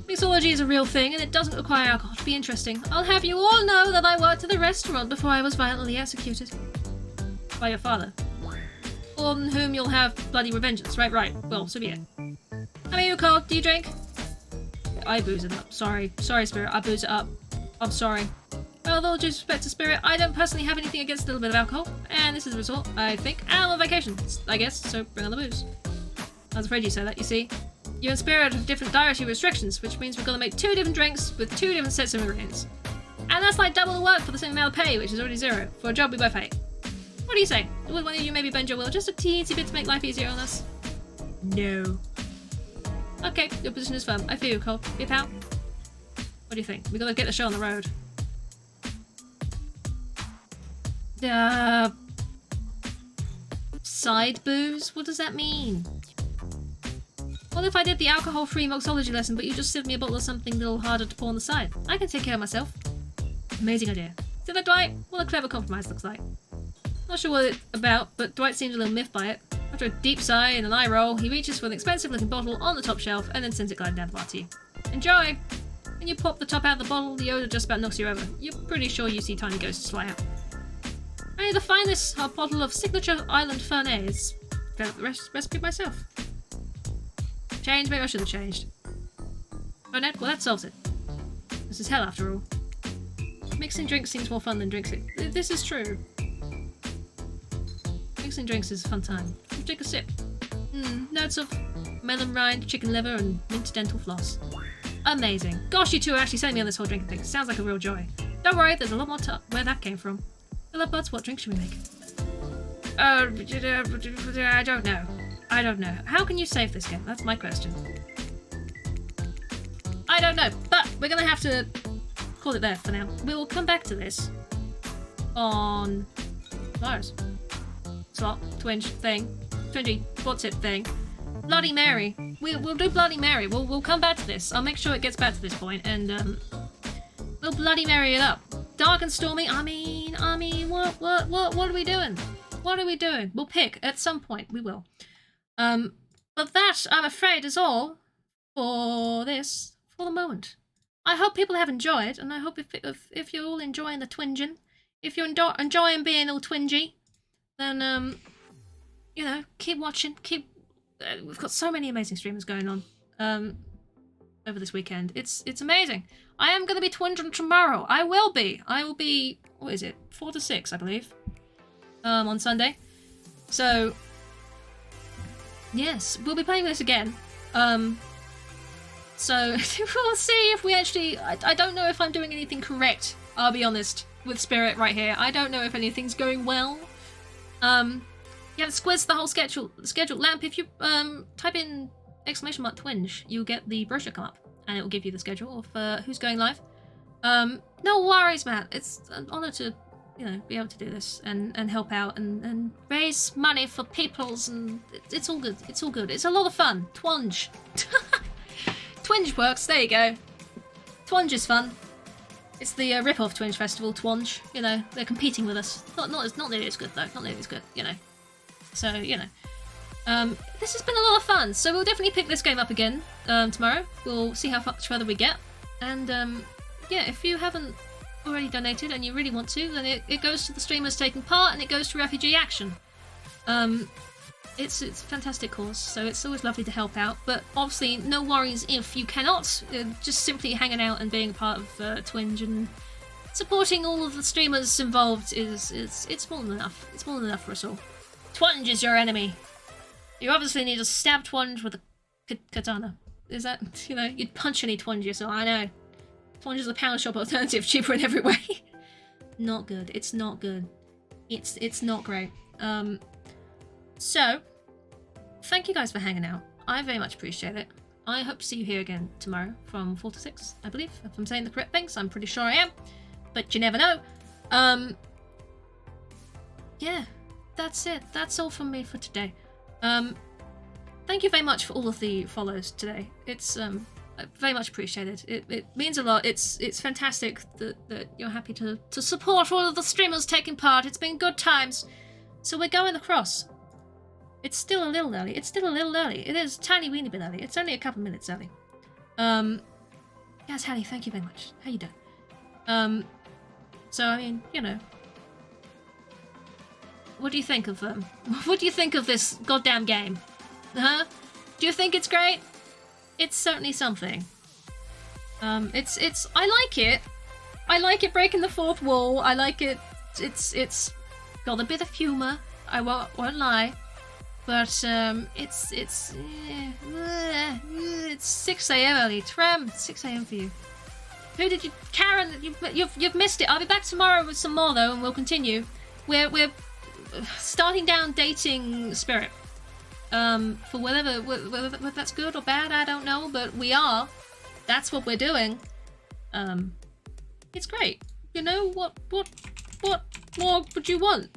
Mixology is a real thing, and it doesn't require alcohol to be interesting. I'll have you all know that I worked at the restaurant before I was violently executed. By your father. On whom you'll have bloody revengeance. Right. Well, so be it. How about you, Cole? Do you drink? I booze it up. Sorry, Spirit. I booze it up. I'm sorry. Well, with all due respect to Spirit, I don't personally have anything against a little bit of alcohol. And this is the result, I think. I'm on vacation, I guess, so bring on the booze. I was afraid you said that, you see. You and Spirit have different dietary restrictions, which means we've got to make 2 different drinks with 2 different sets of ingredients. And that's like double the work for the same amount of pay, which is already 0, for a job we both hate. What do you say? Would one of you maybe bend your will just a teensy bit to make life easier on us? No. Okay, your position is firm. I feel you, Cole. Be a pal. What do you think? We gotta get the show on the road. Side booze? What does that mean? What if I did the alcohol-free mixology lesson, but you just served me a bottle of something a little harder to pour on the side? I can take care of myself. Amazing idea. See that, Dwight? What a clever compromise looks like. Not sure what it's about, but Dwight seems a little miffed by it. After a deep sigh and an eye roll, he reaches for an expensive-looking bottle on the top shelf and then sends it gliding down the bar to you. Enjoy! When you pop the top out of the bottle, the odor just about knocks you over. You're pretty sure you see tiny ghosts fly out. I need to find this bottle of signature island Fernet. Developed the recipe myself. changed. Maybe I should have changed. Oh, no? Well, that solves it. This is hell after all. Mixing drinks seems more fun than drinking. This is true. Mixing drinks is a fun time. Take a sip. Notes of melon rind, chicken liver, and mint dental floss. Amazing. Gosh, you two are actually sending me on this whole drinking thing. Sounds like a real joy. Don't worry, there's a lot more to where that came from. Philip Buds, what drink should we make? I don't know. I don't know. How can you save this game? That's my question. I don't know, but we're gonna have to call it there for now. We will come back to this on tomorrow's slot, twinge thing, twingy, what's it thing, Bloody Mary. We'll do Bloody Mary. We'll come back to this. I'll make sure it gets back to this point, and we'll Bloody Mary it up. Dark and stormy. I mean, what are we doing? What are we doing? We'll pick at some point. We will. But that, I'm afraid, is all for this, for the moment. I hope people have enjoyed, and I hope if you're all enjoying the twinging, if you're enjoying being all twingy, then, you know, keep watching, we've got so many amazing streamers going on, over this weekend. It's amazing. I am going to be twinging tomorrow. I will be, what is it, 4 to 6, I believe, on Sunday. So, yes, we'll be playing this again. So we'll see if we actually... I don't know if I'm doing anything correct, I'll be honest, with Spirit right here. I don't know if anything's going well. You have to squiz the whole schedule. Lamp, if you type in !twinge, you'll get the brochure come up, and it will give you the schedule of who's going live. No worries, Matt. It's an honour to, you know, be able to do this and help out and raise money for peoples, and it's all good. It's all good. It's a lot of fun. Twinge. Twinge works, there you go. Twinge is fun. It's the rip-off Twinge Festival, Twinge. You know, they're competing with us. Not nearly as good, though. Not nearly as good, you know. So, you know. This has been a lot of fun, so we'll definitely pick this game up again tomorrow. We'll see how much further we get. And, yeah, if you haven't already donated and you really want to, then it goes to the streamers taking part, and it goes to Refugee Action. It's a fantastic cause, so it's always lovely to help out, but obviously no worries if you cannot. Just simply hanging out and being a part of Twinge and supporting all of the streamers involved it's more than enough. It's more than enough for us all. Twinge is your enemy. You obviously need to stab Twinge with a katana. Is that, you know, you'd punch any Twinge, so I know. Twinge is a pound shop alternative, cheaper in every way. Not good. It's not good. It's not great. So, thank you guys for hanging out. I very much appreciate it. I hope to see you here again tomorrow from 4 to 6, I believe. If I'm saying the correct things, I'm pretty sure I am. But you never know. Yeah, that's it. That's all from me for today. Thank you very much for all of the follows today. It's very much appreciated. It means a lot. It's fantastic that you're happy to support all of the streamers taking part. It's been good times. So we're going across. It's still a little early. It is a tiny weeny bit early. It's only a couple minutes early. Yes, Hallie, thank you very much. How you doing? So I mean, you know, what do you think of this goddamn game? Huh? Do you think it's great? It's certainly something. It's I like it. I like it breaking the fourth wall. I like it. It's got a bit of humor. I won't lie. But it's 6 a.m. early. Trem, 6 a.m. for you. Who did you, Karen? You've missed it. I'll be back tomorrow with some more though, and we'll continue. We're starting down dating Spirit. For whether that's good or bad, I don't know, but we are. That's what we're doing. It's great. You know what more would you want?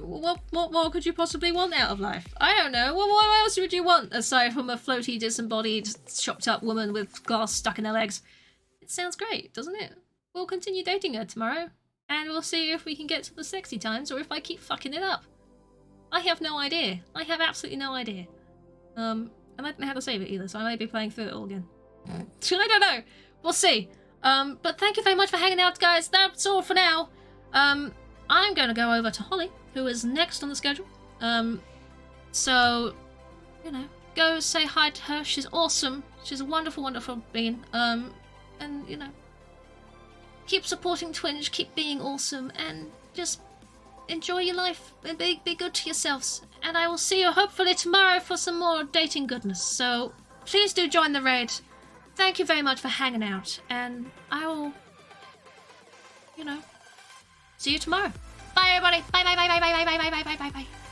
What more could you possibly want out of life? I don't know. What else would you want aside from a floaty, disembodied, chopped up woman with glass stuck in her legs? It sounds great, doesn't it? We'll continue dating her tomorrow, and we'll see if we can get to the sexy times or if I keep fucking it up. I have no idea. I have absolutely no idea. I don't know how to save it either, so I may be playing through it all again. I don't know. We'll see. But thank you very much for hanging out, guys. That's all for now. I'm going to go over to Holly, who is next on the schedule. So, you know, go say hi to her. She's awesome. She's a wonderful, wonderful being. And you know, keep supporting Twinge, keep being awesome, and just enjoy your life and be good to yourselves. And I will see you hopefully tomorrow for some more dating goodness. So please do join the raid. Thank you very much for hanging out, and I will, you know, see you tomorrow. Bye everybody. Bye bye bye bye bye bye bye bye bye bye bye.